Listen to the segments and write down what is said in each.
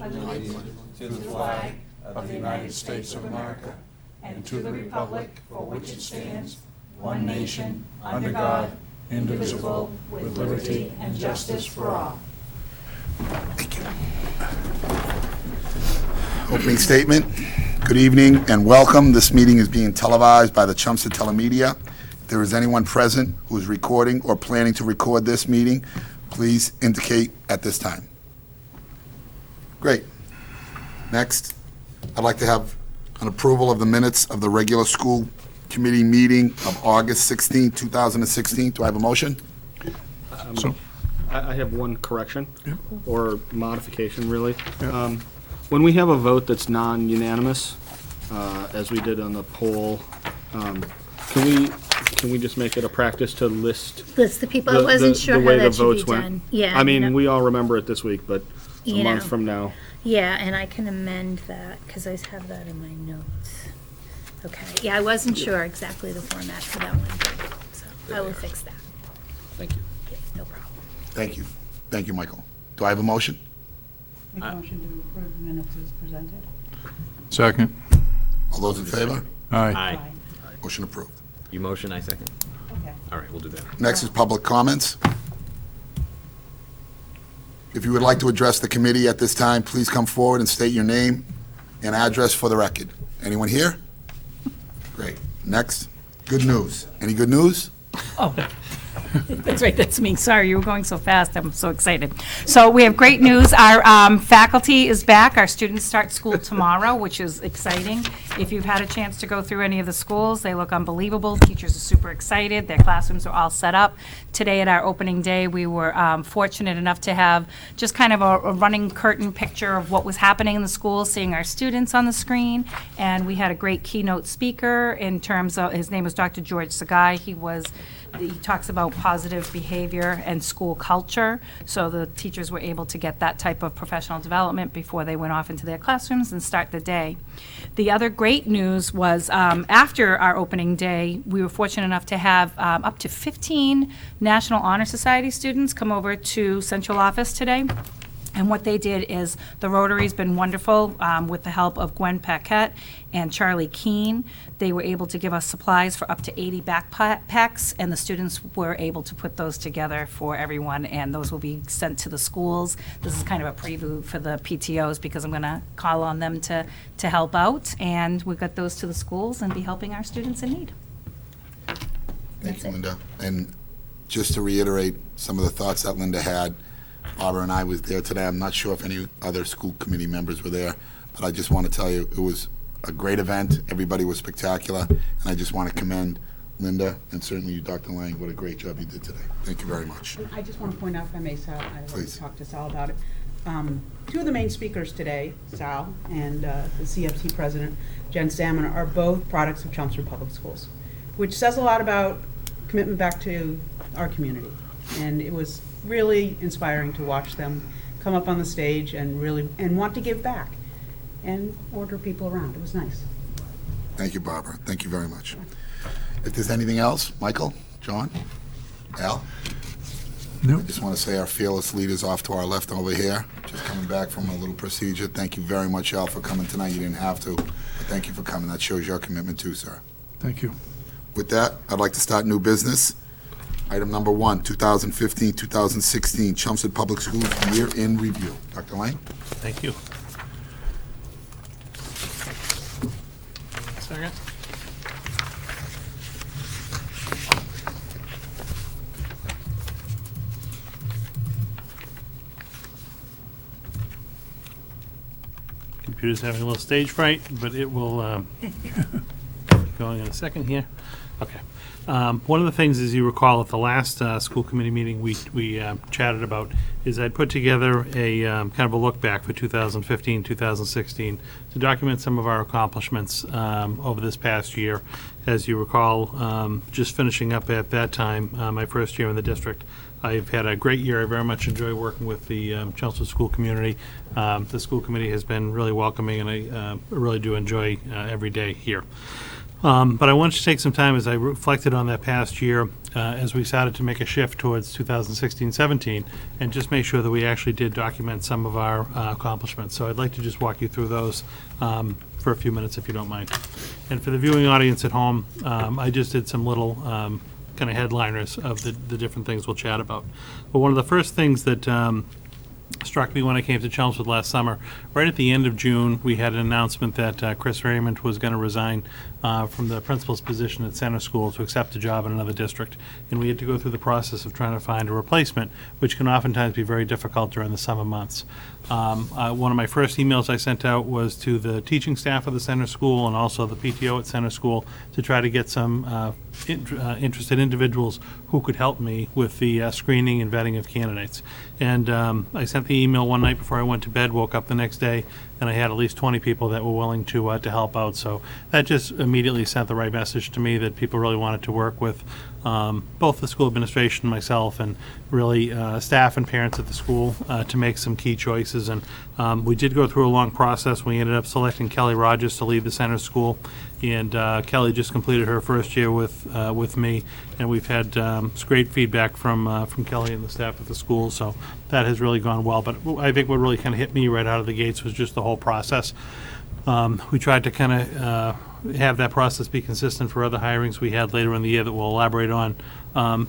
allegiance to the flag of the United States of America and to the republic for which it stands, one nation, under God, indivisible, with liberty and justice for all. Thank you. Opening statement. Good evening and welcome. This meeting is being televised by the Chelmsford Telemedia. If there is anyone present who is recording or planning to record this meeting, please indicate at this time. Great. Next, I'd like to have an approval of the minutes of the regular school committee meeting of August 16, 2016. Do I have a motion? I have one correction, or modification, really. When we have a vote that's non-unanimous, as we did on the poll, can we just make it a practice to list List the people. I wasn't sure the how way the that should be votes went? done. Yeah. I mean, you know. we all remember it this week, but a You month know. from now. Yeah, and I can amend that, because I have that in my notes. Okay, yeah, I wasn't sure exactly the format for that one, so I will fix that. Thank you. Yeah, no problem. Thank you. Thank you, Michael. Do I have a motion? Make a motion to approve the minutes as presented. Second. All those in favor? Aye. Aye. Motion approved. You motion, I second. Okay. All right, we'll do that. Next is public comments. If you would like to address the committee at this time, please come forward and state your name and address for the record. Anyone here? Great. Next, good news. Any good news? Oh, that's right, that's me. Sorry, you were going so fast, I'm so excited. So we have great news. Our faculty is back. Our students start school tomorrow, which is exciting. If you've had a chance to go through any of the schools, they look unbelievable. Teachers are super excited. Their classrooms are all set up. Today at our opening day, we were fortunate enough to have just kind of a running curtain picture of what was happening in the school, seeing our students on the screen. And we had a great keynote speaker in terms of, his name was Dr. George Sagai. He talks about positive behavior and school culture, so the teachers were able to get that type of professional development before they went off into their classrooms and start the day. The other great news was after our opening day, we were fortunate enough to have up to 15 National Honor Society students come over to central office today. And what they did is, the Rotary's been wonderful with the help of Gwen Paquette and Charlie Keene. They were able to give us supplies for up to 80 backpacks, and the students were able to put those together for everyone, and those will be sent to the schools. This is kind of a preview for the PTOs, because I'm going to call on them to help out, and we've got those to the schools and be helping our students in need. Thank you, Linda. And just to reiterate some of the thoughts that Linda had, Barbara and I was there today. I'm not sure if any other school committee members were there, but I just want to tell you, it was a great event. Everybody was spectacular, and I just want to commend Linda and certainly you, Dr. Lang. What a great job you did today. Thank you very much. I just want to point out, if I may, Sal, I Please. talked to Sal about it. Two of the main speakers today, Sal and the CFT president, Jen Salmon, are both products of Chelmsford Public Schools, which says a lot about commitment back to our community. And it was really inspiring to watch them come up on the stage and want to give back and order people around. It was nice. Thank you, Barbara. Thank you very much. If there's anything else, Michael, John, Al? No. I just want to say our fearless leader's off to our left over here, just coming back from a little procedure. Thank you very much, Al, for coming tonight. You didn't have to, but thank you for coming. That shows your commitment too, sir. Thank you. With that, I'd like to start new business. Item number 1, 2015-2016 Chelmsford Public Schools Year in Review. Dr. Lang? Thank you. Second. Computer's having a little stage fright, but it will be going in a second here. Okay. One of the things, as you recall, at the last school committee meeting we chatted about, is I'd put together a kind of a look back for 2015, 2016 to document some of our accomplishments over this past year. As you recall, just finishing up at that time, my first year in the district, I've had a great year. I very much enjoy working with the Chelmsford school community. The school committee has been really welcoming, and I really do enjoy every day here. But I wanted to take some time as I reflected on that past year, as we started to make a shift towards 2016-17, and just make sure that we actually did document some of our accomplishments. So I'd like to just walk you through those for a few minutes, if you don't mind. And for the viewing audience at home, I just did some little kind of headliners of the different things we'll chat about. But one of the first things that struck me when I came to Chelmsford last summer, right at the end of June, we had an announcement that Chris Raymond was going to resign from the principal's position at Center School to accept a job in another district. And we had to go through the process of trying to find a replacement, which can oftentimes be very difficult during the summer months. One of my first emails I sent out was to the teaching staff of the Center School and also the PTO at Center School to try to get some interested individuals who could help me with the screening and vetting of candidates. And I sent the email one night before I went to bed, woke up the next day, and I had at least 20 people that were willing to help out. So that just immediately sent the right message to me that people really wanted to work with both the school administration, myself, and really staff and parents at the school to make some key choices. And we did go through a long process. We ended up selecting Kelly Rogers to lead the Center School, and Kelly just completed her first year with me, and we've had great feedback from Kelly and the staff at the school. So that has really gone well. But I think what really kind of hit me right out of the gates was just the whole process. We tried to kind of have that process be consistent for other hirings we had later in the year that we'll elaborate on,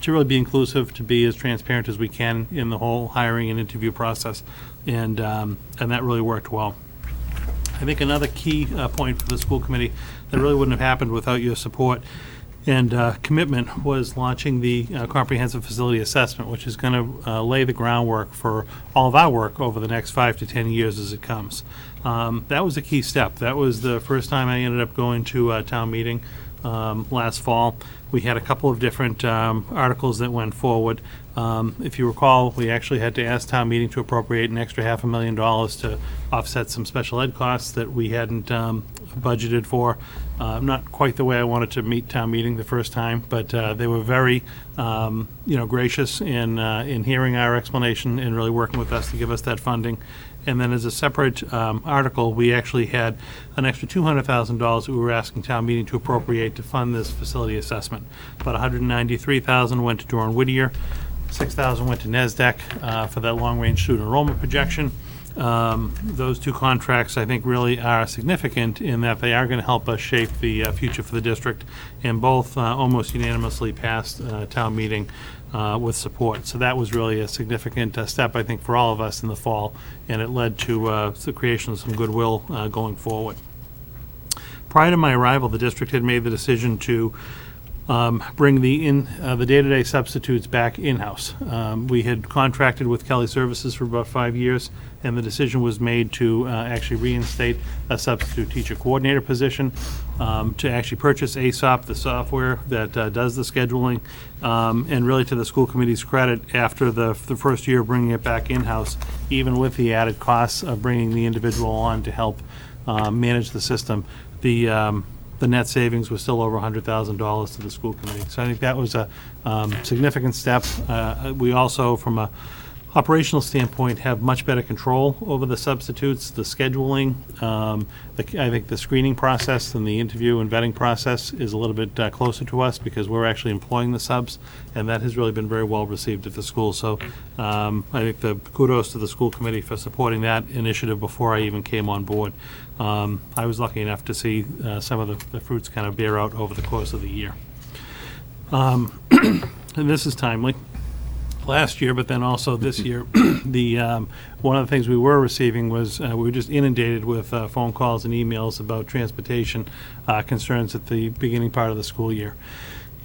to really be inclusive, to be as transparent as we can in the whole hiring and interview process, and that really worked well. I think another key point for the school committee that really wouldn't have happened without your support and commitment was launching the comprehensive facility assessment, which is going to lay the groundwork for all of our work over the next 5 to 10 years as it comes. That was a key step. That was the first time I ended up going to a town meeting last fall. We had a couple of different articles that went forward. If you recall, we actually had to ask town meeting to appropriate an extra $500,000 to offset some special ed costs that we hadn't budgeted for. Not quite the way I wanted to meet town meeting the first time, but they were very, gracious in hearing our explanation and really working with us to give us that funding. And then as a separate article, we actually had an extra $200,000 that we were asking town meeting to appropriate to fund this facility assessment. About $193,000 went to Doran Whittier, $6,000 went to NESDEC for that long-range student enrollment projection. Those two contracts, I think, really are significant in that they are going to help us shape the future for the district, and both almost unanimously passed town meeting with support. So that was really a significant step, I think, for all of us in the fall, and it led to the creation of some goodwill going forward. Prior to my arrival, the district had made the decision to bring the day-to-day substitutes back in-house. We had contracted with Kelly Services for about 5 years, and the decision was made to actually reinstate a substitute teacher coordinator position, to actually purchase ASOP, the software that does the scheduling, and really to the school committee's credit, after the first year of bringing it back in-house, even with the added costs of bringing the individual on to help manage the system, the net savings was still over $100,000 to the school committee. So I think that was a significant step. We also, from a operational standpoint, have much better control over the substitutes, the scheduling. I think the screening process and the interview and vetting process is a little bit closer to us because we're actually employing the subs, and that has really been very well received at the school. So I think the kudos to the school committee for supporting that initiative before I even came on board. I was lucky enough to see some of the fruits kind of bear out over the course of the year. And this is timely. Last year, but then also this year, one of the things we were receiving was we were just inundated with phone calls and emails about transportation concerns at the beginning part of the school year.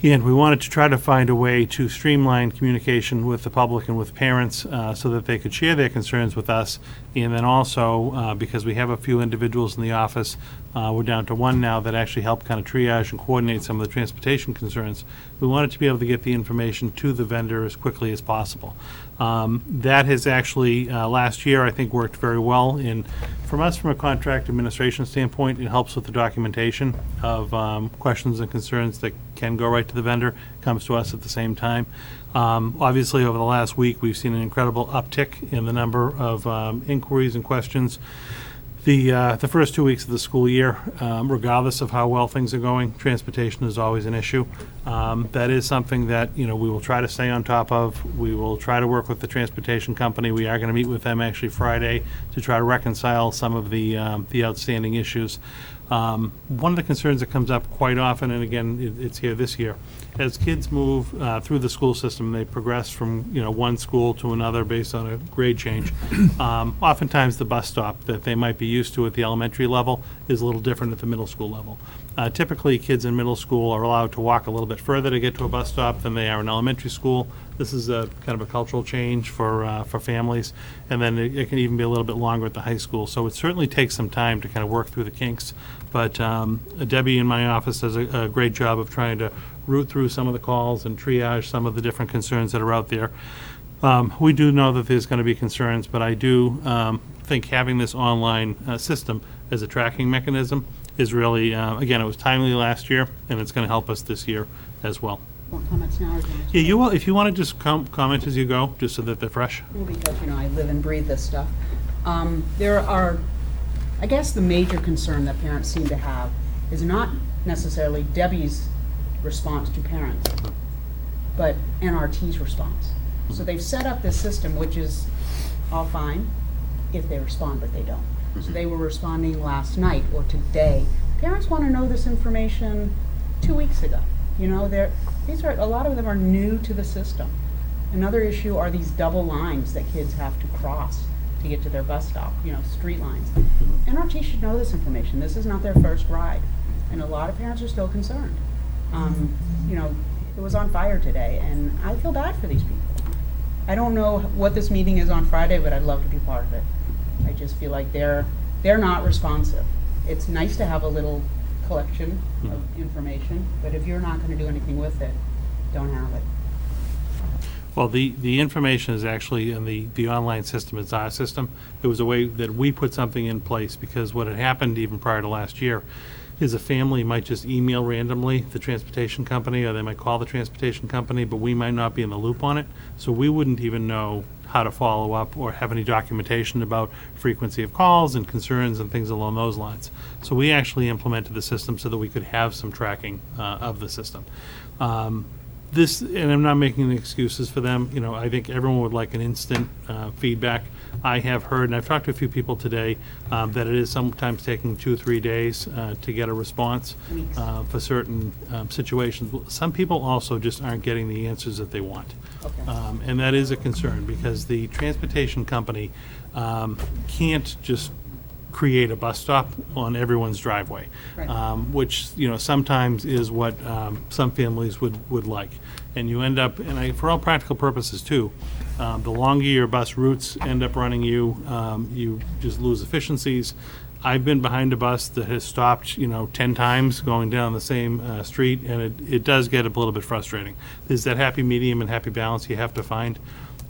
And we wanted to try to find a way to streamline communication with the public and with parents so that they could share their concerns with us. And then also, because we have a few individuals in the office, we're down to one now that actually help kind of triage and coordinate some of the transportation concerns. We wanted to be able to get the information to the vendor as quickly as possible. That has actually, last year, I think, worked very well. And from us, from a contract administration standpoint, it helps with the documentation of questions and concerns that can go right to the vendor, comes to us at the same time. Obviously, over the last week, we've seen an incredible uptick in the number of inquiries and questions The first 2 weeks of the school year, regardless of how well things are going, transportation is always an issue. That is something that, we will try to stay on top of. We will try to work with the transportation company. We are going to meet with them actually Friday to try to reconcile some of the outstanding issues. One of the concerns that comes up quite often, and again, it's here this year, as kids move through the school system, they progress from, one school to another based on a grade change. Oftentimes, the bus stop that they might be used to at the elementary level is a little different at the middle school level. Typically, kids in middle school are allowed to walk a little bit further to get to a bus stop than they are in elementary school. This is a kind of a cultural change for families, and then it can even be a little bit longer at the high school. So it certainly takes some time to kind of work through the kinks. But Debbie in my office does a great job of trying to root through some of the calls and triage some of the different concerns that are out there. We do know that there's going to be concerns, but I do think having this online system as a tracking mechanism is really, again, it was timely last year, and it's going to help us this year as well. Want comments now or do you want to- Yeah, you will, if you want to just comment as you go, just so that they're fresh. Well, because, I live and breathe this stuff. There are, I guess the major concern that parents seem to have is not necessarily Debbie's response to parents, but NRT's response. So they've set up this system, which is all fine if they respond, but they don't. So they were responding last night or today. Parents want to know this information 2 weeks ago. A lot of them are new to the system. Another issue are these double lines that kids have to cross to get to their bus stop, street lines. NRT should know this information. This is not their first ride. And a lot of parents are still concerned. It was on fire today, and I feel bad for these people. I don't know what this meeting is on Friday, but I'd love to be part of it. I just feel like they're not responsive. It's nice to have a little collection of information, but if you're not going to do anything with it, don't have it. Well, the information is actually in the online system. It's our system. It was a way that we put something in place because what had happened even prior to last year is a family might just email randomly the transportation company, or they might call the transportation company, but we might not be in the loop on it. So we wouldn't even know how to follow up or have any documentation about frequency of calls and concerns and things along those lines. So we actually implemented the system so that we could have some tracking of the system. And I'm not making any excuses for them, I think everyone would like an instant feedback. I have heard, and I've talked to a few people today, that it is sometimes taking 2-3 days to get a response for certain situations. Some people also just aren't getting the answers that they want. Okay. And that is a concern because the transportation company can't just create a bus stop on everyone's driveway, Right. Which, sometimes is what some families would like. And you end up, for all practical purposes too, the longer your bus routes end up running you just lose efficiencies. I've been behind a bus that has stopped, 10 times going down the same street, and it does get a little bit frustrating. There's that happy medium and happy balance you have to find.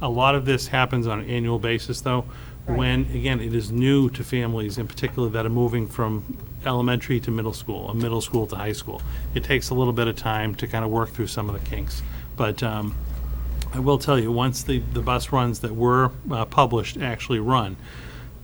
A lot of this happens on an annual basis, though, when, again, it is new to families, in particular, that are moving from elementary to middle school, or middle school to high school. It takes a little bit of time to kind of work through some of the kinks. But I will tell you, once the bus runs that were published actually run,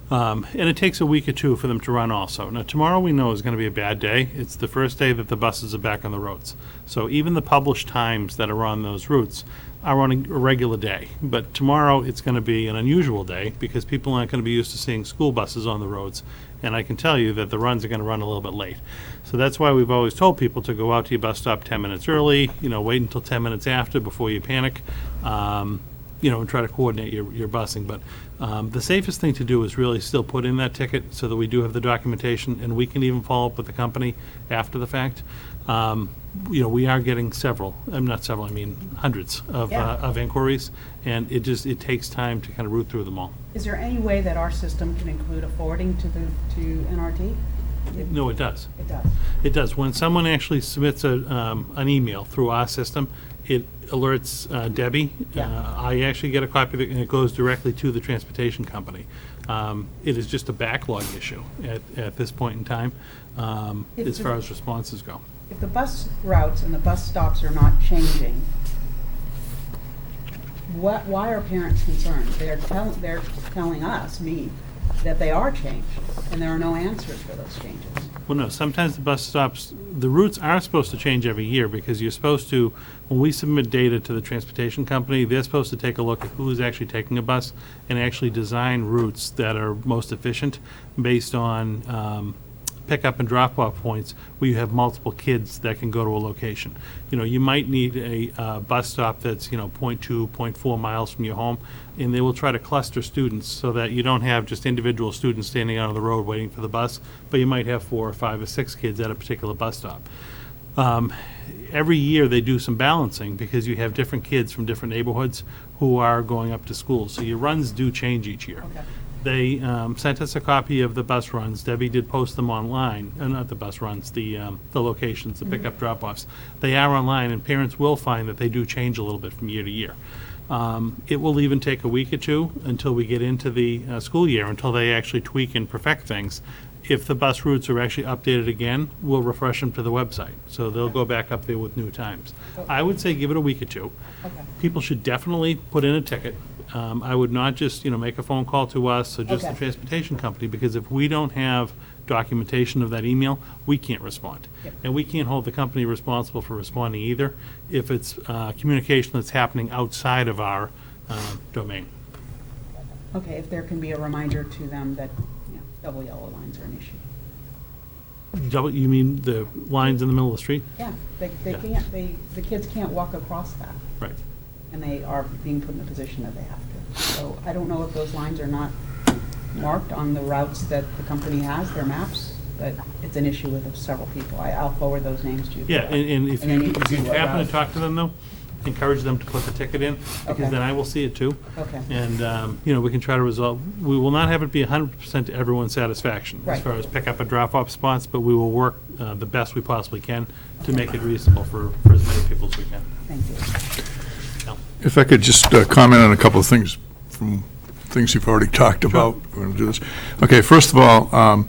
and it takes a week or two for them to run also. Now, tomorrow we know is going to be a bad day. It's the first day that the buses are back on the roads. So even the published times that are on those routes are on a regular day. But tomorrow it's going to be an unusual day because people aren't going to be used to seeing school buses on the roads. And I can tell you that the runs are going to run a little bit late. So that's why we've always told people to go out to your bus stop 10 minutes early, wait until 10 minutes after before you panic. And try to coordinate your busing. But the safest thing to do is really still put in that ticket so that we do have the documentation, and we can even follow up with the company after the fact. We are getting hundreds of inquiries, and it takes time to kind of root through them all. Is there any way that our system can include a forwarding to NRT? No, it does. It does. It does. When someone actually submits an email through our system, it alerts Debbie. Yeah. I actually get a copy of it, and it goes directly to the transportation company. It is just a backlog issue at this point in time, as far as responses go. If the bus routes and the bus stops are not changing, why are parents concerned? They're telling us, me, that they are changed. and there are no answers for those changes. Well, no, sometimes the bus stops, the routes are supposed to change every year because you're supposed to, when we submit data to the transportation company, they're supposed to take a look at who is actually taking a bus and actually design routes that are most efficient based on pickup and drop-off points where you have multiple kids that can go to a location. You know, you might need a bus stop that's, 0.2, 0.4 miles from your home, and they will try to cluster students so that you don't have just individual students standing out on the road waiting for the bus, but you might have 4 or 5 or 6 kids at a particular bus stop. Every year they do some balancing because you have different kids from different neighborhoods who are going up to school, so your runs do change each year. Okay. They sent us a copy of the bus runs. Debbie did post them online, not the bus runs, the locations, the pickup drop-offs. They are online, and parents will find that they do change a little bit from year to year. It will even take a week or two until we get into the school year, until they actually tweak and perfect things. If the bus routes are actually updated again, we'll refresh them to the website. So they'll go back up there with new times. I would say give it a week or two. Okay. People should definitely put in a ticket. I would not just, make a phone call to us or just the Okay. transportation company, because if we don't have documentation of that email, we can't respond. Yep. And we can't hold the company responsible for responding either if it's communication that's happening outside of our domain. Okay, if there can be a reminder to them that, double yellow lines are an issue. You mean the lines in the middle of the street? Yeah, they Yeah. can't, the kids can't walk across that, Right. and they are being put in the position that they have to. So I don't know if those lines are not marked on the routes that the company has, their maps, but it's an issue with several people. I'll forward those names to you. Yeah, and if And then you you can see what happen route. to talk to them, though, encourage them to put the ticket in, because Okay. then I will see it too. Okay. And, we can try to resolve, we will not have it be 100% to everyone's satisfaction as Right. far as pick up and drop off spots, but we will work the best we possibly can to make it reasonable for as many people as we can. Thank you. Al? If I could just comment on a couple of things from things you've already talked about. We're going to do this. Okay, first of all,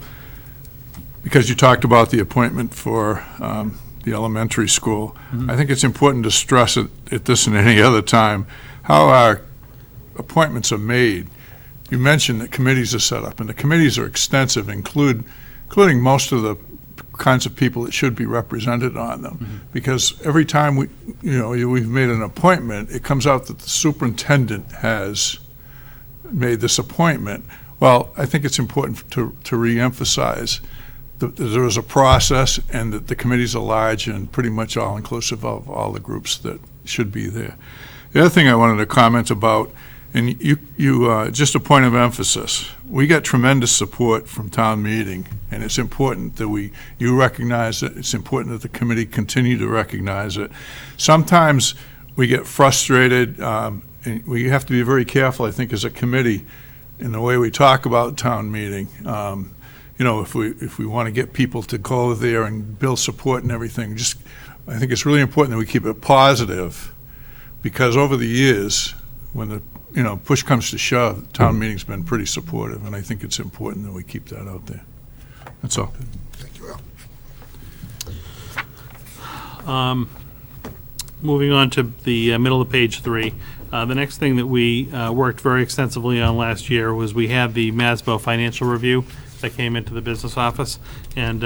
because you talked about the appointment for the elementary school, I think it's important to stress at this and any other time how our appointments are made. You mentioned that committees are set up, and the committees are extensive, including most of the kinds of people that should be represented on them. Because every time we've made an appointment, it comes out that the superintendent has made this appointment. Well, I think it's important to reemphasize that there is a process and that the committees are large and pretty much all inclusive of all the groups that should be there. The other thing I wanted to comment about, and you just a point of emphasis, we got tremendous support from town meeting, and it's important that you recognize it. It's important that the committee continue to recognize it. Sometimes we get frustrated, and we have to be very careful, I think, as a committee in the way we talk about town meeting. If we want to get people to go there and build support and everything, I think it's really important that we keep it positive, because over the years, when the push comes to shove, town meeting's been pretty supportive, and I think it's important that we keep that out there. That's all. Thank you, Al. Moving on to the middle of page 3, the next thing that we worked very extensively on last year was we had the MASBO financial review that came into the business office, and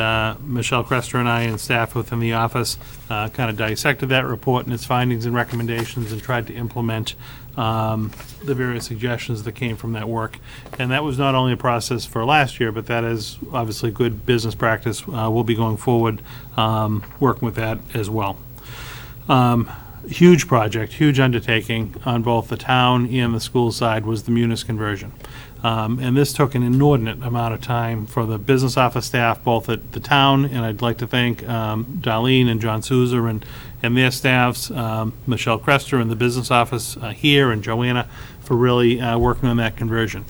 Michelle Crester and I and staff within the office kind of dissected that report and its findings and recommendations and tried to implement the various suggestions that came from that work. And that was not only a process for last year, but that is obviously good business practice. We'll be going forward working with that as well. Huge project, huge undertaking on both the town and the school side was the Munis conversion. And this took an inordinate amount of time for the business office staff, both at the town, and I'd like to thank Darlene and John Souza and their staffs, Michelle Crester in the business office here, and Joanna for really working on that conversion.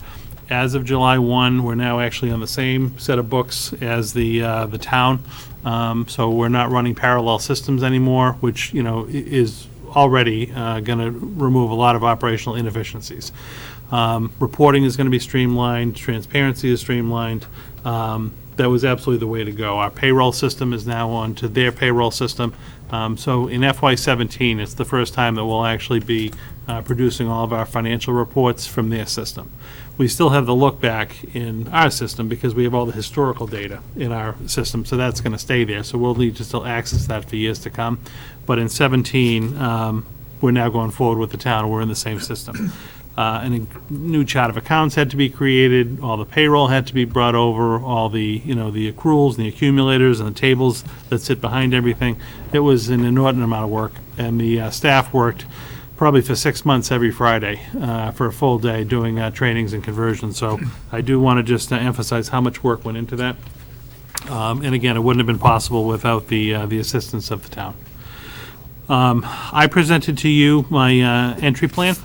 As of July 1, we're now actually on the same set of books as the town, so we're not running parallel systems anymore, which is already going to remove a lot of operational inefficiencies. Reporting is going to be streamlined, transparency is streamlined. That was absolutely the way to go. Our payroll system is now on to their payroll system. So in FY17, it's the first time that we'll actually be producing all of our financial reports from their system. we still have the look back in our system because we have all the historical data in our system, so that's going to stay there. So we'll need to still access that for years to come. But in 17, we're now going forward with the town, and we're in the same system. And a new chart of accounts had to be created, all the payroll had to be brought over, all the, the accruals and the accumulators and the tables that sit behind everything. It was an inordinate amount of work, and the staff worked probably for 6 months every Friday for a full day doing trainings and conversions. So I do want to just emphasize how much work went into that. And again, it wouldn't have been possible without the assistance of the town. I presented to you my entry plan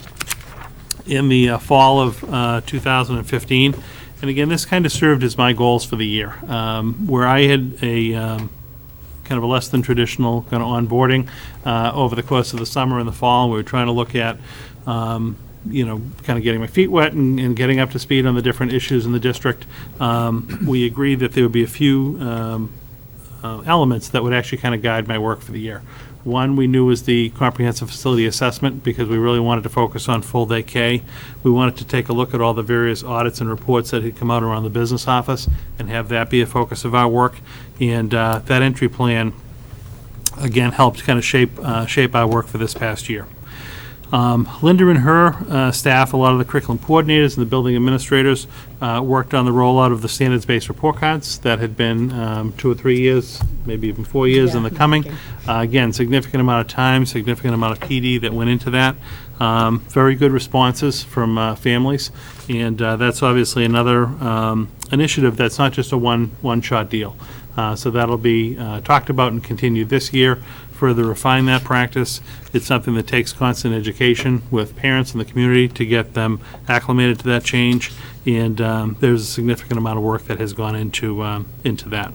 in the fall of 2015. And again, this kind of served as my goals for the year, where I had a kind of a less than traditional kind of onboarding over the course of the summer and the fall. We were trying to look at, kind of getting my feet wet and getting up to speed on the different issues in the district. We agreed that there would be a few elements that would actually kind of guide my work for the year. One we knew was the comprehensive facility assessment, because we really wanted to focus on full day K. We wanted to take a look at all the various audits and reports that had come out around the business office and have that be a focus of our work. And that entry plan, again, helped kind of shape our work for this past year. Linda and her staff, a lot of the curriculum coordinators and the building administrators, worked on the rollout of the standards-based report cards that had been 2 or 3 years, maybe even 4 years in the coming. Again, significant amount of time, significant amount of PD that went into that. Very good responses from families, and that's obviously another initiative that's not just a one-shot deal. So that'll be talked about and continued this year. Further refine that practice. It's something that takes constant education with parents in the community to get them acclimated to that change, and there's a significant amount of work that has gone into that.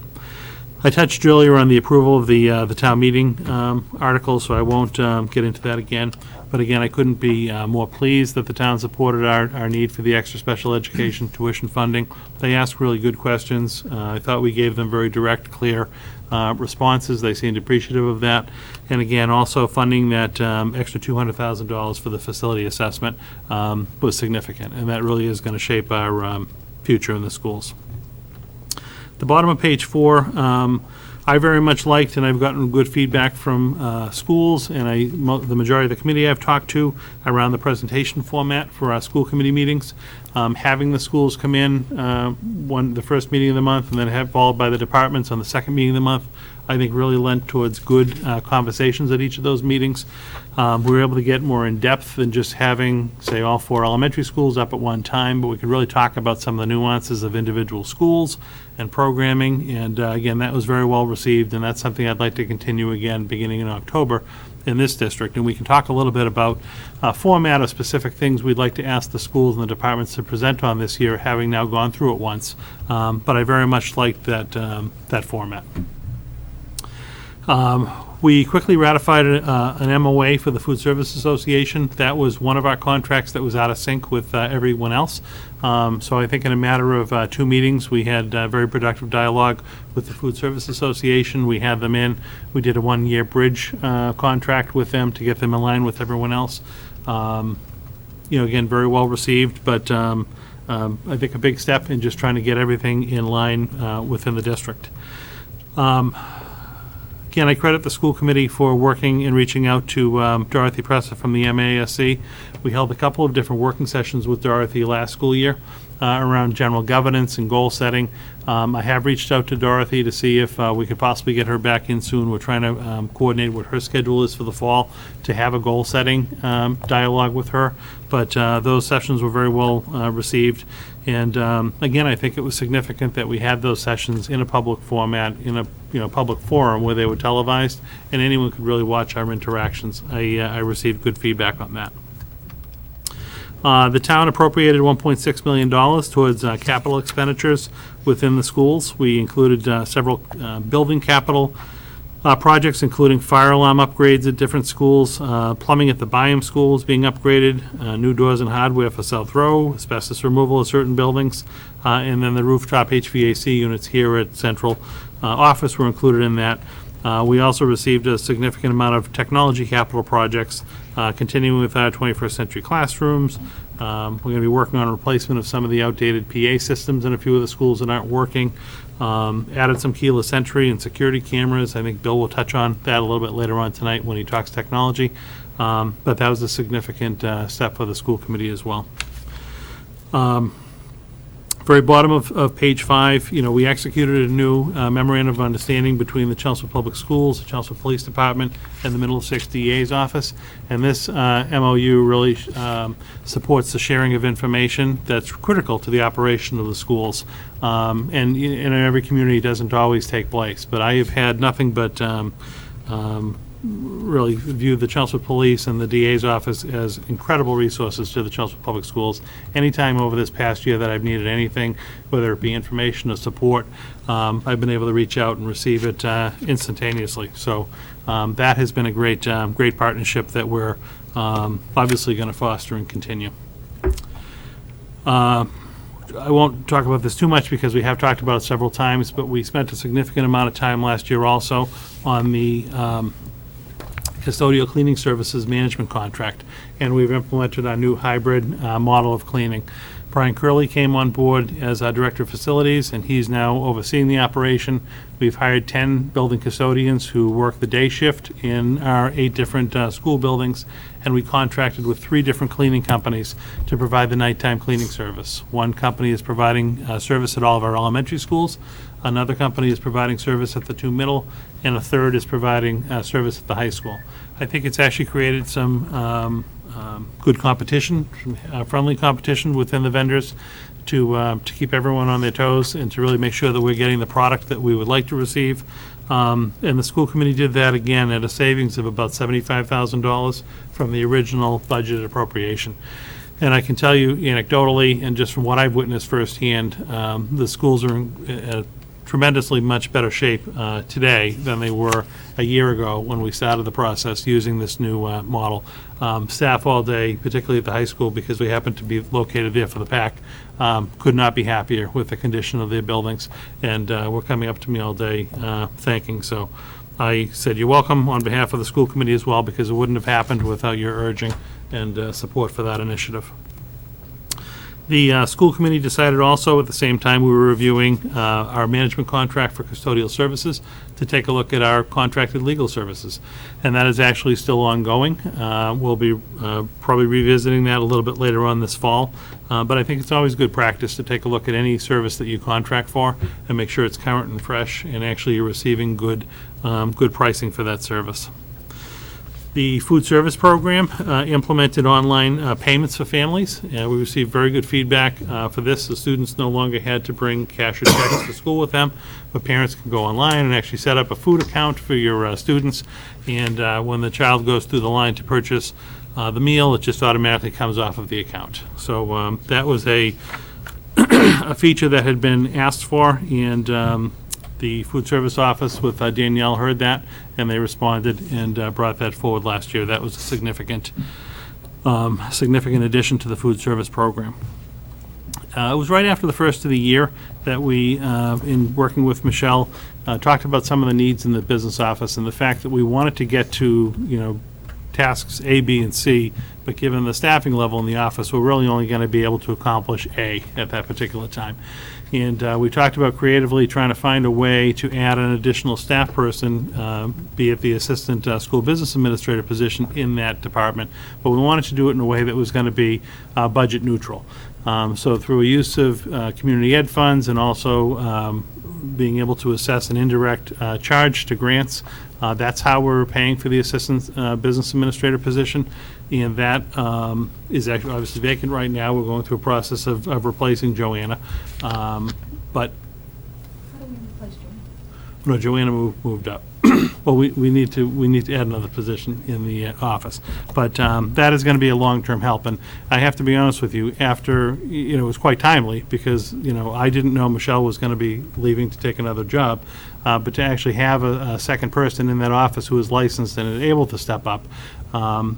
I touched earlier on the approval of the town meeting article, so I won't get into that again. But again, I couldn't be more pleased that the town supported our need for the extra special education tuition funding. They asked really good questions. I thought we gave them very direct, clear responses. They seemed appreciative of that. And again, also funding that extra $200,000 for the facility assessment was significant, and that really is going to shape our future in the schools. The bottom of page 4, I very much liked, and I've gotten good feedback from schools, and the majority of the committee I've talked to around the presentation format for our school committee meetings. Having the schools come in the first meeting of the month, and then followed by the departments on the second meeting of the month, I think really lent towards good conversations at each of those meetings. We were able to get more in depth than just having, say, all 4 elementary schools up at one time, but we could really talk about some of the nuances of individual schools and programming, and again, that was very well received, and that's something I'd like to continue again beginning in October in this district. And we can talk a little bit about format of specific things we'd like to ask the schools and the departments to present on this year, having now gone through it once. But I very much liked that format. We quickly ratified an MOA for the Food Service Association. That was one of our contracts that was out of sync with everyone else. So I think in a matter of 2 meetings, we had very productive dialogue with the Food Service Association. We had them in. We did a 1-year bridge contract with them to get them in line with everyone else. Again, very well received, but I think a big step in just trying to get everything in line within the district. Again, I credit the school committee for working and reaching out to Dorothy Presser from the MASC. We held a couple of different working sessions with Dorothy last school year around general governance and goal setting. I have reached out to Dorothy to see if we could possibly get her back in soon. We're trying to coordinate what her schedule is for the fall to have a goal setting dialogue with her. But those sessions were very well received. And again, I think it was significant that we had those sessions in a public format, in a public forum where they were televised, and anyone could really watch our interactions. I received good feedback on that. The town appropriated $1.6 million towards capital expenditures within the schools. We included several building capital projects, including fire alarm upgrades at different schools, plumbing at the Byam schools being upgraded, new doors and hardware for South Row, asbestos removal of certain buildings, and then the rooftop HVAC units here at Central Office were included in that. We also received a significant amount of technology capital projects, continuing with our 21st century classrooms, We're going to be working on a replacement of some of the outdated PA systems in a few of the schools that aren't working. Added some keyless entry and security cameras. I think Bill will touch on that a little bit later on tonight when he talks technology. But that was a significant step for the school committee as well. Very bottom of page 5, we executed a new memorandum of understanding between the Chelmsford Public Schools, the Chelmsford Police Department, and the Middlesex DA's office. And this MOU really supports the sharing of information that's critical to the operation of the schools. And in every community, it doesn't always take place. But I have had nothing but really view the Chelmsford Police and the DA's office as incredible resources to the Chelmsford Public Schools. Anytime over this past year that I've needed anything, whether it be information or support, I've been able to reach out and receive it instantaneously. So that has been a great partnership that we're obviously going to foster and continue. I won't talk about this too much because we have talked about it several times, but we spent a significant amount of time last year also on the custodial cleaning services management contract, and we've implemented our new hybrid model of cleaning. Brian Curley came on board as our Director of Facilities, and he's now overseeing the operation. We've hired 10 building custodians who work the day shift in our 8 different school buildings, and we contracted with 3 different cleaning companies to provide the nighttime cleaning service. One company is providing service at all of our elementary schools, another company is providing service at the 2 middle, and a third is providing service at the high school. I think it's actually created some good competition, friendly competition within the vendors to keep everyone on their toes and to really make sure that we're getting the product that we would like to receive. And the school committee did that again at a savings of about $75,000 from the original budgeted appropriation. And I can tell you anecdotally, and just from what I've witnessed firsthand, the schools are in a tremendously much better shape today than they were a year ago when we started the process using this new model. Staff all day, particularly at the high school, because we happen to be located there for the PAC, could not be happier with the condition of their buildings, and were coming up to me all day thanking. So I said, you're welcome on behalf of the school committee as well, because it wouldn't have happened without your urging and support for that initiative. The school committee decided also at the same time we were reviewing our management contract for custodial services to take a look at our contracted legal services. And that is actually still ongoing. We'll be probably revisiting that a little bit later on this fall. But I think it's always good practice to take a look at any service that you contract for and make sure it's current and fresh and actually you're receiving good pricing for that service. The food service program implemented online payments for families. We received very good feedback for this. The students no longer had to bring cash or checks to school with them, but parents can go online and actually set up a food account for your students. And when the child goes through the line to purchase the meal, it just automatically comes off of the account. So that was a feature that had been asked for, and the food service office with Danielle heard that, and they responded and brought that forward last year. That was a significant addition to the food service program. It was right after the first of the year that we, in working with Michelle, talked about some of the needs in the business office and the fact that we wanted to get to, tasks A, B, and C, but given the staffing level in the office, we're really only going to be able to accomplish A at that particular time. And we talked about creatively trying to find a way to add an additional staff person, be it the assistant school business administrator position in that department. But we wanted to do it in a way that was going to be budget neutral. So through a use of community ed funds and also being able to assess an indirect charge to grants, that's how we're paying for the assistant business administrator position. And that is actually obviously vacant right now. We're going through a process of replacing Joanna. But How do we replace Joanna? no, Joanna moved up. Well, we need to add another position in the office. But that is going to be a long-term help. And I have to be honest with you, after, it was quite timely because, I didn't know Michelle was going to be leaving to take another job. But to actually have a second person in that office who is licensed and is able to step up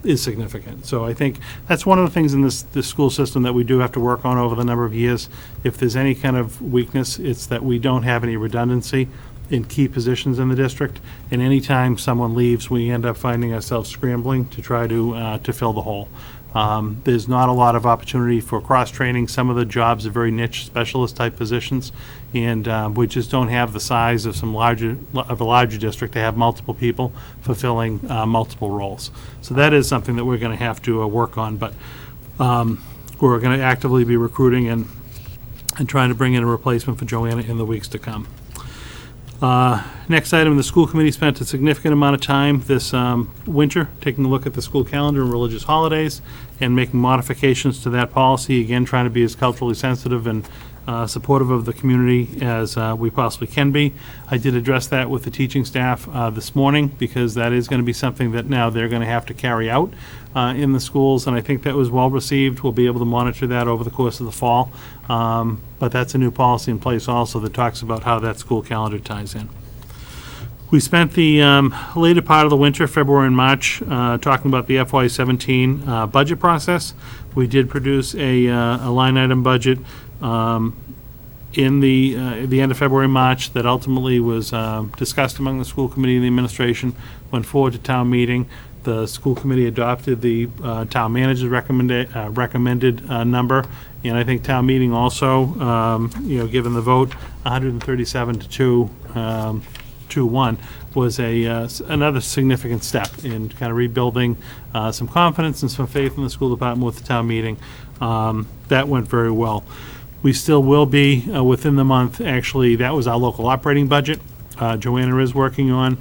is significant. So I think that's one of the things in this school system that we do have to work on over the number of years. If there's any kind of weakness, it's that we don't have any redundancy in key positions in the district. And anytime someone leaves, we end up finding ourselves scrambling to try to fill the hole. There's not a lot of opportunity for cross-training. Some of the jobs are very niche specialist-type positions, and we just don't have the size of a larger district to have multiple people fulfilling multiple roles. So that is something that we're going to have to work on, but we're going to actively be recruiting and trying to bring in a replacement for Joanna in the weeks to come. Next item, the school committee spent a significant amount of time this winter taking a look at the school calendar and religious holidays and making modifications to that policy, again, trying to be as culturally sensitive and supportive of the community as we possibly can be. I did address that with the teaching staff this morning, because that is going to be something that now they're going to have to carry out in the schools, and I think that was well received. We'll be able to monitor that over the course of the fall, but that's a new policy in place also that talks about how that school calendar ties in. We spent the later part of the winter, February and March, talking about the FY17 budget process. We did produce a line item budget in the end of February, March, that ultimately was discussed among the school committee and the administration, went forward to town meeting. The school committee adopted the town manager's recommended number, and I think town meeting also, given the vote, 137 to 2-1, was another significant step in kind of rebuilding some confidence and some faith in the school department with the town meeting. That went very well. We still will be within the month. Actually, that was our local operating budget. Joanna is working on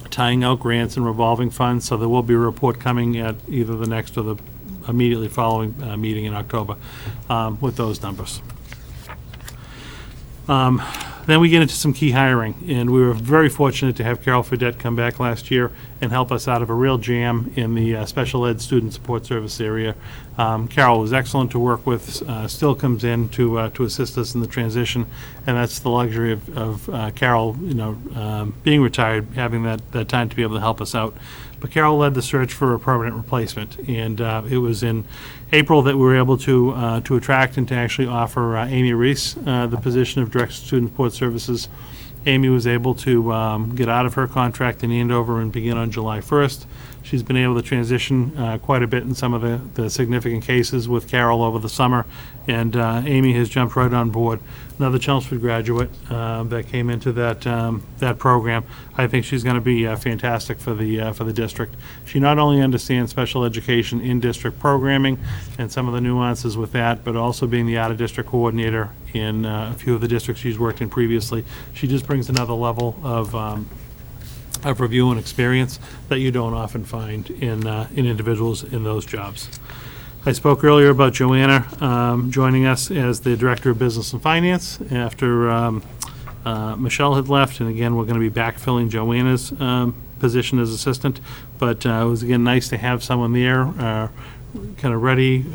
tying out grants and revolving funds, so there will be a report coming at either the next or the immediately following meeting in October with those numbers. Then we get into some key hiring, and we were very fortunate to have Carol Fredette come back last year and help us out of a real jam in the special ed student support service area. Carol was excellent to work with, still comes in to assist us in the transition, and that's the luxury of Carol, being retired, having that time to be able to help us out. But Carol led the search for a permanent replacement, and it was in April that we were able to attract and to actually offer Amy Reese the position of Director of Student Support Services. Amy was able to get out of her contract in Andover and begin on July 1st. She's been able to transition quite a bit in some of the significant cases with Carol over the summer, and Amy has jumped right on board. Another Chelmsford graduate that came into that program. I think she's going to be fantastic for the district. She not only understands special education in district programming and some of the nuances with that, but also being the out-of-district coordinator in a few of the districts she's worked in previously. She just brings another level of review and experience that you don't often find in individuals in those jobs. I spoke earlier about Joanna joining us as the Director of Business and Finance after Michelle had left, and again, we're going to be backfilling Joanna's position as assistant, but it was again nice to have someone there kind of ready,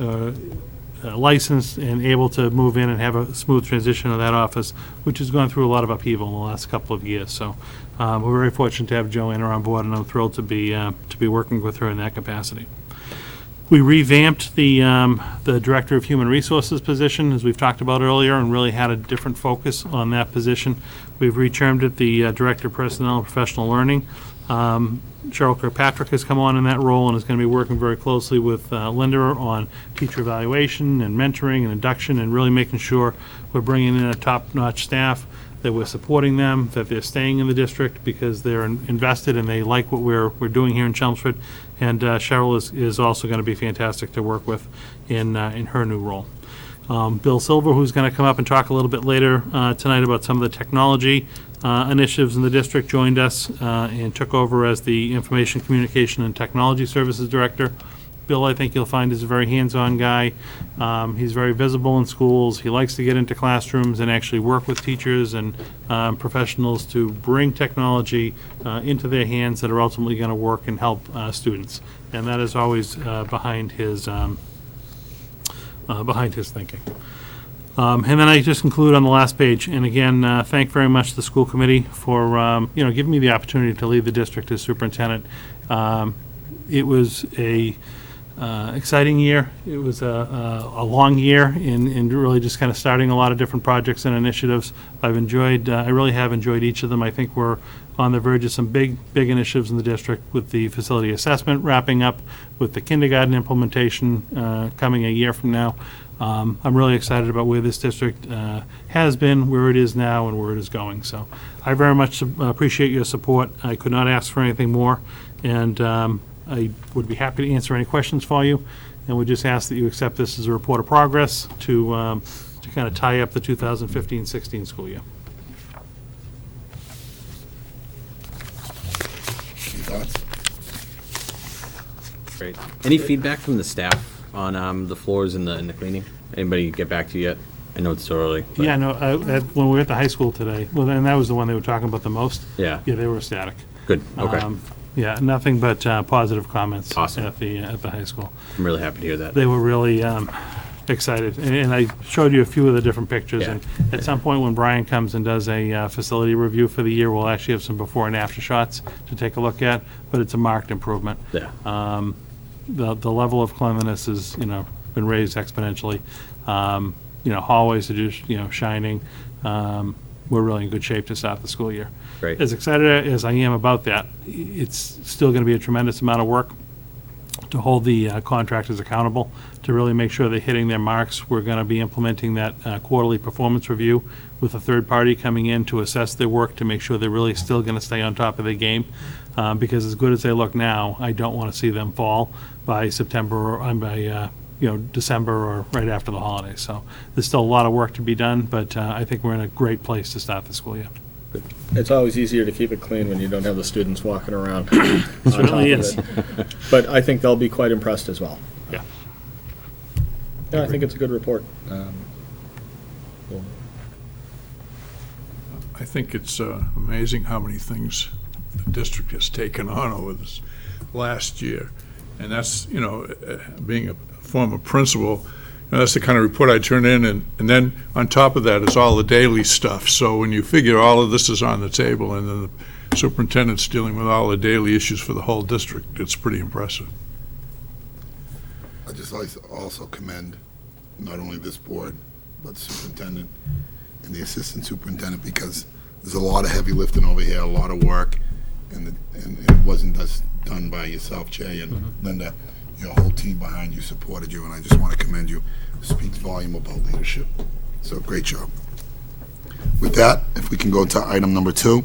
licensed and able to move in and have a smooth transition of that office, which has gone through a lot of upheaval in the last couple of years. So we're very fortunate to have Joanna on board, and I'm thrilled to be working with her in that capacity. We revamped the Director of Human Resources position, as we've talked about earlier, and really had a different focus on that position. We've retermed it the Director of Personnel and Professional Learning. Cheryl Kirkpatrick has come on in that role and is going to be working very closely with Linda on teacher evaluation and mentoring and induction, and really making sure we're bringing in a top-notch staff, that we're supporting them, that they're staying in the district because they're invested and they like what we're doing here in Chelmsford. And Cheryl is also going to be fantastic to work with in her new role. Bill Silver, who's going to come up and talk a little bit later tonight about some of the technology initiatives in the district, joined us and took over as the Information Communication and Technology Services Director. Bill, I think you'll find, is a very hands-on guy. He's very visible in schools. He likes to get into classrooms and actually work with teachers and professionals to bring technology into their hands that are ultimately going to work and help students. And that is always behind his thinking. And then I just conclude on the last page. And again, thank very much the school committee for giving me the opportunity to lead the district as superintendent. It was a exciting year. It was a long year in really just kind of starting a lot of different projects and initiatives. I really have enjoyed each of them. I think we're on the verge of some big initiatives in the district with the facility assessment wrapping up, with the kindergarten implementation coming a year from now. I'm really excited about where this district has been, where it is now, and where it is going. So I very much appreciate your support. I could not ask for anything more, and I would be happy to answer any questions for you, and would just ask that you accept this as a report of progress to kind of tie up the 2015-16 school year. Any thoughts? Great. Any feedback from the staff on the floors and the cleaning? Anybody get back to you yet? I know it's so early. but- Yeah, no, when we were at the high school today, well, and that was the one they were talking about the most. Yeah. Yeah, they were ecstatic. Good, okay. Yeah, nothing but positive comments. Awesome. At the high school. I'm really happy to hear that. They were really excited, and I showed you a few of the different pictures. Yeah. And at some point, when Brian comes and does a facility review for the year, we'll actually have some before and after shots to take a look at, but it's a marked improvement. Yeah. The level of cleanliness has, been raised exponentially. Hallways are just, shining. We're really in good shape to start the school year. Great. As excited as I am about that, it's still going to be a tremendous amount of work to hold the contractors accountable, to really make sure they're hitting their marks. We're going to be implementing that quarterly performance review with a third party coming in to assess their work, to make sure they're really still going to stay on top of their game. Because as good as they look now, I don't want to see them fall by September or by December or right after the holidays. So there's still a lot of work to be done, but I think we're in a great place to start the school year. It's always easier to keep it clean when you don't have the students walking around. It certainly is. But I think they'll be quite impressed as well. Yeah. Yeah, I think it's a good report. I think it's amazing how many things the district has taken on over this last year. And that's, being a former principal, that's the kind of report I turn in, and then on top of that is all the daily stuff. So when you figure all of this is on the table, and then the superintendent's dealing with all the daily issues for the whole district, it's pretty impressive. I'd just like to also commend not only this board, but the superintendent and the assistant superintendent, because there's a lot of heavy lifting over here, a lot of work, and it wasn't just done by yourself, Jay, and Linda. Your whole team behind you supported you, and I just want to commend you. It speaks volume about leadership. So great job. With that, if we can go to item number 2,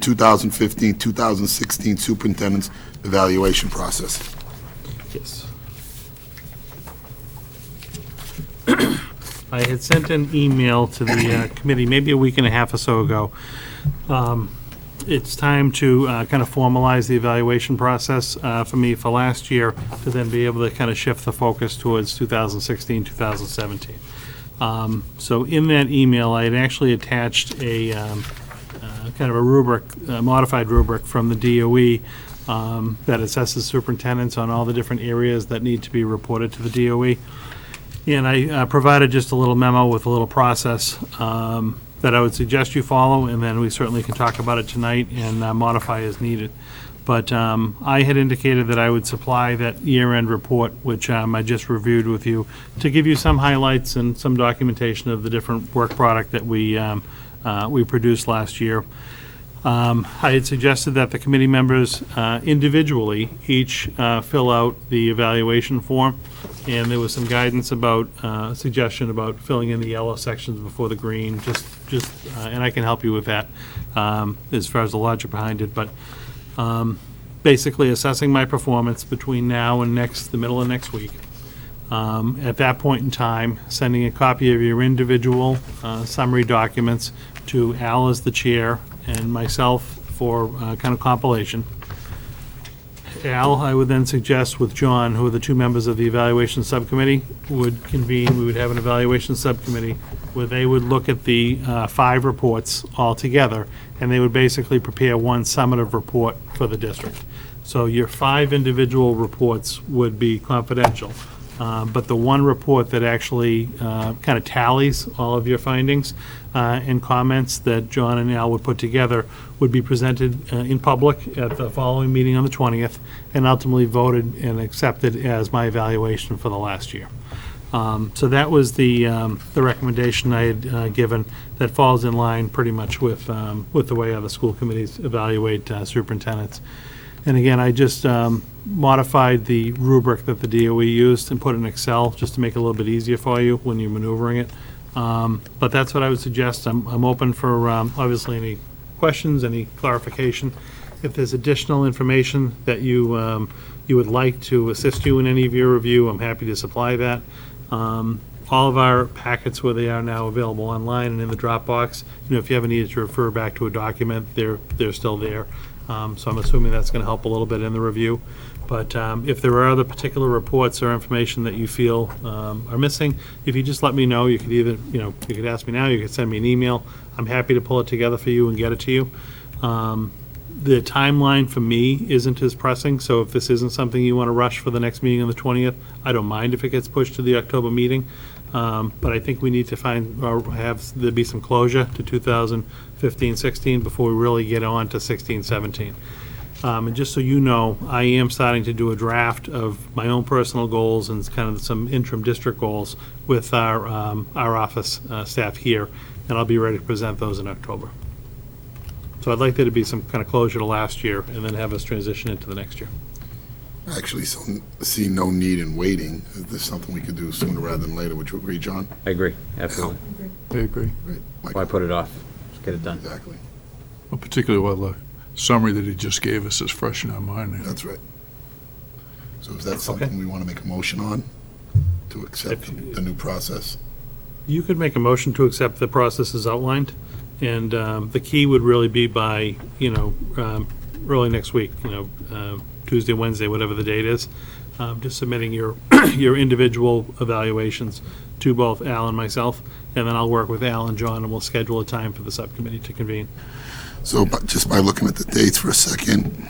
2015-2016 superintendent's evaluation process. Yes. I had sent an email to the committee maybe a week and a half or so ago. It's time to kind of formalize the evaluation process for me for last year, to then be able to kind of shift the focus towards 2016, 2017. So in that email, I had actually attached a kind of a rubric, a modified rubric from the DOE that assesses superintendents on all the different areas that need to be reported to the DOE. And I provided just a little memo with a little process that I would suggest you follow, and then we certainly can talk about it tonight and modify as needed. But I had indicated that I would supply that year-end report, which I just reviewed with you, to give you some highlights and some documentation of the different work product that we produced last year. I had suggested that the committee members individually each fill out the evaluation form, and there was some guidance about, suggestion about filling in the yellow sections before the green, and I can help you with that as far as the logic behind it, but basically assessing my performance between now and the middle of next week. At that point in time, sending a copy of your individual summary documents to Al as the chair and myself for kind of compilation. Al, I would then suggest with John, who are the two members of the evaluation subcommittee, would convene, we would have an evaluation subcommittee where they would look at the 5 reports all together, and they would basically prepare one summative report for the district. So your 5 individual reports would be confidential. But the one report that actually kind of tallies all of your findings and comments that John and Al would put together would be presented in public at the following meeting on the 20th, and ultimately voted and accepted as my evaluation for the last year. So that was the recommendation I had given that falls in line pretty much with the way other school committees evaluate superintendents. And again, I just modified the rubric that the DOE used and put in Excel just to make it a little bit easier for you when you're maneuvering it. But that's what I would suggest. I'm open for obviously any questions, any clarification. If there's additional information that you would like to assist you in any of your review, I'm happy to supply that. All of our packets, where they are now available online and in the Dropbox, if you ever needed to refer back to a document, they're still there. So I'm assuming that's going to help a little bit in the review. But if there are other particular reports or information that you feel are missing, if you just let me know, you could either, you could ask me now, you could send me an email. I'm happy to pull it together for you and get it to you. The timeline for me isn't as pressing, so if this isn't something you want to rush for the next meeting on the 20th, I don't mind if it gets pushed to the October meeting. But I think we need to find, or have there be some closure to 2015-16 before we really get on to 16-17. And just so you know, I am starting to do a draft of my own personal goals and kind of some interim district goals with our office staff here, and I'll be ready to present those in October. So I'd like there to be some kind of closure to last year and then have us transition into the next year. I actually see no need in waiting. Is this something we could do sooner rather than later? Would you agree, John? I agree, absolutely. I agree. Right. Mike? Why put it off? Just get it done. Exactly. Well, particularly while the summary that he just gave us is fresh in our mind. That's right. So is that something we want to make a motion on, to accept the new process? You could make a motion to accept the process as outlined, and the key would really be by, early next week, Tuesday, Wednesday, whatever the date is, just submitting your your individual evaluations to both Al and myself, and then I'll work with Al and John, and we'll schedule a time for the subcommittee to convene. So just by looking at the dates for a second,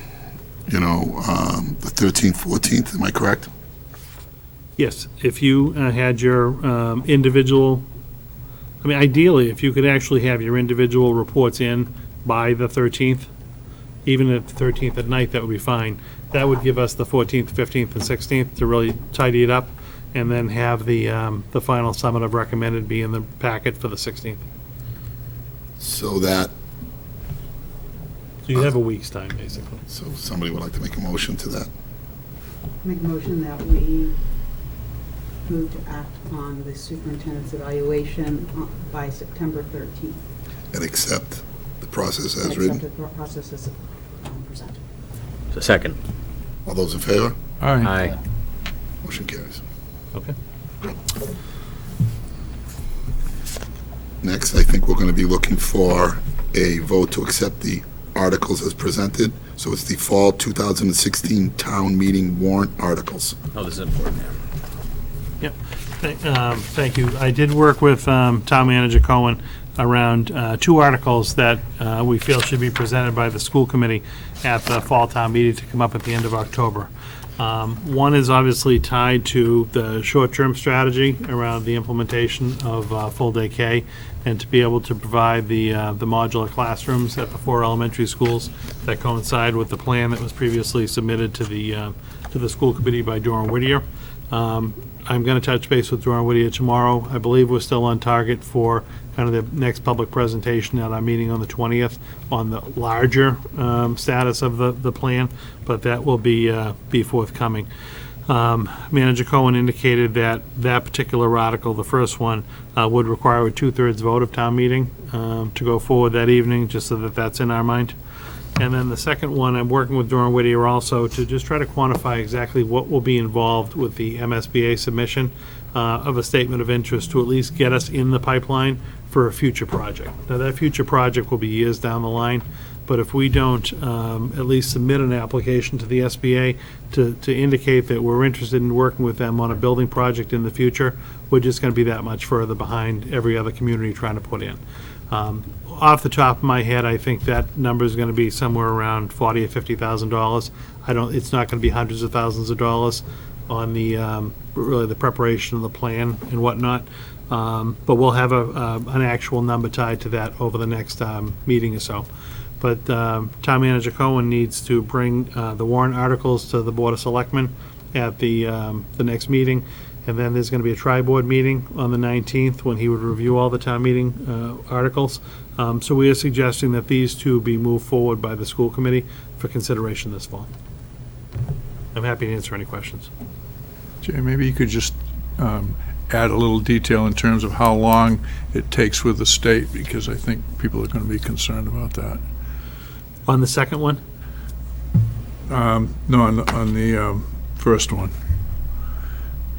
the 13th, 14th, am I correct? Yes, if you had your individual, ideally, if you could actually have your individual reports in by the 13th, even at the 13th at night, that would be fine. That would give us the 14th, 15th, and 16th to really tidy it up, and then have the final summative recommended be in the packet for the 16th. So that, So you have a week's time, basically. so somebody would like to make a motion to that? Make a motion that we move to act on the superintendent's evaluation by September 13th. And accept the process as And written? accept the process as presented. So second. All those in favor? All right. Aye. Motion carries. Okay. Next, I think we're going to be looking for a vote to accept the articles as presented. So it's the fall 2016 town meeting warrant articles. Oh, this is important, yeah. Yep. Thank you. I did work with Town Manager Cohen around two articles that we feel should be presented by the school committee at the fall town meeting to come up at the end of October. One is obviously tied to the short-term strategy around the implementation of full-day K, and to be able to provide the modular classrooms at the 4 elementary schools that coincide with the plan that was previously submitted to the school committee by Doran Whittier. I'm going to touch base with Doran Whittier tomorrow. I believe we're still on target for kind of the next public presentation at our meeting on the 20th on the larger status of the plan, but that will be forthcoming. Manager Cohen indicated that particular article, the first one, would require a 2/3 vote of town meeting to go forward that evening, just so that that's in our mind. And then the second one, I'm working with Doran Whittier also to just try to quantify exactly what will be involved with the MSBA submission of a statement of interest to at least get us in the pipeline for a future project. Now, that future project will be years down the line, but if we don't at least submit an application to the SBA to indicate that we're interested in working with them on a building project in the future, we're just going to be that much further behind every other community trying to put in. Off the top of my head, I think that number is going to be somewhere around $40,000 or $50,000. It's not going to be hundreds of thousands of dollars. on the, really the preparation of the plan and whatnot. But we'll have an actual number tied to that over the next meeting or so. But Town Manager Cohen needs to bring the warrant articles to the Board of Selectmen at the next meeting. And then there's going to be a tri-board meeting on the 19th when he would review all the town meeting articles. So we are suggesting that these two be moved forward by the school committee for consideration this fall. I'm happy to answer any questions. Jay, maybe you could just add a little detail in terms of how long it takes with the state, because I think people are going to be concerned about that. On the second one? No, on the first one.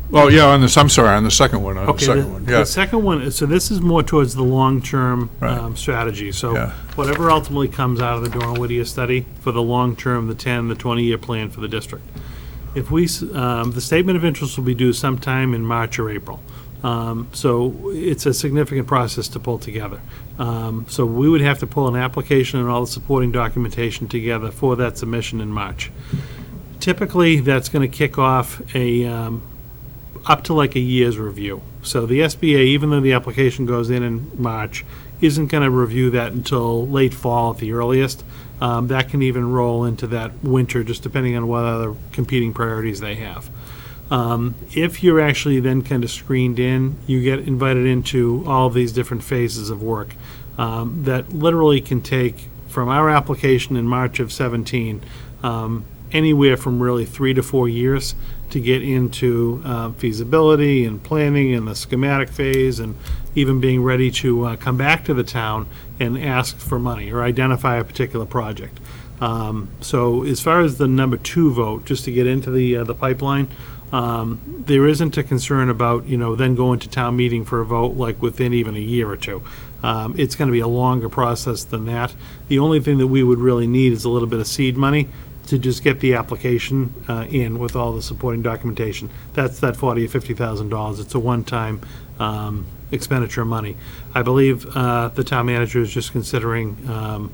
Well, yeah, I'm sorry, on the second one, Okay, yeah. the second one, so this is more towards the long-term Right. strategy. So Yeah. whatever ultimately comes out of the Doran Whittier study for the long-term, the 10, the 20-year plan for the district. If the statement of interest will be due sometime in March or April. So it's a significant process to pull together. So we would have to pull an application and all the supporting documentation together for that submission in March. Typically, that's going to kick off up to like a year's review. So the SBA, even though the application goes in March, isn't going to review that until late fall at the earliest. That can even roll into that winter, just depending on what other competing priorities they have. If you're actually then kind of screened in, you get invited into all these different phases of work that literally can take, from our application in March of 17, anywhere from really 3 to 4 years to get into feasibility and planning and the schematic phase, and even being ready to come back to the town and ask for money or identify a particular project. So as far as the number 2 vote, just to get into the pipeline, there isn't a concern about, then going to town meeting for a vote like within even a year or two. It's going to be a longer process than that. The only thing that we would really need is a little bit of seed money to just get the application in with all the supporting documentation. That's that $40,000 or $50,000. It's a one-time expenditure of money. I believe the town manager is just considering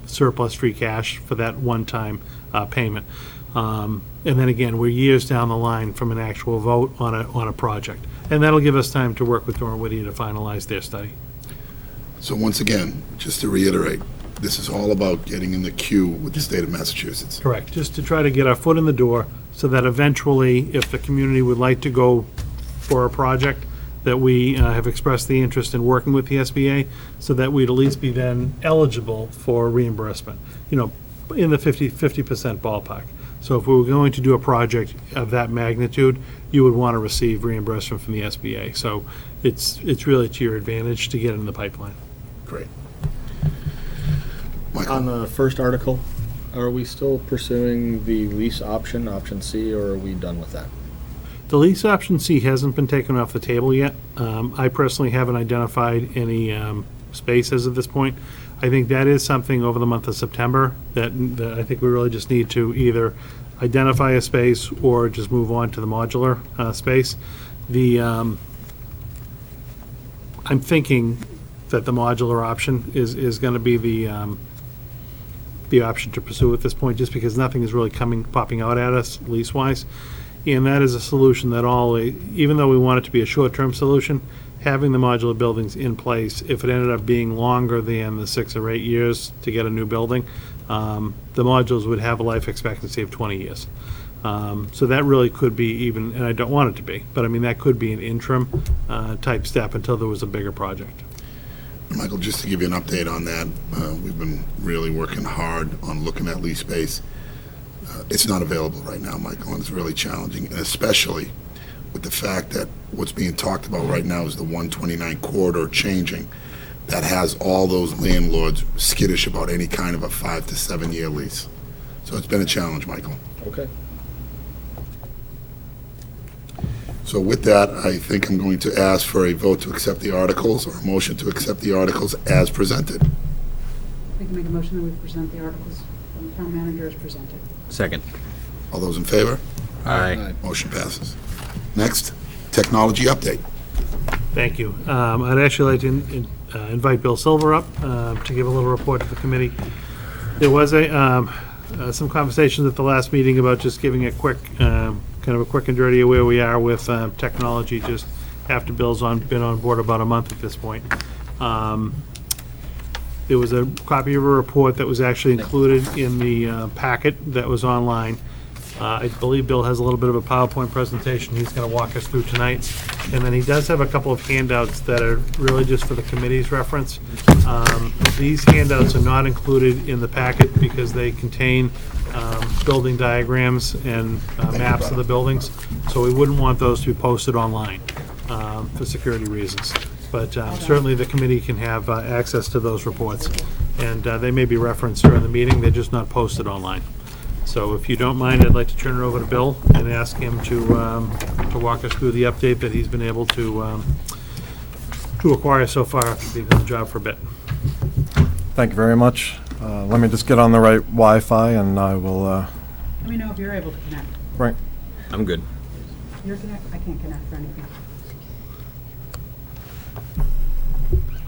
surplus free cash for that one-time payment. And then again, we're years down the line from an actual vote on a project. And that'll give us time to work with Doran Whittier to finalize their study. So once again, just to reiterate, this is all about getting in the queue with the state of Massachusetts. Correct, just to try to get our foot in the door so that eventually, if the community would like to go for a project, that we have expressed the interest in working with the SBA, so that we'd at least be then eligible for reimbursement, in the 50% ballpark. So if we were going to do a project of that magnitude, you would want to receive reimbursement from the SBA. So it's really to your advantage to get in the pipeline. Great. On Michael? the first article, are we still pursuing the lease option, option C, or are we done with that? The lease option C hasn't been taken off the table yet. I personally haven't identified any space as of this point. I think that is something over the month of September that I think we really just need to either identify a space or just move on to the modular space. I'm thinking that the modular option is going to be the option to pursue at this point, just because nothing is really popping out at us lease-wise. And that is a solution that even though we want it to be a short-term solution, having the modular buildings in place, if it ended up being longer than the 6 or 8 years to get a new building, the modules would have a life expectancy of 20 years. So that really could be even, and I don't want it to be, but I mean, that could be an interim type step until there was a bigger project. Michael, just to give you an update on that, we've been really working hard on looking at lease space. It's not available right now, Michael, and it's really challenging, and especially with the fact that what's being talked about right now is the 129 corridor changing. That has all those landlords skittish about any kind of a 5 to 7 year lease. So it's been a challenge, Michael. Okay. So with that, I think I'm going to ask for a vote to accept the articles, or a motion to accept the articles as presented. We can make a motion that we present the articles from the town manager as presented. Second. All those in favor? Aye. Motion passes. Next, technology update. Thank you. I'd actually like to invite Bill Silver up to give a little report to the committee. There was some conversations at the last meeting about just giving a quick kind of a quick and dirty of where we are with technology, just after Bill's been on board about a month at this point. There was a copy of a report that was actually included in the packet that was online. I believe Bill has a little bit of a PowerPoint presentation he's going to walk us through tonight. And then he does have a couple of handouts that are really just for the committee's reference. These handouts are not included in the packet because they contain building diagrams and maps of the buildings. So we wouldn't want those to be posted online for security reasons. But certainly the committee can have access to those reports. And they may be referenced during the meeting, they're just not posted online. So if you don't mind, I'd like to turn it over to Bill and ask him to walk us through the update that he's been able to acquire so far after being on the job for a bit. Thank you very much. Let me just get on the right Wi-Fi and I will, Let me know if you're able to connect. right. I'm good. You're connect, I can't connect for anything.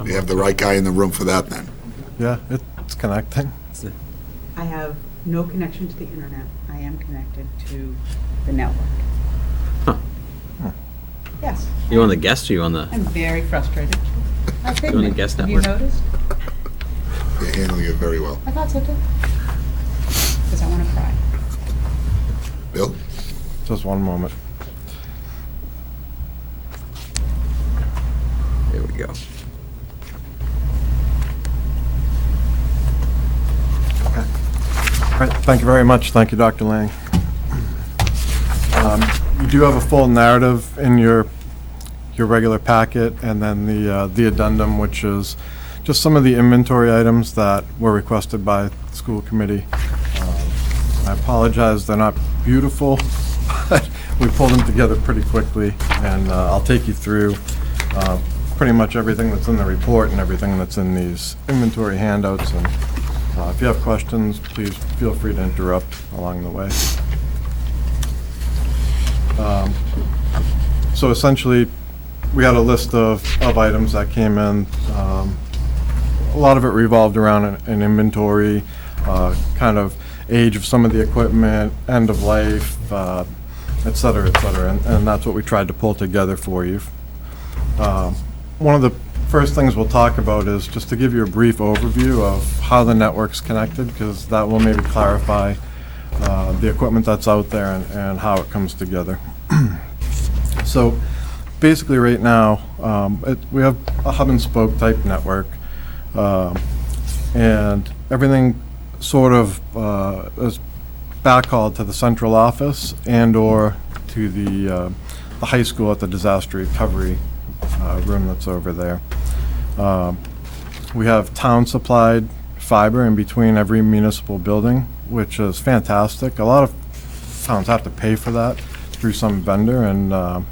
We have the right guy in the room for that then. Yeah, it's connecting. I have no connection to the internet. I am connected to the network. Huh. Yes. You on the guest or you on the? I'm very frustrated. I've You on the guest Have you network? noticed? You're handling it very well. I thought so too. Because I want to cry. Bill? Just one moment. There we go. All right, thank you very much. Thank you, Dr. Lang. You do have a full narrative in your regular packet, and then the addendum, which is just some of the inventory items that were requested by the school committee. I apologize, they're not beautiful, but we pulled them together pretty quickly, and I'll take you through pretty much everything that's in the report and everything that's in these inventory handouts. And if you have questions, please feel free to interrupt along the way. So essentially, we had a list of items that came in. A lot of it revolved around an inventory, kind of age of some of the equipment, end of life, et cetera, and that's what we tried to pull together for you. One of the first things we'll talk about is just to give you a brief overview of how the network's connected, because that will maybe clarify the equipment that's out there and how it comes together. So basically right now, we have a hub and spoke type network, and everything sort of is backhauled to the central office and or to the high school at the disaster recovery room that's over there. We have town-supplied fiber in between every municipal building, which is fantastic. A lot of towns have to pay for that through some vendor, and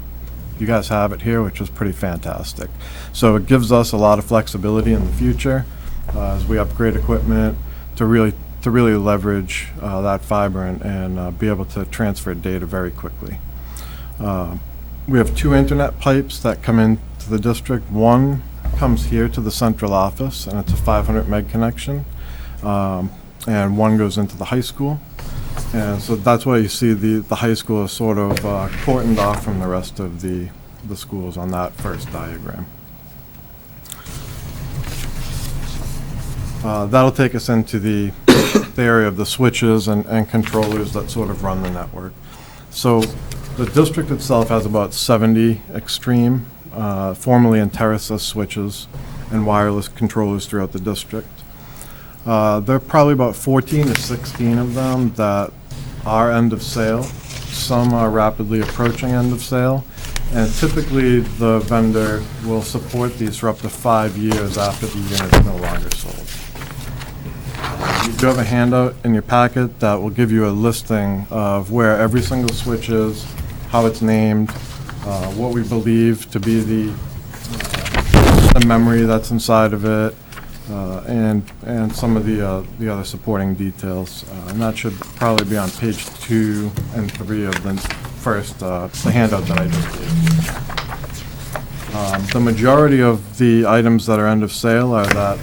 you guys have it here, which is pretty fantastic. So it gives us a lot of flexibility in the future as we upgrade equipment to really leverage that fiber and be able to transfer data very quickly. We have 2 internet pipes that come into the district. One comes here to the central office, and it's a 500 meg connection, and one goes into the high school. And so that's why you see the high school is sort of cordoned off from the rest of the schools on that first diagram. That'll take us into the area of the switches and controllers that sort of run the network. So the district itself has about 70 extreme, formerly Enterasys switches and wireless controllers throughout the district. There are probably about 14 to 16 of them that are end of sale. Some are rapidly approaching end of sale. And typically the vendor will support these for up to 5 years after the unit is no longer sold. You do have a handout in your packet that will give you a listing of where every single switch is, how it's named, what we believe to be the memory that's inside of it, and some of the other supporting details. And that should probably be on page 2 and 3 of the first the handout that I just gave. The majority of the items that are end of sale are that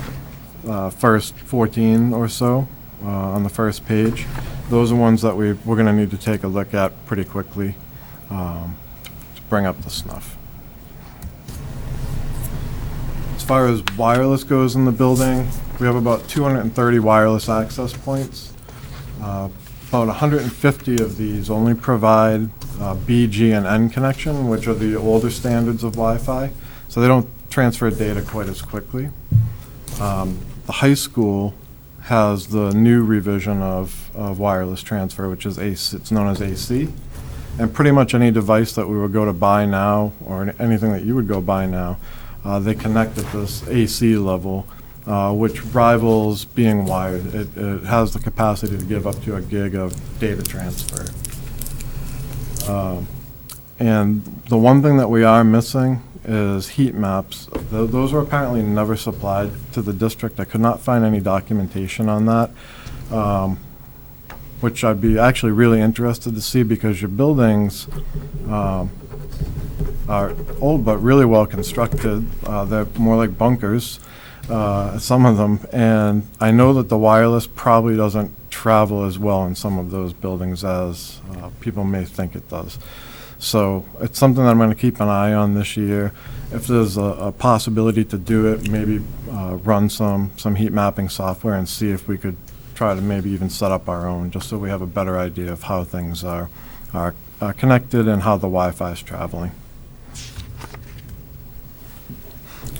first 14 or so on the first page. Those are ones that we're going to need to take a look at pretty quickly. to bring up the snuff. As far as wireless goes in the building, we have about 230 wireless access points. About 150 of these only provide B, G, and N connection, which are the older standards of Wi-Fi, so they don't transfer data quite as quickly. The high school has the new revision of wireless transfer, which is AC, it's known as AC. And pretty much any device that we would go to buy now, or anything that you would go buy now, they connect at this AC level, which rivals being wired. It has the capacity to give up to a gig of data transfer. And the one thing that we are missing is heat maps. Those were apparently never supplied to the district. I could not find any documentation on that, which I'd be actually really interested to see, because your buildings are old but really well constructed. They're more like bunkers, some of them, and I know that the wireless probably doesn't travel as well in some of those buildings as people may think it does. So it's something that I'm going to keep an eye on this year. If there's a possibility to do it, maybe run some heat mapping software and see if we could try to maybe even set up our own, just so we have a better idea of how things are connected and how the Wi-Fi is traveling.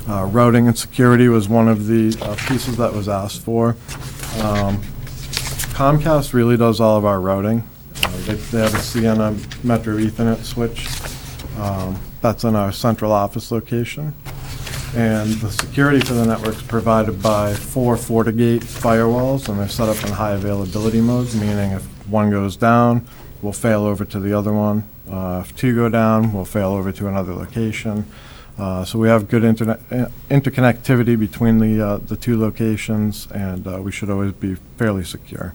Routing and security was one of the pieces that was asked for. Comcast really does all of our routing. They have a Sienna Metro Ethernet switch. That's in our central office location. And the security for the network is provided by 4 FortiGate firewalls, and they're set up in high availability modes, meaning if one goes down, we'll fail over to the other one. If 2 go down, we'll fail over to another location. So we have good interconnectivity between the 2 locations, and we should always be fairly secure.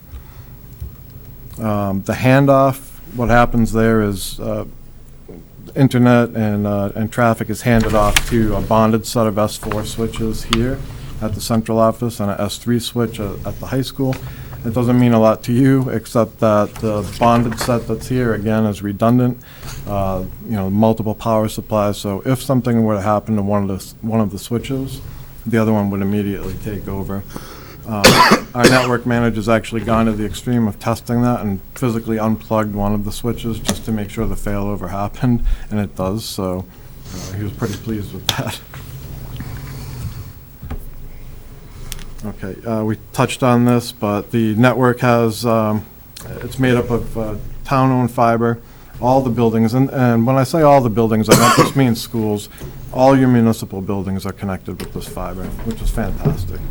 The handoff, what happens there is internet and traffic is handed off to a bonded set of S4 switches here at the central office and an S3 switch at the high school. It doesn't mean a lot to you, except that the bonded set that's here, again, is redundant, multiple power supplies. So if something were to happen to one of the switches, the other one would immediately take over. Our network manager's actually gone to the extreme of testing that and physically unplugged one of the switches just to make sure the failover happened, and it does, so he was pretty pleased with that. Okay, we touched on this, but the network has, it's made up of town-owned fiber, all the buildings, and when I say all the buildings, I don't just mean schools. All your municipal buildings are connected with this fiber, which is fantastic.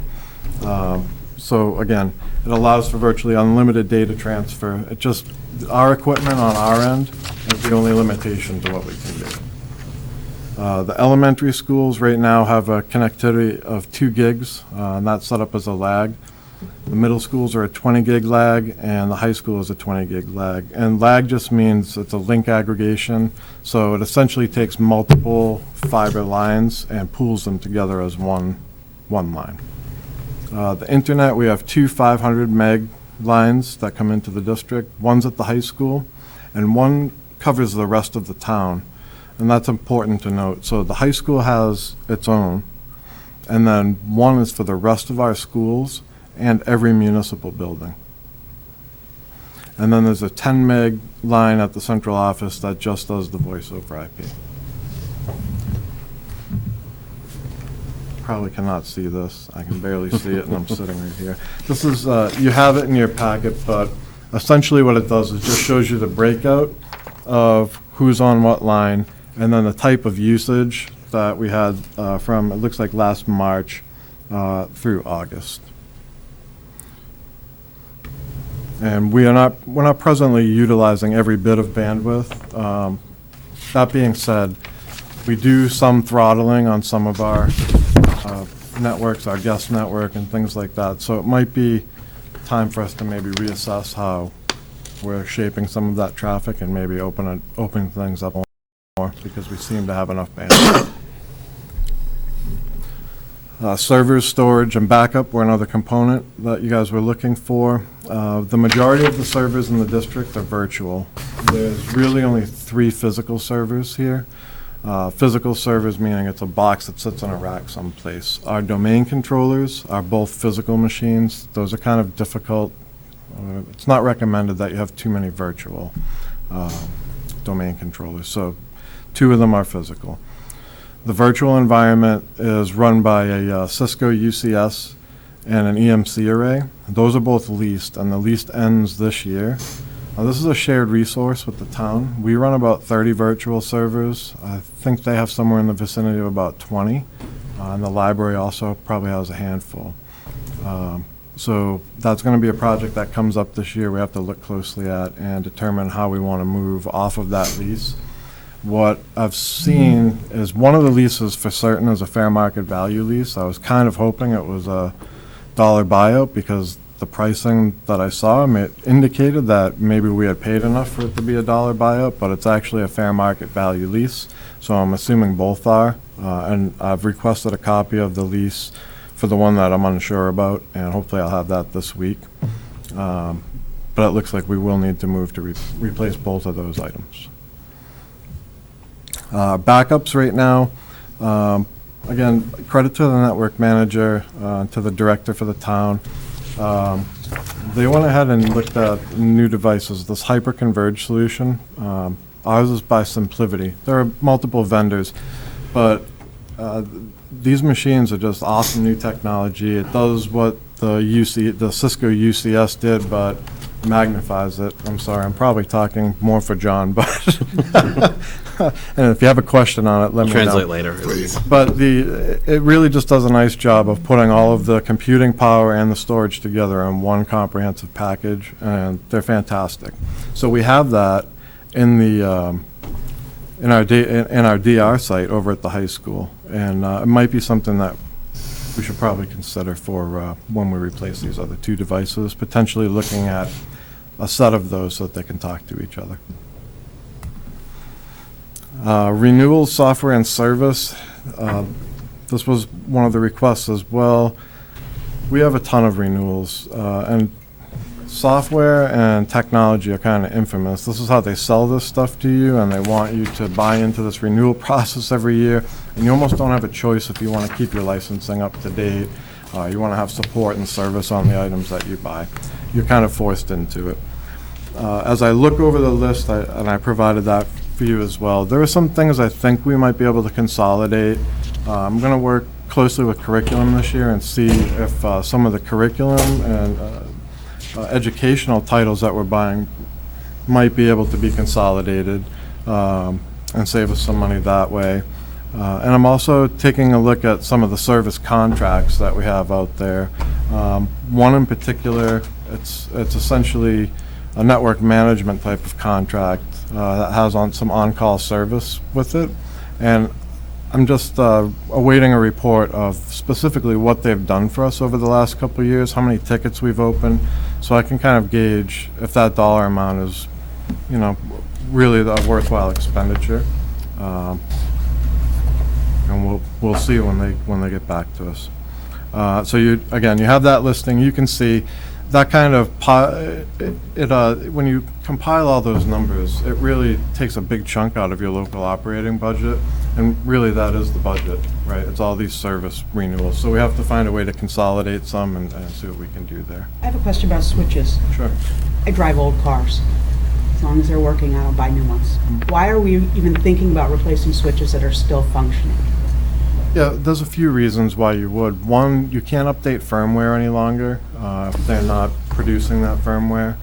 So again, it allows for virtually unlimited data transfer. It just, our equipment on our end is the only limitation to what we can do. The elementary schools right now have a connectivity of 2 gigs, and that's set up as a lag. The middle schools are a 20 gig lag, and the high school is a 20 gig lag. And lag just means it's a link aggregation, so it essentially takes multiple fiber lines and pools them together as one line. The internet, we have 2 500 meg lines that come into the district. One's at the high school, and one covers the rest of the town. And that's important to note. So the high school has its own, and then one is for the rest of our schools and every municipal building. And then there's a 10 meg line at the central office that just does the voice over IP. Probably cannot see this. I can barely see it, and I'm sitting right here. This is, you have it in your packet, but essentially what it does is just shows you the breakout of who's on what line, and then the type of usage that we had from, it looks like last March through August. And we're not presently utilizing every bit of bandwidth. That being said, we do some throttling on some of our networks, our guest network and things like that. So it might be time for us to maybe reassess how we're shaping some of that traffic and maybe open things up more, because we seem to have enough bandwidth. Servers, storage, and backup were another component that you guys were looking for. The majority of the servers in the district are virtual. There's really only 3 physical servers here. Physical servers meaning it's a box that sits on a rack someplace. Our domain controllers are both physical machines. Those are kind of difficult. It's not recommended that you have too many virtual domain controllers, so 2 of them are physical. The virtual environment is run by a Cisco UCS and an EMC array. Those are both leased, and the lease ends this year. This is a shared resource with the town. We run about 30 virtual servers. I think they have somewhere in the vicinity of about 20, and the library also probably has a handful. So that's going to be a project that comes up this year we have to look closely at and determine how we want to move off of that lease. What I've seen is one of the leases for certain is a fair market value lease. I was kind of hoping it was a dollar buyout because the pricing that I saw indicated that maybe we had paid enough for it to be a dollar buyout, but it's actually a fair market value lease. So I'm assuming both are. And I've requested a copy of the lease for the one that I'm unsure about, and hopefully I'll have that this week. But it looks like we will need to move to replace both of those items. Backups right now, again, credit to the network manager, to the director for the town. They went ahead and looked at new devices, this hyper-converged solution. Ours is by SimpliVity. There are multiple vendors, but these machines are just awesome new technology. It does what the Cisco UCS did, but magnifies it. I'm sorry, I'm probably talking more for John, but and if you have a question on it, let me know. Translate later, please. But it really just does a nice job of putting all of the computing power and the storage together in one comprehensive package, and they're fantastic. So we have that in the in our DR site over at the high school, and it might be something that we should probably consider for when we replace these other 2 devices, potentially looking at a set of those so that they can talk to each other. Renewal software and service. This was one of the requests as well. We have a ton of renewals, and software and technology are kind of infamous. This is how they sell this stuff to you, and they want you to buy into this renewal process every year, and you almost don't have a choice if you want to keep your licensing up to date. You want to have support and service on the items that you buy. You're kind of forced into it. As I look over the list, and I provided that for you as well, there are some things I think we might be able to consolidate. I'm going to work closely with curriculum this year and see if some of the curriculum and educational titles that we're buying might be able to be consolidated and save us some money that way. And I'm also taking a look at some of the service contracts that we have out there. One in particular, it's essentially a network management type of contract that has some on-call service with it. And I'm just awaiting a report of specifically what they've done for us over the last couple of years, how many tickets we've opened, so I can kind of gauge if that dollar amount is, really a worthwhile expenditure. And we'll see when they get back to us. So you have that listing. You can see that kind of when you compile all those numbers, it really takes a big chunk out of your local operating budget, and really that is the budget, right? It's all these service renewals. So we have to find a way to consolidate some and see what we can do there. I have a question about switches. Sure. I drive old cars. As long as they're working, I don't buy new ones. Why are we even thinking about replacing switches that are still functioning? Yeah, there's a few reasons why you would. One, you can't update firmware any longer. If they're not producing that firmware,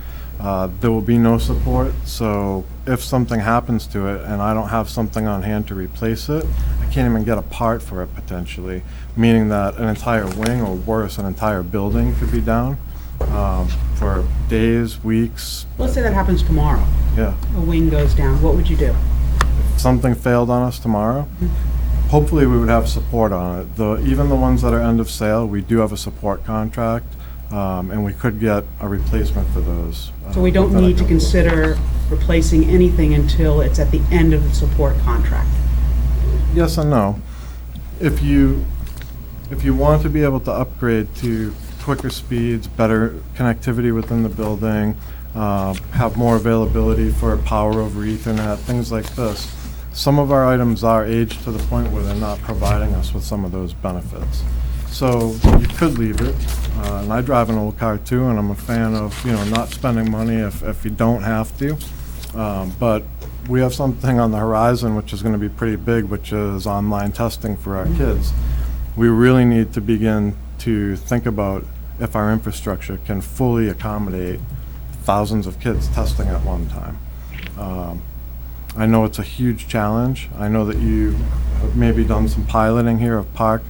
there will be no support. So if something happens to it and I don't have something on hand to replace it, I can't even get a part for it potentially, meaning that an entire wing, or worse, an entire building could be down for days, weeks. Let's say that happens tomorrow. Yeah. A wing goes down. What would you do? If something failed on us tomorrow, hopefully we would have support on it. Even the ones that are end of sale, we do have a support contract, and we could get a replacement for those. So we don't need to consider replacing anything until it's at the end of the support contract? Yes and no. If you want to be able to upgrade to quicker speeds, better connectivity within the building, have more availability for power over Ethernet, things like this. Some of our items are aged to the point where they're not providing us with some of those benefits. So you could leave it, and I drive an old car too, and I'm a fan of, not spending money if you don't have to. But we have something on the horizon which is going to be pretty big, which is online testing for our kids. We really need to begin to think about if our infrastructure can fully accommodate thousands of kids testing at one time. I know it's a huge challenge. I know that you have maybe done some piloting here of Park.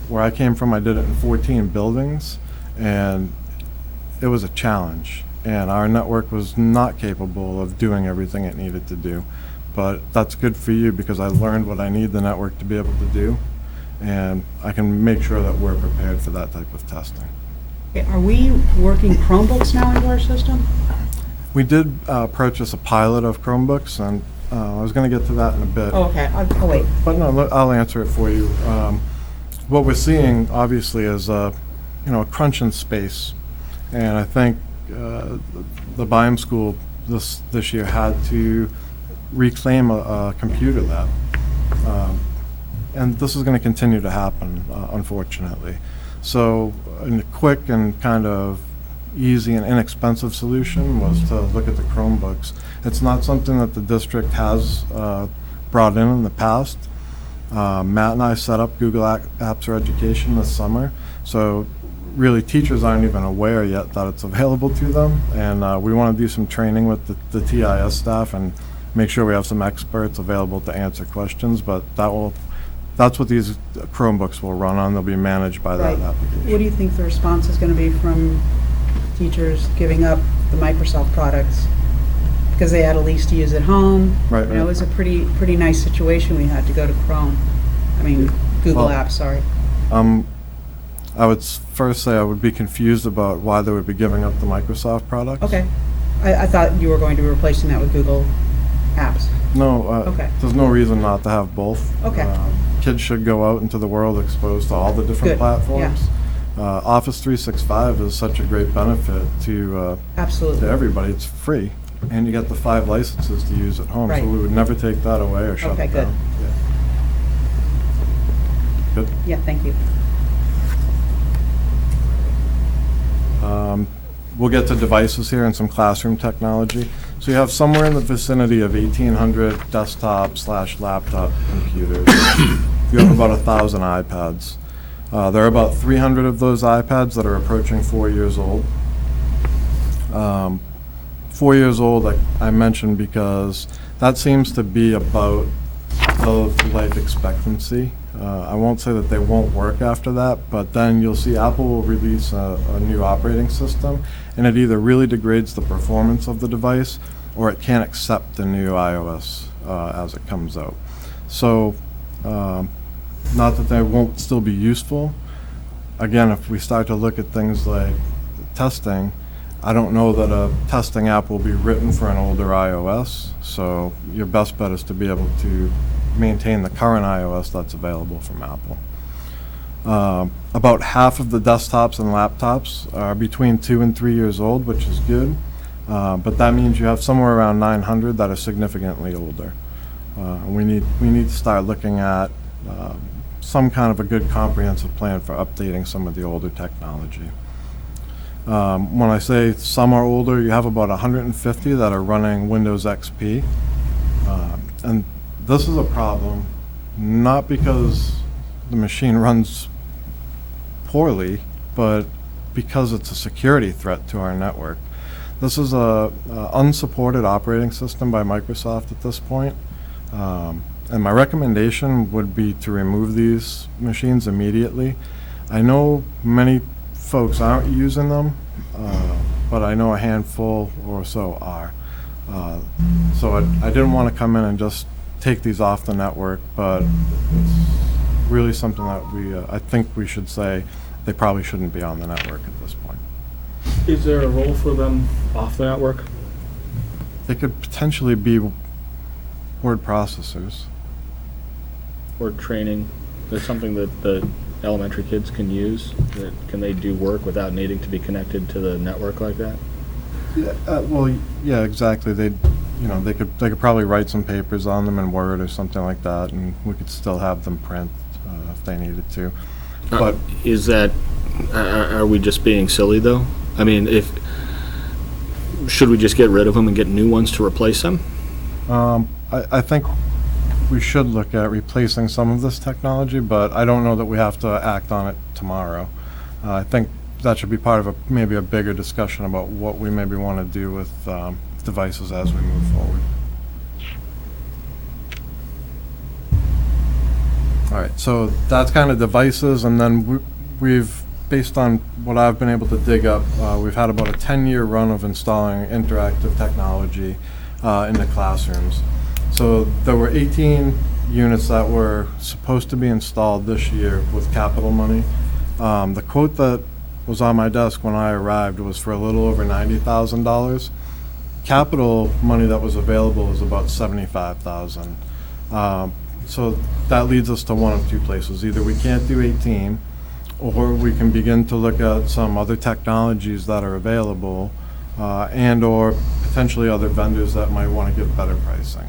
Where I came from, I did it in 14 buildings, and it was a challenge. And our network was not capable of doing everything it needed to do. But that's good for you because I learned what I need the network to be able to do, and I can make sure that we're prepared for that type of testing. Okay, are we working Chromebooks now into our system? We did purchase a pilot of Chromebooks, and I was going to get to that in a bit. Oh, okay, I'll wait. But no, I'll answer it for you. What we're seeing, obviously, is a crunch in space, and I think the Byam School this year had to reclaim a computer lab, and this is going to continue to happen, unfortunately. So, a quick and kind of easy and inexpensive solution was to look at the Chromebooks. It's not something that the district has brought in the past. Matt and I set up Google Apps for Education this summer, so really teachers aren't even aware yet that it's available to them, and we want to do some training with the TIS staff and make sure we have some experts available to answer questions, but that's what these Chromebooks will run on. They'll be managed by that application. What do you think the response is going to be from teachers giving up the Microsoft products because they had a lease to use at home? Right. It was a pretty nice situation. We had to go to Chrome. I mean, Google Apps, sorry. I would first say I would be confused about why they would be giving up the Microsoft products. Okay. I thought you were going to be replacing that with Google Apps. No, Okay. There's no reason not to have both. Okay. Kids should go out into the world exposed to all the different Good, platforms. Office 365 is such a great benefit to Absolutely. everybody. It's free, and you get the 5 licenses to use at home, Right. so we would never take that away or shut Okay, it good. down. Good. Yeah, thank you. We'll get to devices here and some classroom technology. So you have somewhere in the vicinity of 1,800 desktop/laptop computers. You have about 1,000 iPads. There are about 300 of those iPads that are approaching 4 years old. 4 years old, I mentioned because that seems to be about the life expectancy. I won't say that they won't work after that, but then you'll see Apple will release a new operating system, and it either really degrades the performance of the device or it can't accept the new iOS as it comes out. So, not that they won't still be useful. Again, if we start to look at things like testing, I don't know that a testing app will be written for an older iOS, so your best bet is to be able to maintain the current iOS that's available from Apple. About half of the desktops and laptops are between 2 and 3 years old, which is good, but that means you have somewhere around 900 that are significantly older. We need to start looking at some kind of a good comprehensive plan for updating some of the older technology. When I say some are older, you have about 150 that are running Windows XP, and this is a problem, not because the machine runs poorly, but because it's a security threat to our network. This is a unsupported operating system by Microsoft at this point, and my recommendation would be to remove these machines immediately. I know many folks aren't using them, but I know a handful or so are. So I didn't want to come in and just take these off the network, but it's really something that I think we should say they probably shouldn't be on the network at this point. Is there a role for them off the network? They could potentially be word processors. Or training? There's something that the elementary kids can use? Can they do work without needing to be connected to the network like that? Well, yeah, exactly. They could probably write some papers on them in Word or something like that, and we could still have them print if they needed to. But Is that, are we just being silly, though? I mean, should we just get rid of them and get new ones to replace them? I think we should look at replacing some of this technology, but I don't know that we have to act on it tomorrow. I think that should be part of maybe a bigger discussion about what we maybe want to do with devices as we move forward. All right, so that's kind of devices, and then we've, based on what I've been able to dig up, we've had about a 10-year run of installing interactive technology in the classrooms. So there were 18 units that were supposed to be installed this year with capital money. The quote that was on my desk when I arrived was for a little over $90,000. Capital money that was available was about $75,000. So that leads us to one of two places. Either we can't do 18, or we can begin to look at some other technologies that are available, and or potentially other vendors that might want to give better pricing.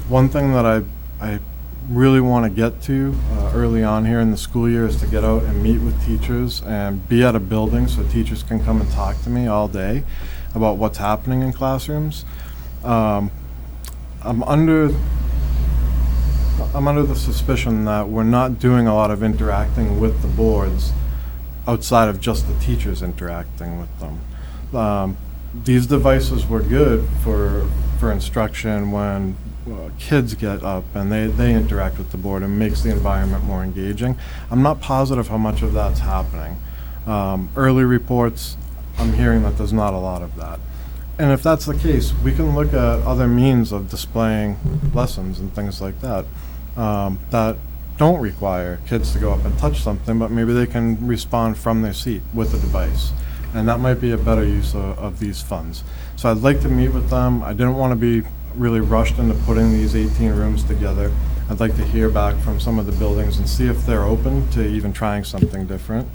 One thing that I really want to get to early on here in the school year is to get out and meet with teachers and be at a building so teachers can come and talk to me all day about what's happening in classrooms. I'm under the suspicion that we're not doing a lot of interacting with the boards outside of just the teachers interacting with them. These devices were good for instruction when kids get up and they interact with the board and makes the environment more engaging. I'm not positive how much of that's happening. Early reports, I'm hearing that there's not a lot of that. And if that's the case, we can look at other means of displaying lessons and things like that that don't require kids to go up and touch something, but maybe they can respond from their seat with a device. And that might be a better use of these funds. So I'd like to meet with them. I didn't want to be really rushed into putting these 18 rooms together. I'd like to hear back from some of the buildings and see if they're open to even trying something different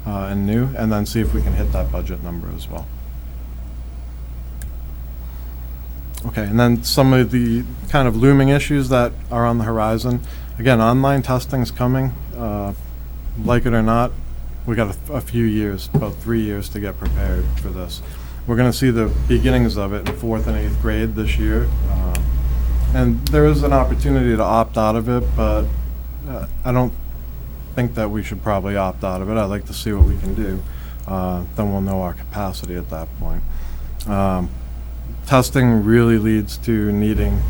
and new, and then see if we can hit that budget number as well. Okay, and then some of the kind of looming issues that are on the horizon. Again, online testing's coming. Like it or not, we got a few years, about 3 years to get prepared for this. We're going to see the beginnings of it in 4th and 8th grade this year. And there is an opportunity to opt out of it, but I don't think that we should probably opt out of it. I'd like to see what we can do. Then we'll know our capacity at that point. Testing really leads to needing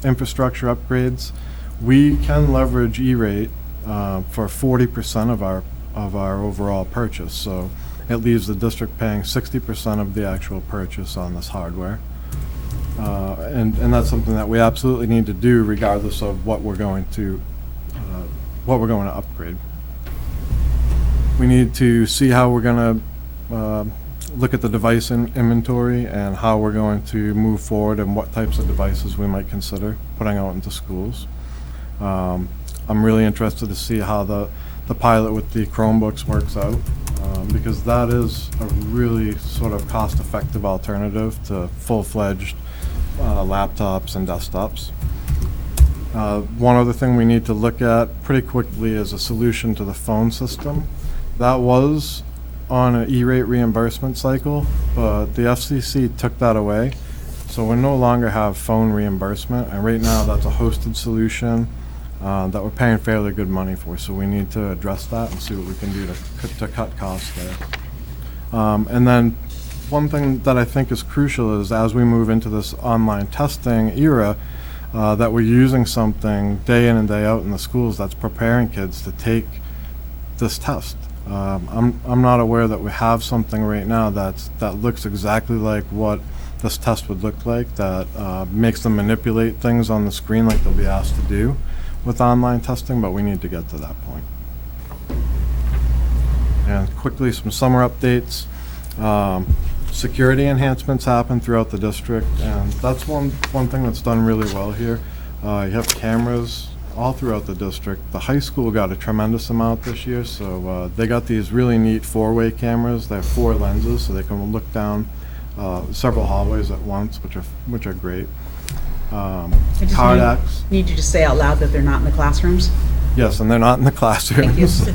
infrastructure upgrades. We can leverage E-rate for 40% of our overall purchase. So it leaves the district paying 60% of the actual purchase on this hardware. And that's something that we absolutely need to do regardless of what we're going to upgrade. We need to see how we're going to look at the device inventory and how we're going to move forward and what types of devices we might consider putting out into schools. I'm really interested to see how the pilot with the Chromebooks works out, because that is a really sort of cost-effective alternative to full-fledged laptops and desktops. One other thing we need to look at pretty quickly is a solution to the phone system. That was on an E-rate reimbursement cycle, but the FCC took that away. So we no longer have phone reimbursement, and right now that's a hosted solution that we're paying fairly good money for. So we need to address that and see what we can do to cut costs there. And then one thing that I think is crucial is as we move into this online testing era, that we're using something day in and day out in the schools that's preparing kids to take this test. I'm not aware that we have something right now that looks exactly like what this test would look like, that makes them manipulate things on the screen like they'll be asked to do with online testing, but we need to get to that point. And quickly, some summer updates. Security enhancements happen throughout the district, and that's one thing that's done really well here. You have cameras all throughout the district. The high school got a tremendous amount this year, so they got these really neat four-way cameras. They have 4 lenses, so they can look down several hallways at once, which are great. I just Cardax. need you to say out loud that they're not in the classrooms. Yes, and they're not in the classrooms.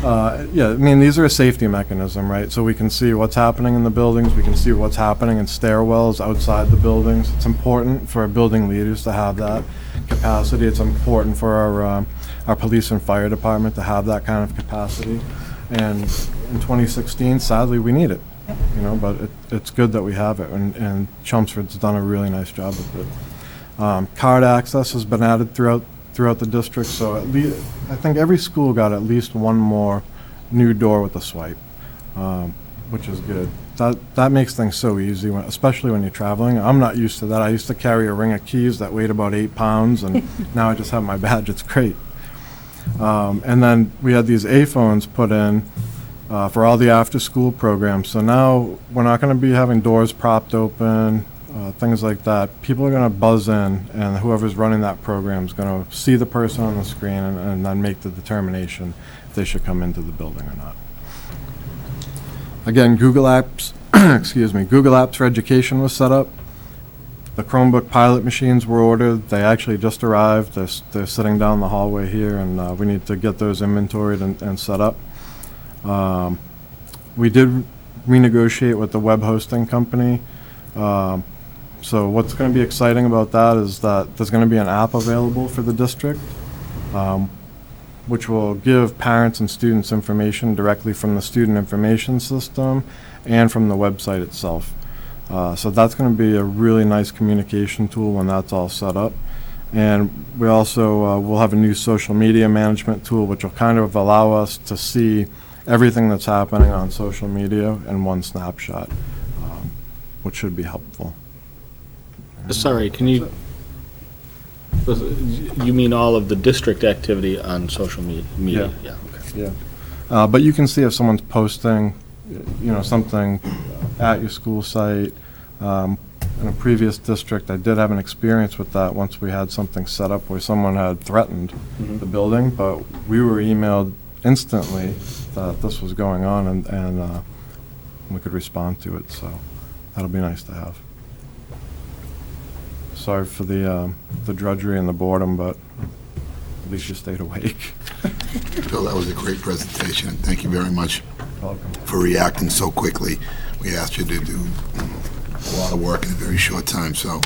Yeah, I mean, these are a safety mechanism, right? So we can see what's happening in the buildings, we can see what's happening in stairwells outside the buildings. It's important for our building leaders to have that capacity. It's important for our police and fire department to have that kind of capacity. And in 2016, sadly, we need it, you know, but it's good that we have it, and Chelmsford's done a really nice job with it. Card access has been added throughout the district, so at least, I think every school got at least one more new door with a swipe, which is good. That makes things so easy, especially when you're traveling. I'm not used to that. I used to carry a ring of keys that weighed about 8 pounds, and now I just have my badge. It's great. And then we had these A-phones put in for all the after-school programs. So now we're not going to be having doors propped open, things like that. People are going to buzz in, and whoever's running that program is going to see the person on the screen and then make the determination if they should come into the building or not. Again, Google Apps, excuse me, Google Apps for Education was set up. The Chromebook pilot machines were ordered. They actually just arrived. They're sitting down the hallway here, and we need to get those inventoried and set up. We did renegotiate with the web hosting company. So what's going to be exciting about that is that there's going to be an app available for the district, which will give parents and students information directly from the student information system and from the website itself. So that's going to be a really nice communication tool when that's all set up. And we also will have a new social media management tool, which will kind of allow us to see everything that's happening on social media in one snapshot, which should be helpful. Sorry, can you mean all of the district activity on social media? Yeah. Okay. Yeah. But you can see if someone's posting, you know, something at your school site. In a previous district, I did have an experience with that once we had something set up where someone had threatened the building, but we were emailed instantly that this was going on, and we could respond to it, so that'll be nice to have. Sorry for the drudgery and the boredom, but at least you stayed awake. Bill, that was a great presentation. Thank you very much Welcome. for reacting so quickly. We asked you to do a lot of work in a very short time, so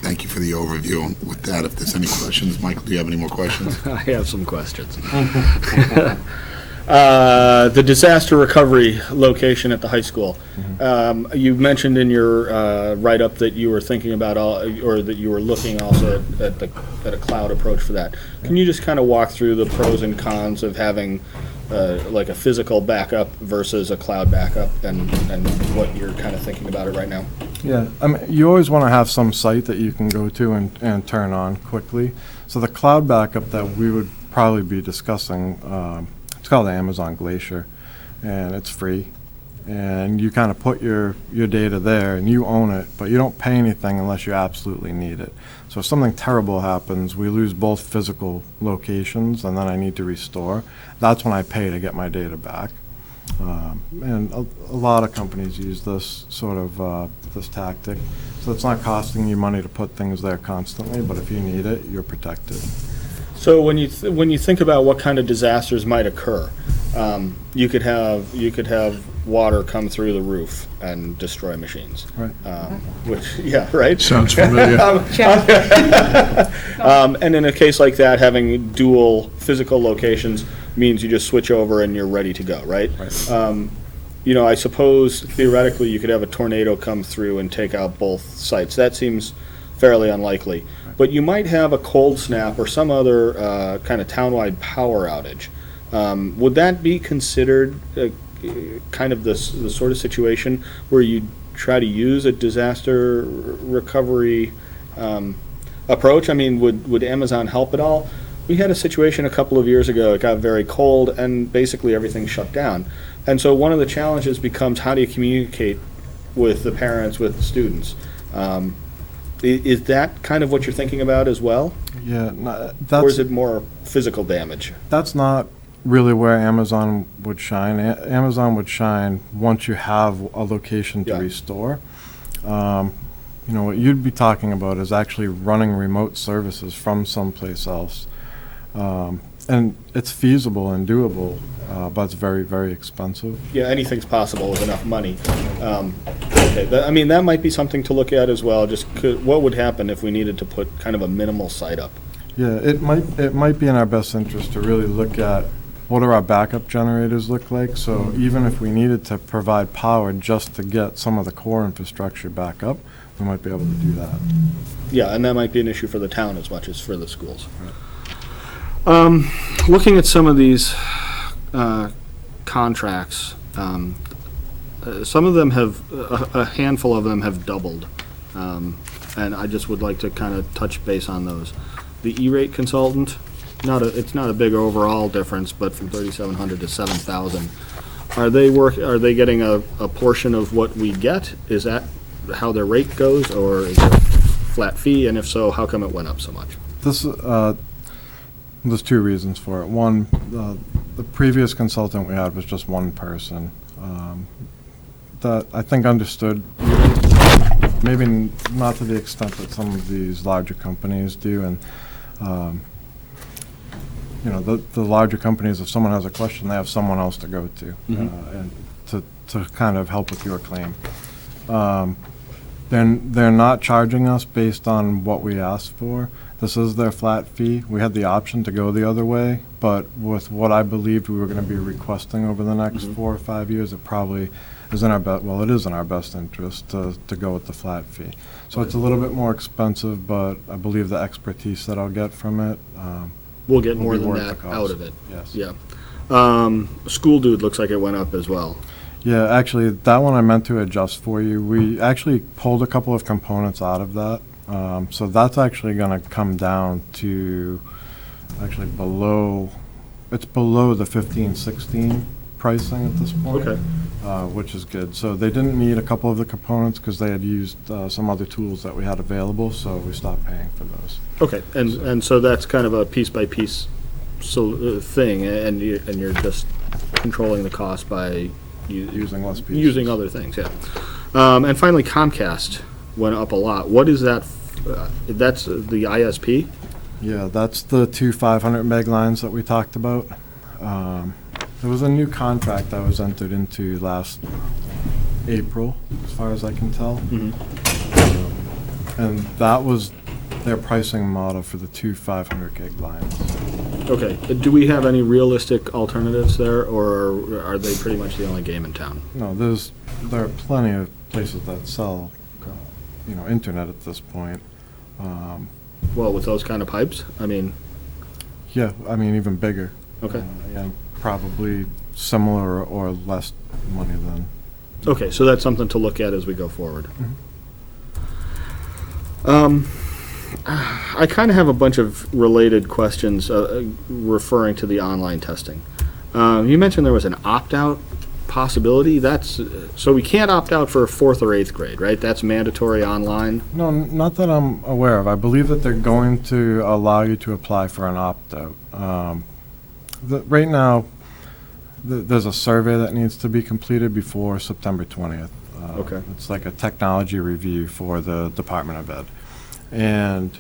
thank you for the overview. And with that, if there's any questions, Michael, do you have any more questions? I have some questions. The disaster recovery location at the high school. You mentioned in your write-up that you were thinking about, or that you were looking also at a cloud approach for that. Can you just kind of walk through the pros and cons of having like a physical backup versus a cloud backup, and what you're kind of thinking about it right now? Yeah, I mean, you always want to have some site that you can go to and turn on quickly. So the cloud backup that we would probably be discussing, it's called Amazon Glacier, and it's free. And you kind of put your data there, and you own it, but you don't pay anything unless you absolutely need it. So if something terrible happens, we lose both physical locations, and then I need to restore. That's when I pay to get my data back. And a lot of companies use this sort of this tactic. So it's not costing you money to put things there constantly, but if you need it, you're protected. So when you think about what kind of disasters might occur, you could have water come through the roof and destroy machines. Right. Which, yeah, right? Sounds familiar. And in a case like that, having dual physical locations means you just switch over and you're ready to go, right? Right. You know, I suppose theoretically you could have a tornado come through and take out both sites. That seems fairly unlikely. But you might have a cold snap or some other kind of townwide power outage. Would that be considered kind of the sort of situation where you try to use a disaster recovery approach? I mean, would Amazon help at all? We had a situation a couple of years ago. It got very cold, and basically everything shut down. And so one of the challenges becomes, how do you communicate with the parents, with the students? Is that kind of what you're thinking about as well? Yeah, Or is it more physical damage? that's not really where Amazon would shine. Amazon would shine once you have a location to Yeah. restore. What you'd be talking about is actually running remote services from someplace else. And it's feasible and doable, but it's very, very expensive. Yeah, anything's possible with enough money. Okay, that might be something to look at as well, what would happen if we needed to put kind of a minimal site up? Yeah, it might be in our best interest to really look at what do our backup generators look like. So even if we needed to provide power just to get some of the core infrastructure back up, we might be able to do that. Yeah, and that might be an issue for the town as much as for the schools. Looking at some of these contracts, some of them a handful of them have doubled. And I just would like to kind of touch base on those. The E-rate consultant, it's not a big overall difference, but from 3,700 to 7,000. Are they getting a portion of what we get? Is that how their rate goes, or is it a flat fee? And if so, how come it went up so much? There's two reasons for it. One, the previous consultant we had was just one person that I think understood, maybe not to the extent that some of these larger companies do. And the larger companies, if someone has a question, they have someone else to go to, and to kind of help with your claim. They're not charging us based on what we asked for. This is their flat fee. We had the option to go the other way, but with what I believed we were going to be requesting over the next 4 or 5 years, it probably is in our it is in our best interest to go with the flat fee. So it's a little bit more expensive, but I believe the expertise that I'll get from it We'll get will more be than worth that the cost. out of it. Yes. Yeah. School dude looks like it went up as well. Yeah, actually, that one I meant to adjust for you. We actually pulled a couple of components out of that. So that's actually going to come down to actually below the 15-16 pricing at this point. Okay. Which is good. So they didn't need a couple of the components because they had used some other tools that we had available, so we stopped paying for those. Okay, and so that's kind of a piece-by-piece thing, and you're just controlling the cost by Using less pieces. using other things, yeah. And finally, Comcast went up a lot. What is that? That's the ISP? Yeah, that's the two 500 meg lines that we talked about. There was a new contract that was entered into last April, as far as I can tell. And that was their pricing model for the two 500 gig lines. Okay, do we have any realistic alternatives there, or are they pretty much the only game in town? No, there are plenty of places that sell, internet at this point. Well, with those kind of pipes, Yeah, even bigger. okay. Yeah, probably similar or less money than. Okay, so that's something to look at as we go forward. I kind of have a bunch of related questions referring to the online testing. You mentioned there was an opt-out possibility. So we can't opt out for 4th or 8th grade, right? That's mandatory online? No, not that I'm aware of. I believe that they're going to allow you to apply for an opt-out. Right now, there's a survey that needs to be completed before September 20th. Okay. It's like a technology review for the Department of Ed. And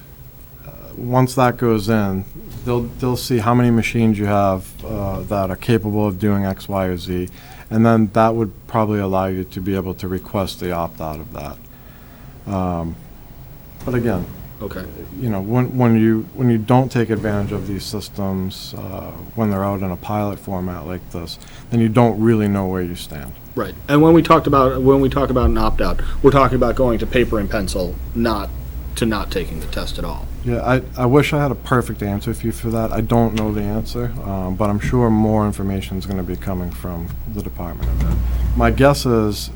once that goes in, they'll see how many machines you have that are capable of doing X, Y, or Z, and then that would probably allow you to be able to request the opt-out of that. But again, Okay. when you don't take advantage of these systems when they're out in a pilot format like this, then you don't really know where you stand. Right. And when we talk about an opt-out, we're talking about going to paper and pencil, not taking the test at all. Yeah, I wish I had a perfect answer for you for that. I don't know the answer, but I'm sure more information is going to be coming from the Department of Ed. My guess is,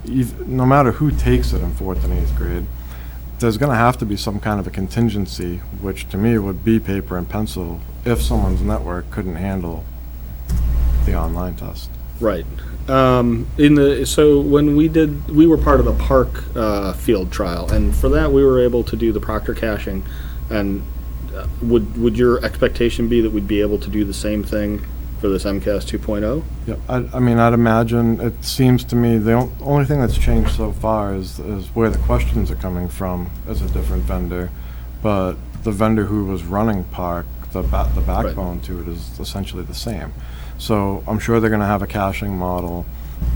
no matter who takes it in 4th and 8th grade, there's going to have to be some kind of a contingency, which to me would be paper and pencil, if someone's network couldn't handle the online test. Right. So when we were part of the park field trial, and for that we were able to do the proctor caching. And would your expectation be that we'd be able to do the same thing for this MCAS 2.0? Yeah, I mean, I'd imagine, it seems to me, the only thing that's changed so far is where the questions are coming from as a different vendor. But the vendor who was running Park, the backbone to it is essentially the same. So I'm sure they're gonna have a caching model.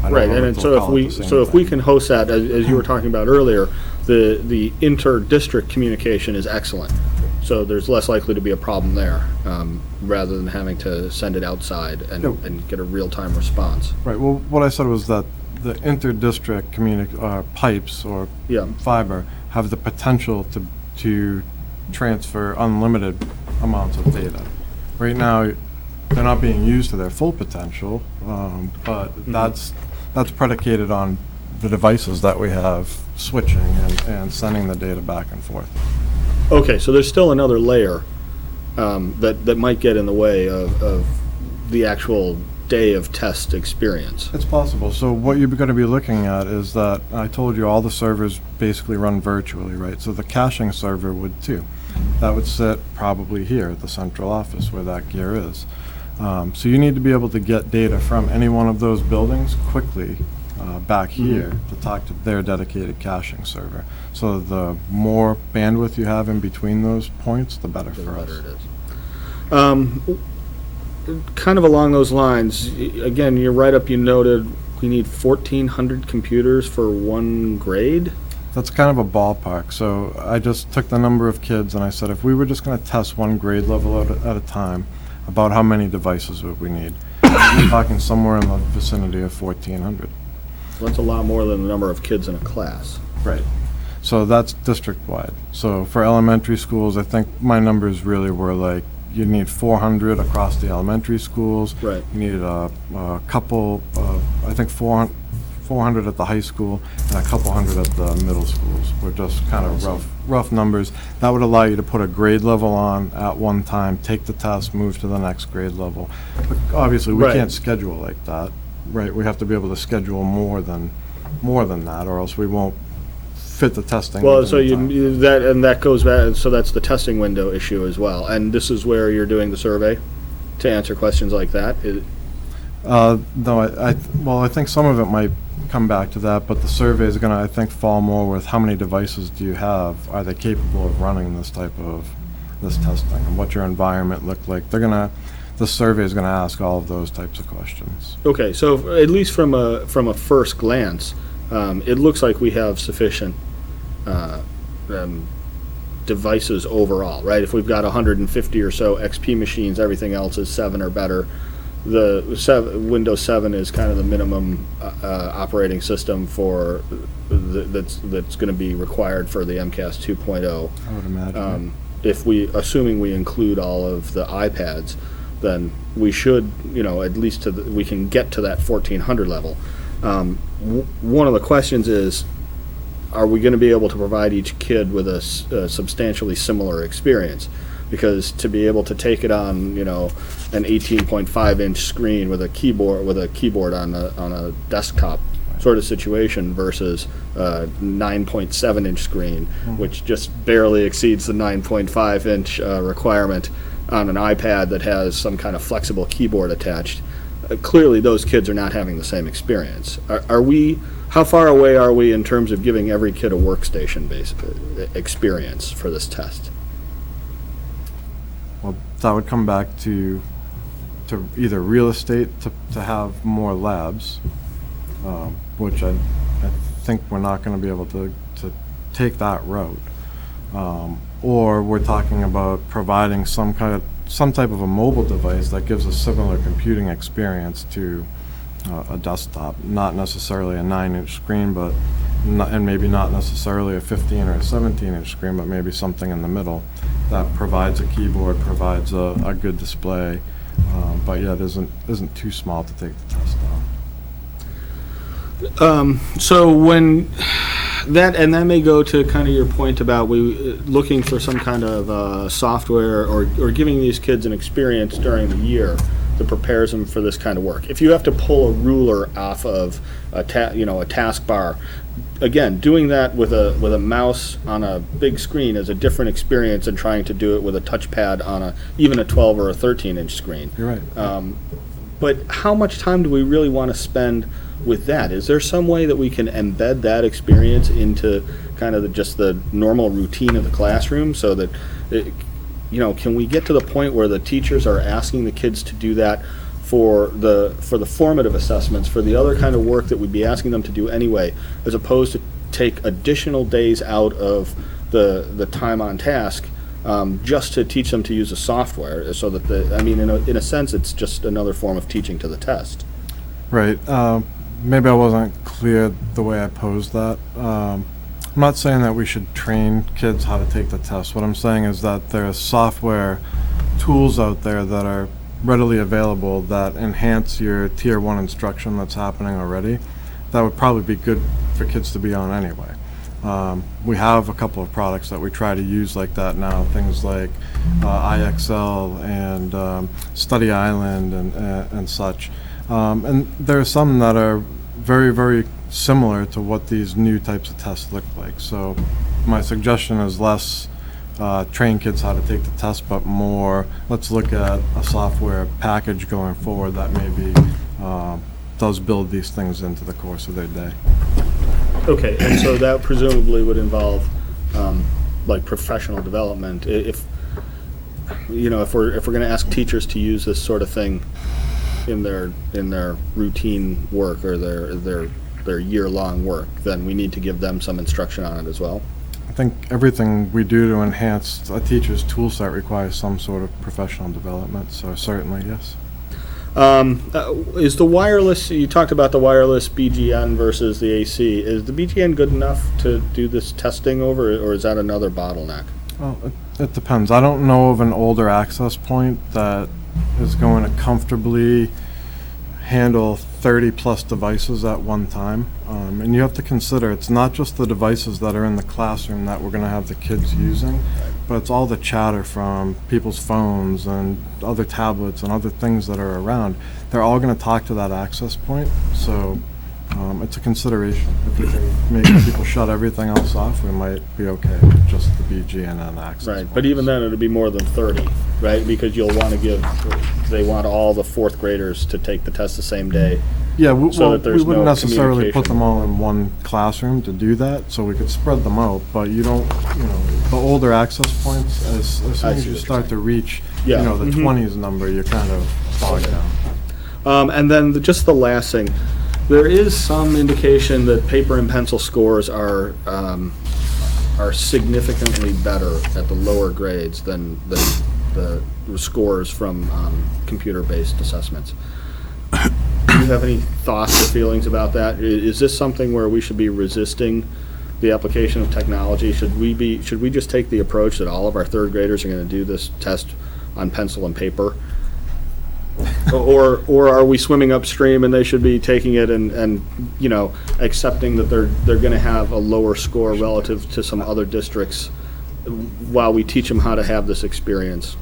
I don't Right, know and if so they'll if call it we, the same so if we thing. can host that, as you were talking about earlier, the inter-district communication is excellent. So there's less likely to be a problem there, rather than having to send it outside Yeah. and get a real-time response. Right, well, what I said was that the inter-district pipes or Yeah. fiber have the potential to transfer unlimited amounts of data. Right now, they're not being used to their full potential, but that's predicated on the devices that we have switching and sending the data back and forth. Okay, so there's still another layer that might get in the way of the actual day of test experience. It's possible. So what you're going to be looking at is that, I told you all the servers basically run virtually, right? So the caching server would too. That would sit probably here at the central office where that gear is. So you need to be able to get data from any one of those buildings quickly back here to talk to their dedicated caching server. So the more bandwidth you have in between those points, the better for us. Kind of along those lines, again, you're right up, you noted we need 1,400 computers for one grade? That's kind of a ballpark. So I just took the number of kids and I said, if we were just going to test one grade level at a time, about how many devices would we need? We're talking somewhere in the vicinity of 1,400. So that's a lot more than the number of kids in a class. Right. So that's district-wide. So for elementary schools, I think my numbers really were like, you need 400 across the elementary schools. Right. You need a couple, I think 400 at the high school and a couple hundred at the middle schools. We're just kind of rough numbers. That would allow you to put a grade level on at one time, take the test, move to the next grade level. But obviously, we Right. can't schedule like that, right? We have to be able to schedule more than that, or else we won't fit the testing. Well, within so the time. that goes back, so that's the testing window issue as well. And this is where you're doing the survey to answer questions like that? No, I think some of it might come back to that, but the survey is gonna, I think, fall more with how many devices do you have? Are they capable of running this testing? And what your environment looked like? The survey is gonna ask all of those types of questions. Okay, so at least from a first glance, it looks like we have sufficient devices overall, right? If we've got 150 or so XP machines, everything else is 7 or better. Windows 7 is kind of the minimum operating system for that's going to be required for the MCAS 2.0. I would imagine. Assuming we include all of the iPads, then we should, at least we can get to that 1,400 level. One of the questions is, are we going to be able to provide each kid with a substantially similar experience? Because to be able to take it on, an 18.5-inch screen with a keyboard on a desktop sort of situation versus a 9.7-inch screen, which just barely exceeds the 9.5-inch requirement on an iPad that has some kind of flexible keyboard attached. Clearly, those kids are not having the same experience. How far away are we in terms of giving every kid a workstation-based experience for this test? Well, that would come back to either real estate to have more labs, which I think we're not going to be able to take that route, or we're talking about providing some type of a mobile device that gives a similar computing experience to a desktop, not necessarily a 9-inch screen, and maybe not necessarily a 15 or a 17-inch screen, but maybe something in the middle that provides a keyboard, provides a good display, but yet isn't too small to take the test on. So when that may go to kind of your point about looking for some kind of software or giving these kids an experience during the year that prepares them for this kind of work. If you have to pull a ruler off of a task bar, again, doing that with a mouse on a big screen is a different experience than trying to do it with a touchpad on even a 12 or a 13-inch screen. You're right. But how much time do we really want to spend with that? Is there some way that we can embed that experience into kind of just the normal routine of the classroom, so that, can we get to the point where the teachers are asking the kids to do that for the formative assessments, for the other kind of work that we'd be asking them to do anyway, as opposed to take additional days out of the time on task, just to teach them to use the software, so that in a sense, it's just another form of teaching to the test. Right. Maybe I wasn't clear the way I posed that. I'm not saying that we should train kids how to take the test. What I'm saying is that there are software tools out there that are readily available that enhance your Tier 1 instruction that's happening already. That would probably be good for kids to be on anyway. We have a couple of products that we try to use like that now, things like IXL and Study Island and such. And there are some that are very, very similar to what these new types of tests look like. So my suggestion is less train kids how to take the test, but more let's look at a software package going forward that maybe does build these things into the course of their day. Okay, and so that presumably would involve like professional development. If we're going to ask teachers to use this sort of thing in their routine work or their year-long work, then we need to give them some instruction on it as well. I think everything we do to enhance a teacher's tool set requires some sort of professional development, so certainly, yes. Is the wireless, you talked about the wireless BGN versus the AC, is the BGN good enough to do this testing over, or is that another bottleneck? Well, it depends. I don't know of an older access point that is going to comfortably handle 30-plus devices at one time. And you have to consider, it's not just the devices that are in the classroom that we're going to have the kids using, but it's all the chatter from people's phones and other tablets and other things that are around. They're all going to talk to that access point, so it's a consideration. If we can make people shut everything else off, we might be okay with just the BGNN access Right, points. but even then, it'd be more than 30, right? Because you'll want to they want all the fourth graders to take the test the same day. Yeah, so that we there's wouldn't no necessarily put communication. them all in one classroom to do that, so we could spread them out, but you don't, the older access points, as soon as see you what you're start to reach, Yeah. the 20s number, you're kind of bogged down. And then just the last thing, there is some indication that paper and pencil scores are significantly better at the lower grades than the scores from computer-based assessments. Do you have any thoughts or feelings about that? Is this something where we should be resisting the application of technology? Should we just take the approach that all of our third graders are going to do this test on pencil and paper? Or are we swimming upstream and they should be taking it and accepting that they're going to have a lower score relative to some other districts while we teach them how to have this experience?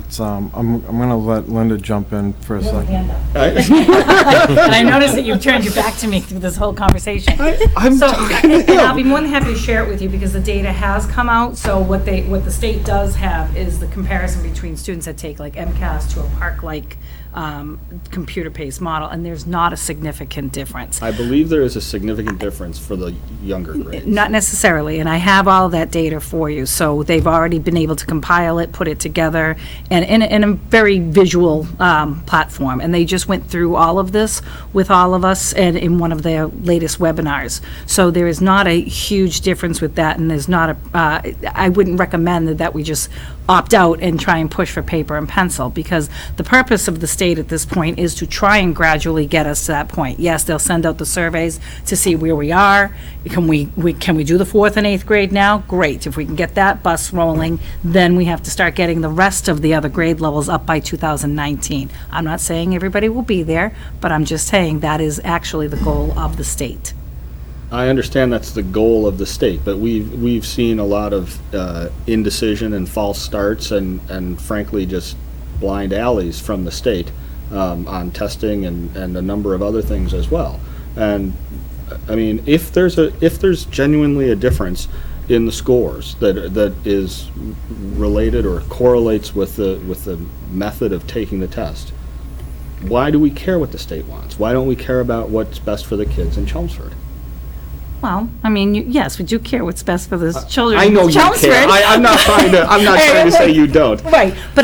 It's, I'm going to let Linda jump in for a second. And I noticed that you've turned your back to me through this whole conversation. I'm So, talking to and I'll him. be more than happy to share it with you because the data has come out. So what the state does have is the comparison between students that take like MCAS to a park-like computer-paced model, and there's not a significant difference. I believe there is a significant difference for the younger grades. Not necessarily, and I have all that data for you. So they've already been able to compile it, put it together, and in a very visual platform. And they just went through all of this with all of us and in one of their latest webinars. So there is not a huge difference with that, and there's not I wouldn't recommend that we just opt out and try and push for paper and pencil, because the purpose of the state at this point is to try and gradually get us to that point. Yes, they'll send out the surveys to see where we are. Can we do the 4th and 8th grade now? Great. If we can get that bus rolling, then we have to start getting the rest of the other grade levels up by 2019. I'm not saying everybody will be there, but I'm just saying that is actually the goal of the state. I understand that's the goal of the state, but we've seen a lot of indecision and false starts and frankly just blind alleys from the state on testing and a number of other things as well. And I mean, if there's genuinely a difference in the scores that is related or correlates with the method of taking the test, why do we care what the state wants? Why don't we care about what's best for the kids in Chelmsford? Well, I mean, yes, we do care what's best for the children. I know in you Chelmsford. care. I'm not trying to say you don't. Right, but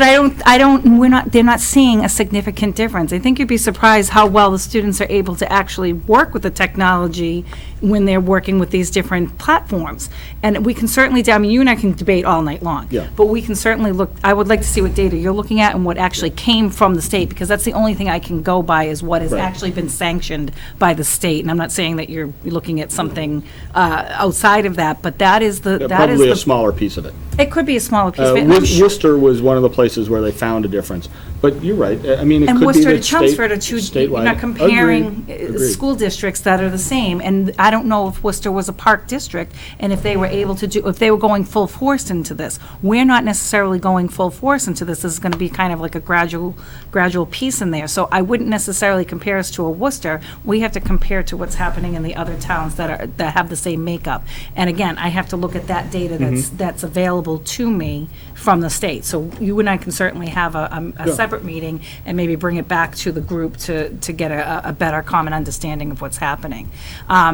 they're not seeing a significant difference. I think you'd be surprised how well the students are able to actually work with the technology when they're working with these different platforms. And we can certainly, I mean, you and I can debate all night long. Yeah. But we can certainly look, I would like to see what data you're looking at and what actually came from the state, because that's the only thing I can go by is what has Right. actually been sanctioned by the state. And I'm not saying that you're looking at something outside of that, but that is the, Probably a smaller piece of it. it could be a smaller piece of it. and I'm sure- Worcester was one of the places where they found a difference. But you're right. I mean, it And could be Worcester that to Chelmsford are two, you're statewide. not comparing Agreed. school districts that are the same. And I don't know if Worcester was a park district, and if they were able to do, if they were going full force into this. We're not necessarily going full force into this. This is going to be kind of like a gradual piece in there. So I wouldn't necessarily compare us to a Worcester. We have to compare to what's happening in the other towns that have the same makeup. And again, I have to look at that data that's available to me from the state. So you and I can certainly have a separate meeting and maybe bring it back to the group to get a better common understanding of what's happening.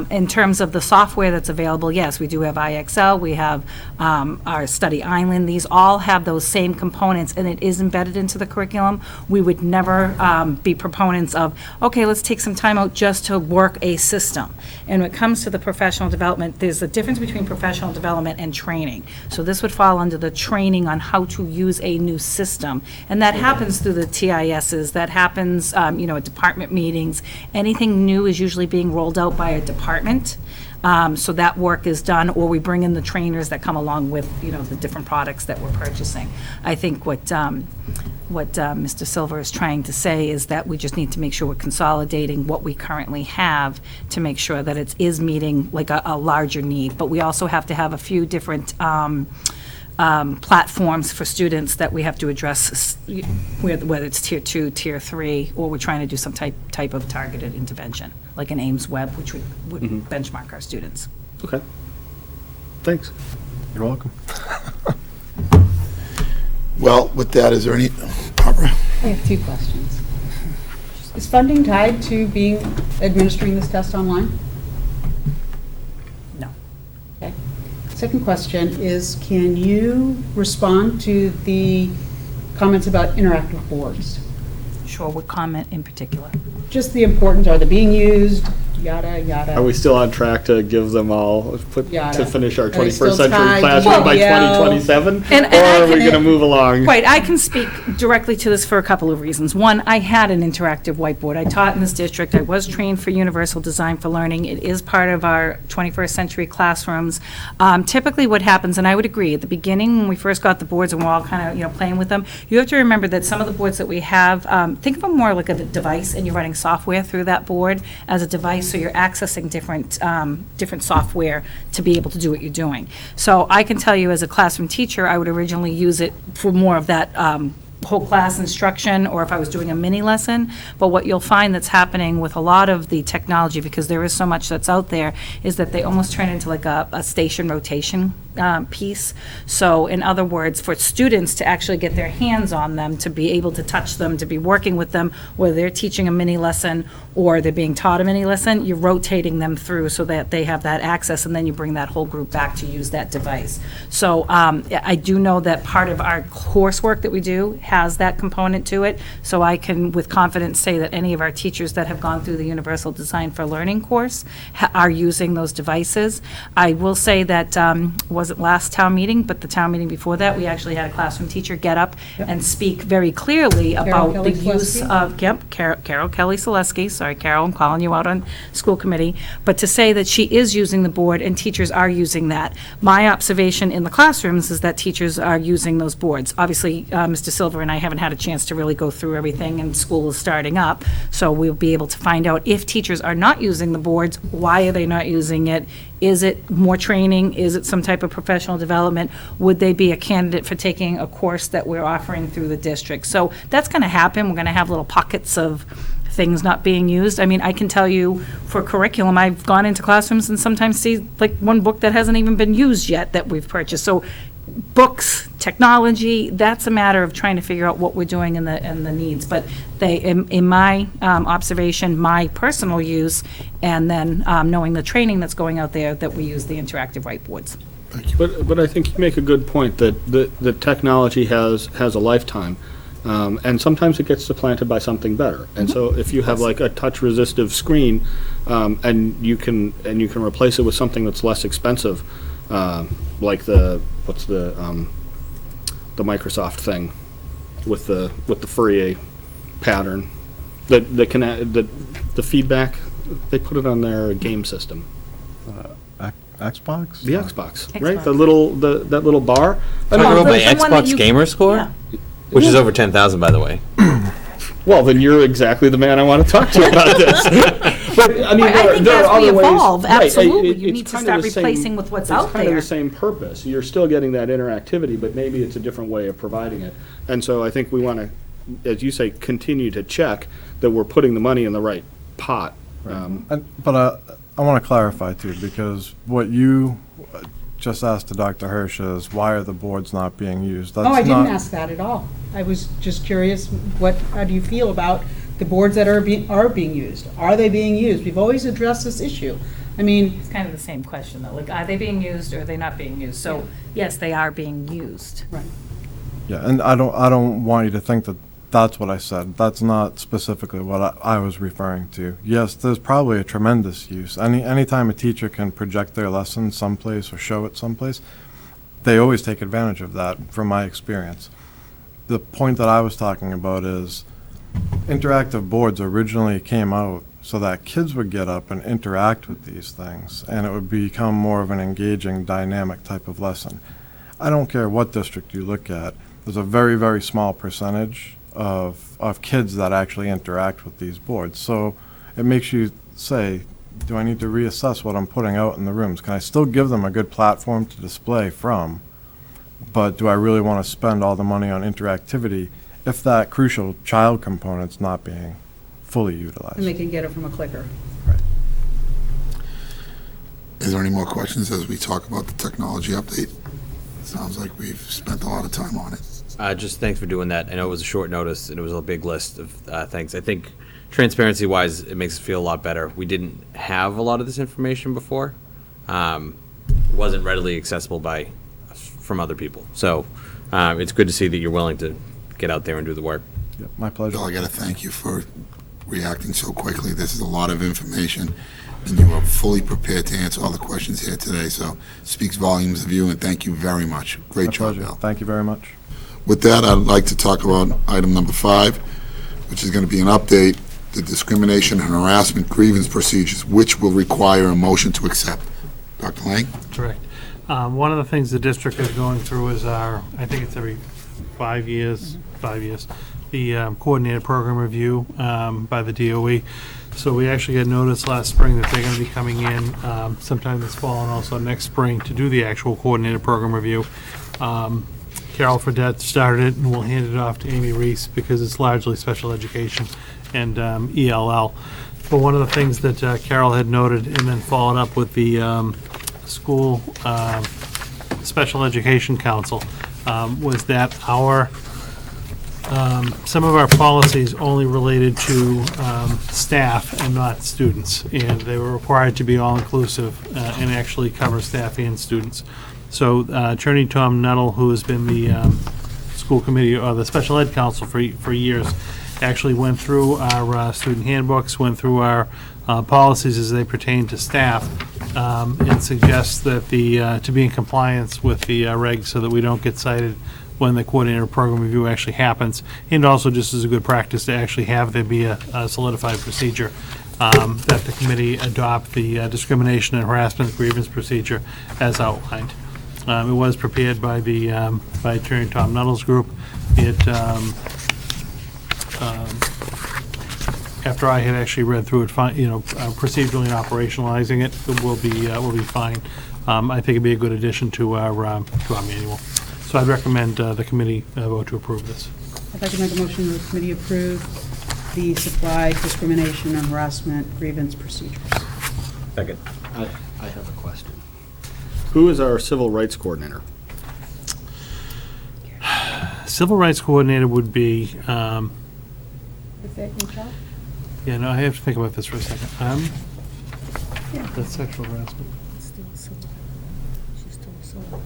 In terms of the software that's available, yes, we do have IXL, we have our Study Island. These all have those same components, and it is embedded into the curriculum. We would never be proponents of, okay, let's take some time out just to work a system. And when it comes to the professional development, there's a difference between professional development and training. So this would fall under the training on how to use a new system. And that happens through the TISs, that happens, at department meetings. Anything new is usually being rolled out by a department. So that work is done, or we bring in the trainers that come along with, the different products that we're purchasing. I think what Mr. Silver is trying to say is that we just need to make sure we're consolidating what we currently have to make sure that it is meeting like a larger need. But we also have to have a few different platforms for students that we have to address, whether it's tier 2, tier 3, or we're trying to do some type of targeted intervention, like an Ames Web, which would benchmark our students. Okay. Thanks. You're welcome. Well, with that, is there any, Barbara? I have two questions. Is funding tied to administering this test online? No. Okay. Second question is, can you respond to the comments about interactive boards? Sure, what comment in particular? Just the importance, are they being used, yada, yada. Are we still on track to give them all, Yada. to finish our Are they still 21st century tied to classroom by UDL? 2027? And Or I are we can- going to move along? Right, I can speak directly to this for a couple of reasons. One, I had an interactive whiteboard. I taught in this district. I was trained for Universal Design for Learning. It is part of our 21st century classrooms. Typically what happens, and I would agree, at the beginning, when we first got the boards and we're all kind of, playing with them, you have to remember that some of the boards that we have, think of them more like a device, and you're running software through that board as a device, so you're accessing different software to be able to do what you're doing. So I can tell you, as a classroom teacher, I would originally use it for more of that whole class instruction, or if I was doing a mini lesson. But what you'll find that's happening with a lot of the technology, because there is so much that's out there, is that they almost turn into like a station rotation piece. So in other words, for students to actually get their hands on them, to be able to touch them, to be working with them, whether they're teaching a mini lesson or they're being taught a mini lesson, you're rotating them through so that they have that access, and then you bring that whole group back to use that device. So I do know that part of our coursework that we do has that component to it, so I can with confidence say that any of our teachers that have gone through the Universal Design for Learning course are using those devices. I will say that, wasn't last town meeting, but the town meeting before that, we actually had a classroom teacher get up and speak very clearly about the use of, Carol Kelly Selesky, sorry Carol, I'm calling you out on school committee, but to say that she is using the board and teachers are using that. My observation in the classrooms is that teachers are using those boards. Obviously, Mr. Silver and I haven't had a chance to really go through everything, and school is starting up, so we'll be able to find out if teachers are not using the boards, why are they not using it, Is it more training? Is it some type of professional development? Would they be a candidate for taking a course that we're offering through the district? So that's going to happen. We're going to have little pockets of things not being used. I mean, I can tell you for curriculum, I've gone into classrooms and sometimes see like one book that hasn't even been used yet that we've purchased. So books, technology, that's a matter of trying to figure out what we're doing and the needs. But they, in my observation, my personal use, and then knowing the training that's going out there, that we use the interactive whiteboards. But I think you make a good point that the technology has a lifetime. And sometimes it gets supplanted by something better. And so if you have like a touch resistive screen, and you can replace it with something that's less expensive, like the Microsoft thing with the Fourier pattern that can the feedback, they put it on their game system. Xbox? The Xbox, right? Xbox. That little bar. Talking about my the one that Xbox you- gamer score, Yeah. which is over 10,000, by the way. Well, then you're exactly the man I want to talk to about this. But I mean, I think there as are we other ways. evolve, Right, absolutely, you it's need to kind of start the same- replacing with what's out It's kind of there. the same purpose. You're still getting that interactivity, but maybe it's a different way of providing it. And so I think we want to, as you say, continue to check that we're putting the money in the right pot. But I want to clarify too, because what you just asked to Dr. Hirsch is, why are the boards not being used? Oh, I didn't ask that at all. I was just curious, how do you feel about the boards that are being used? Are they being used? We've always addressed this issue. I mean, It's kind of the same question, though, like, are they being used or are they not being used? So, yes, they are being used. right. Yeah, and I don't want you to think that that's what I said. That's not specifically what I was referring to. Yes, there's probably a tremendous use. Anytime a teacher can project their lesson someplace or show it someplace, they always take advantage of that, from my experience. The point that I was talking about is interactive boards originally came out so that kids would get up and interact with these things, and it would become more of an engaging, dynamic type of lesson. I don't care what district you look at, there's a very, very small percentage of kids that actually interact with these boards. So it makes you say, do I need to reassess what I'm putting out in the rooms? Can I still give them a good platform to display from, but do I really want to spend all the money on interactivity if that crucial child component's not being fully utilized? And they can get it from a clicker. Is there any more questions as we talk about the technology update? Sounds like we've spent a lot of time on it. Just thanks for doing that. I know it was a short notice, and it was a big list of things. I think transparency-wise, it makes us feel a lot better. We didn't have a lot of this information before. Wasn't readily accessible from other people. So it's good to see that you're willing to get out there and do the work. Yep, my pleasure. Bill, I got to thank you for reacting so quickly. This is a lot of information, and you are fully prepared to answer all the questions here today. So speaks volumes of you, and thank you very much. Great My job, pleasure. Bill. Thank you very much. With that, I'd like to talk about item number 5, which is going to be an update, the discrimination and harassment grievance procedures, which will require a motion to accept. Dr. Lang? Correct. One of the things the district is going through is I think it's every 5 years, the coordinated program review by the DOE. So we actually got notice last spring that they're going to be coming in sometime this fall and also next spring to do the actual coordinated program review. Carol Fredette started it, and we'll hand it off to Amy Reese because it's largely special education and ELL. But one of the things that Carol had noted and then followed up with the school special education council was that some of our policies only related to staff and not students, and they were required to be all-inclusive and actually cover staff and students. So Attorney Tom Nuttall, who has been the school committee or the special ed council for years, actually went through our student handbooks, went through our policies as they pertain to staff, and suggests that to be in compliance with the regs so that we don't get cited when the coordinator program review actually happens, and also just as a good practice to actually have there be a solidified procedure that the committee adopt the discrimination and harassment grievance procedure as outlined. It was prepared by by Attorney Tom Nuttall's group. It after I had actually read through it, procedurally and operationalizing it, will be fine. I think it'd be a good addition to our manual. So I'd recommend the committee vote to approve this. I'd like to make a motion that the committee approve the supply discrimination and harassment grievance procedures. Second. I have a question. Who is our civil rights coordinator? Civil rights coordinator would be, Is that HR? yeah, no, I have to think about this for a second. That's sexual harassment. Still civil. She's still civil.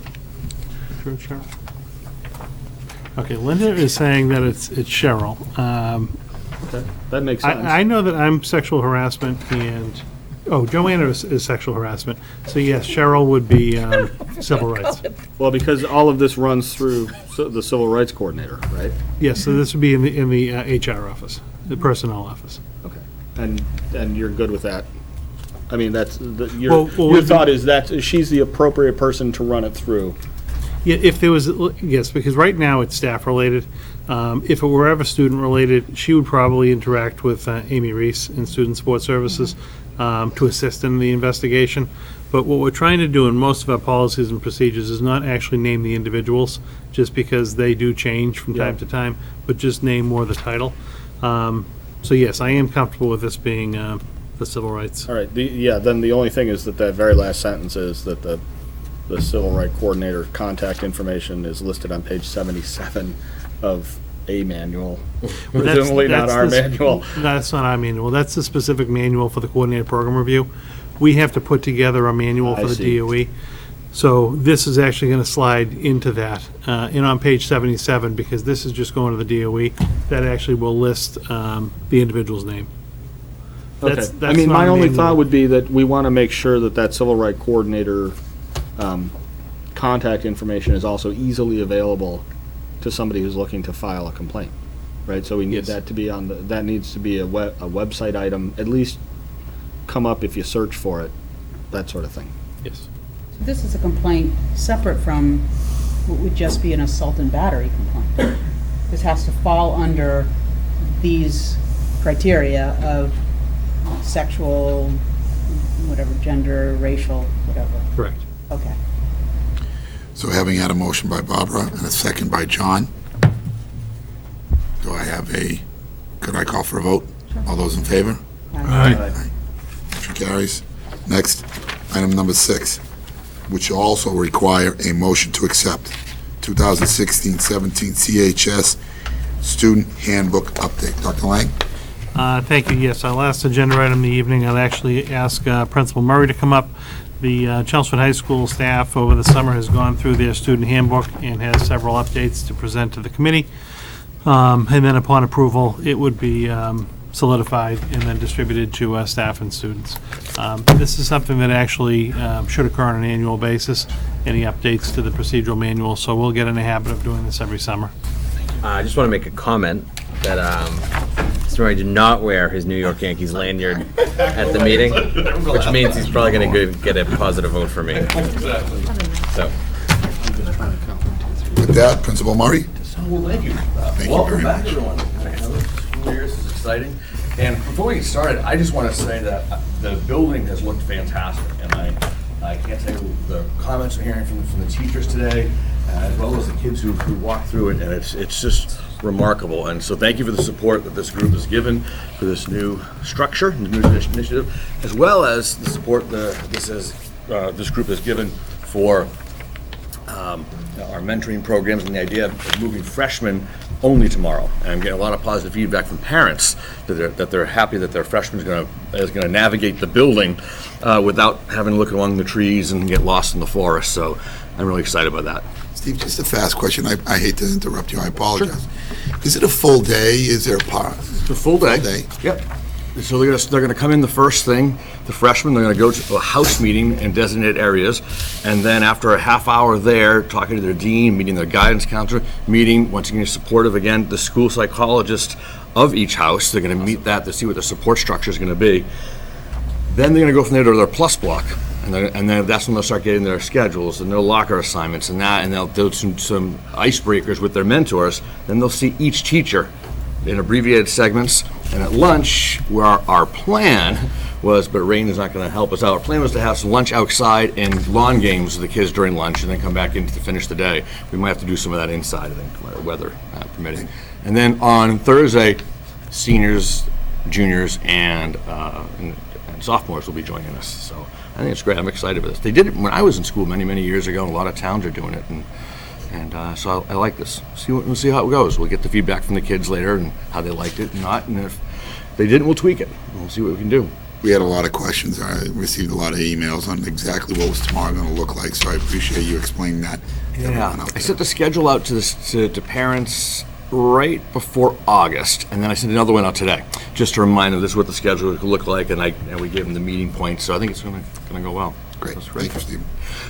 True, Cheryl? Okay, Linda is saying that it's Cheryl. Okay, that makes sense. I know that I'm sexual harassment and, Joanna is sexual harassment. So yes, Cheryl would be civil rights. Well, because all of this runs through the civil rights coordinator, right? Yes, so this would be in the HR office, the personnel office. Okay. And you're good with that? I mean, that's, Well, your thought is that she's the appropriate person to run it through? Yeah, if there was, yes, because right now it's staff-related. If it were ever student-related, she would probably interact with Amy Reese in Student Support Services to assist in the investigation. But what we're trying to do in most of our policies and procedures is not actually name the individuals, just because they do change from time to time, but just name more the title. So yes, I am comfortable with this being the civil rights. All right, then the only thing is that very last sentence is that the civil rights coordinator contact information is listed on page 77 of a manual, presumably not our manual. That's not our manual. That's the specific manual for the coordinated program review. We have to put together a manual for the DOE. So this is actually going to slide into that. And on page 77, because this is just going to the DOE, that actually will list the individual's name. Okay. That's I mean, not my a only manual. thought would be that we want to make sure that civil rights coordinator contact information is also easily available to somebody who's looking to file a complaint, right? So we need Yes. that to be that needs to be a website item, at least come up if you search for it, that sort of thing. Yes. So this is a complaint separate from what would just be an assault and battery complaint. This has to fall under these criteria of sexual, whatever, gender, racial, whatever. Correct. Okay. So having had a motion by Barbara and a second by John, could I call for a vote? All those in favor? Motion carries. Next, item number 6, which will also require a motion to accept 2016-17 CHS Student Handbook Update. Dr. Lang? Thank you. Yes, our last agenda item of the evening, I'll actually ask Principal Murray to come up. The Chelmsford High School staff over the summer has gone through their student handbook and has several updates to present to the committee. And then upon approval, it would be solidified and then distributed to staff and students. This is something that actually should occur on an annual basis, any updates to the procedural manual, so we'll get in the habit of doing this every summer. I just want to make a comment that Mr. Murray did not wear his New York Yankees lanyard at the meeting, which means he's probably going to get a positive vote for me. So, With that, Principal Murray? Well, thank you. Thank you Welcome very back, much. everyone. Another school year, this is exciting. And before we get started, I just want to say that the building has looked fantastic, and I can't tell you the comments I'm hearing from the teachers today, as well as the kids who walked through it, and it's just remarkable. And so thank you for the support that this group has given for this new structure, the new initiative, as well as the support this group has given for our mentoring programs and the idea of moving freshmen only tomorrow. And I'm getting a lot of positive feedback from parents that they're happy that their freshman is going to navigate the building without having to look along the trees and get lost in the forest. So I'm really excited about that. Steve, just a fast question. I hate to interrupt you. I apologize. Is it a full day? Is there a part? It's a full day. Full day. Yep. So they're gonna come in the first thing, the freshmen, they're gonna go to a house meeting in designated areas, and then after a half hour there, talking to their dean, meeting their guidance counselor, meeting, once again, supportive, again, the school psychologist of each house. They're gonna meet that to see what the support structure is gonna be. Then they're gonna go from there to their plus block, and then that's when they'll start getting their schedules and their locker assignments and that, and they'll do some icebreakers with their mentors. Then they'll see each teacher in abbreviated segments, And at lunch, where our plan was, but rain is not going to help us out. Our plan was to have some lunch outside and lawn games with the kids during lunch, and then come back in to finish the day. We might have to do some of that inside, I think, weather permitting. And then on Thursday, seniors, juniors, and sophomores will be joining us. So I think it's great. I'm excited for this. They did it when I was in school many, many years ago, and a lot of towns are doing it. And so I like this. We'll see how it goes. We'll get the feedback from the kids later and how they liked it and not. And if they didn't, we'll tweak it. We'll see what we can do. We had a lot of questions. I received a lot of emails on exactly what was tomorrow going to look like, so I appreciate you explaining that. to everyone out I there. sent the schedule out to parents right before August, and then I sent another one out today, just to remind them this is what the schedule would look like, and we gave them the meeting points, so I think it's going to go well. Great. That's great. Thank you, Stephen.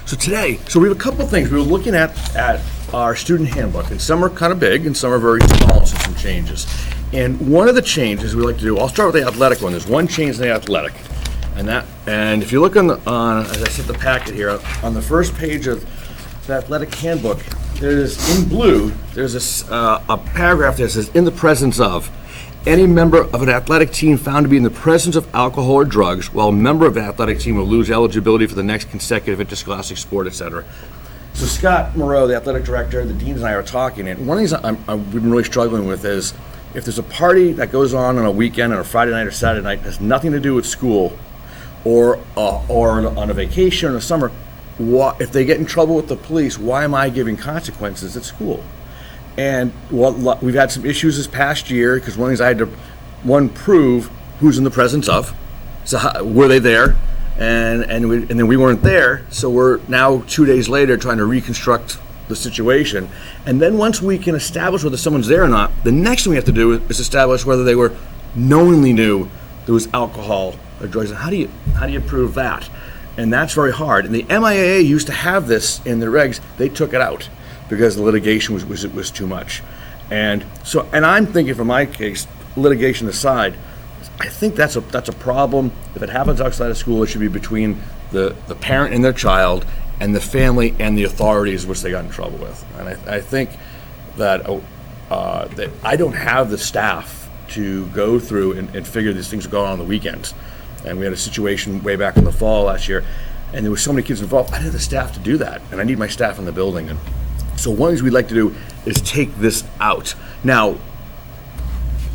So today, we have a couple of things. We were looking at our student handbook, and some are kind of big, and some are very small, so some changes. And one of the changes we like to do, I'll start with the athletic one. There's one change in the athletic, and if you look on as I set the packet here, on the first page of the athletic handbook, there's in blue, there's a paragraph that says, "In the presence of any member of an athletic team found to be in the presence of alcohol or drugs, while a member of an athletic team will lose eligibility for the next consecutive interscholastic sport," etc. So Scott Moreau, the athletic director, the deans and I are talking, and one of the things we've been really struggling with is if there's a party that goes on a weekend, on a Friday night or Saturday night, has nothing to do with school, or on a vacation in the summer, if they get in trouble with the police, why am I giving consequences at school? And we've had some issues this past year, because one of the things I had to prove who's in the presence of. So were they there? And then we weren't there, so we're now 2 days later trying to reconstruct the situation. And then once we can establish whether someone's there or not, the next thing we have to do is establish whether they were knowingly knew there was alcohol or drugs. And how do you prove that? And that's very hard. And the MIAA used to have this in the regs. They took it out because the litigation was too much. And I'm thinking, for my case, litigation aside, I think that's a problem. If it happens outside of school, it should be between the parent and their child, and the family and the authorities, which they got in trouble with. And I think that I don't have the staff to go through and figure these things going on the weekends. And we had a situation way back in the fall last year, and there were so many kids involved. I didn't have the staff to do that, and I need my staff in the building. And so one of the things we'd like to do is take this out. Now,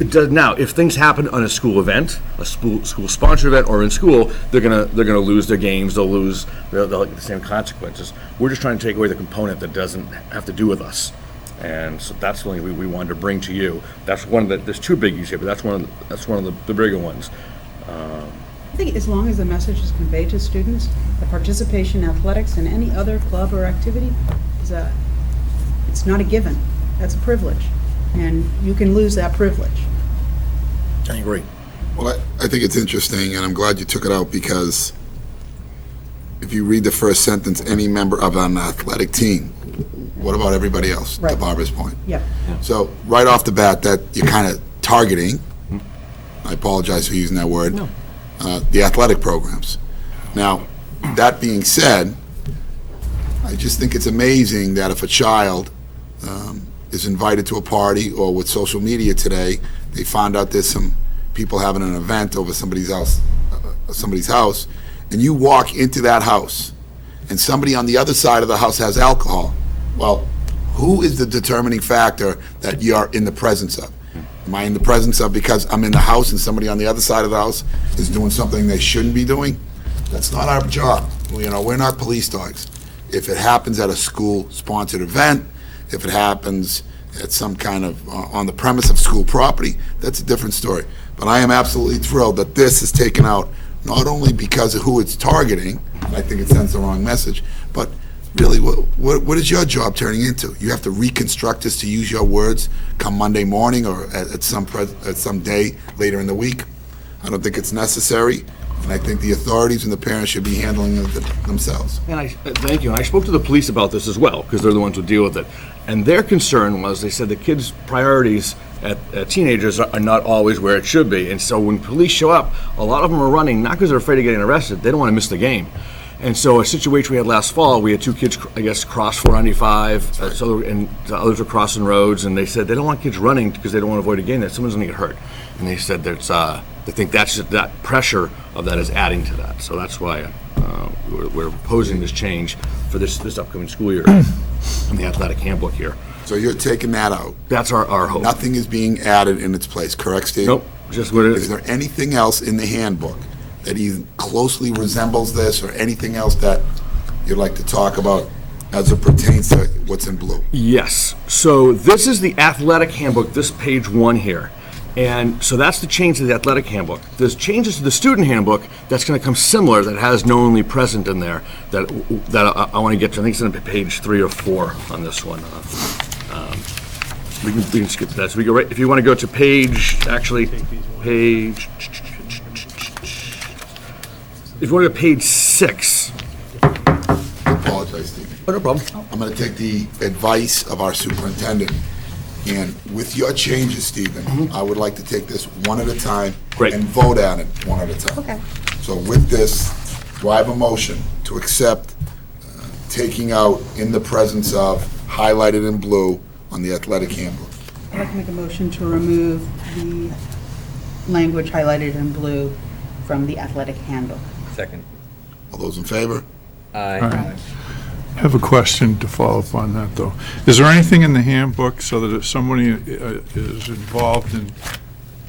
if things happen on a school event, a school-sponsored event, or in school, they're gonna lose their games. They'll get the same consequences. We're just trying to take away the component that doesn't have to do with us, and so that's something we wanted to bring to you. That's one of there's two biggies here, but that's one of the bigger ones. I think as long as the message is conveyed to students that participation in athletics and any other club or activity it's not a given. That's a privilege, and you can lose that privilege. I agree. Well, I think it's interesting, and I'm glad you took it out, because if you read the first sentence, any member of an athletic team, what about everybody else, to Right. Barbara's point? Yep. So right off the bat, that you're kind of targeting, I apologize for using that word, the athletic programs. Now, that being said, I just think it's amazing that if a child is invited to a party, or with social media today, they found out there's some people having an event over somebody's house, and you walk into that house, and somebody on the other side of the house has alcohol. Well, who is the determining factor that you're in the presence of? Am I in the presence of because I'm in the house and somebody on the other side of the house is doing something they shouldn't be doing? That's not our job. We're not police dogs. If it happens at a school-sponsored event, if it happens at some kind of on the premise of school property, that's a different story. But I am absolutely thrilled that this is taken out, not only because of who it's targeting, and I think it sends the wrong message, but really, what is your job turning into? You have to reconstruct this, to use your words, come Monday morning or at some day later in the week. I don't think it's necessary, and I think the authorities and the parents should be handling it themselves. And thank you. And I spoke to the police about this as well, because they're the ones who deal with it. And their concern was, they said the kids' priorities at teenagers are not always where it should be. And so when police show up, a lot of them are running, not because they're afraid of getting arrested, they don't want to miss the game. And so a situation we had last fall, we had two kids, I guess, cross 495, and the others were crossing roads, and they said they don't want kids running because they don't want to avoid a game, that someone's going to get hurt. and they said they think that pressure of that is adding to that. So that's why we're proposing this change for this upcoming school year in the athletic handbook here. So you're taking that out. That's our hope. Nothing is being added in its place, correct, Steve? Nope, just what it Is is. there anything else in the handbook that even closely resembles this, or anything else that you'd like to talk about as it pertains to what's in blue? Yes. So this is the athletic handbook, this page 1 here. And so that's the change to the athletic handbook. There's changes to the student handbook that's going to come similar, that has knowingly present in there, that I want to get to. I think it's on page 3 or 4 on this one. We can skip that. So we go right, if you want to go to page, page, if you want to go to page 6. I apologize, Steve. Oh, no problem. I'm going to take the advice of our superintendent, and with your changes, Stephen, I would like to take this one at a time. Great. And vote on it one at a time. Okay. So with this, do I have a motion to accept taking out in the presence of highlighted in blue on the athletic handbook? I'd like to make a motion to remove the language highlighted in blue from the athletic handbook. Second. All those in favor? Aye. I have a question to follow up on that, though. Is there anything in the handbook so that if somebody is involved in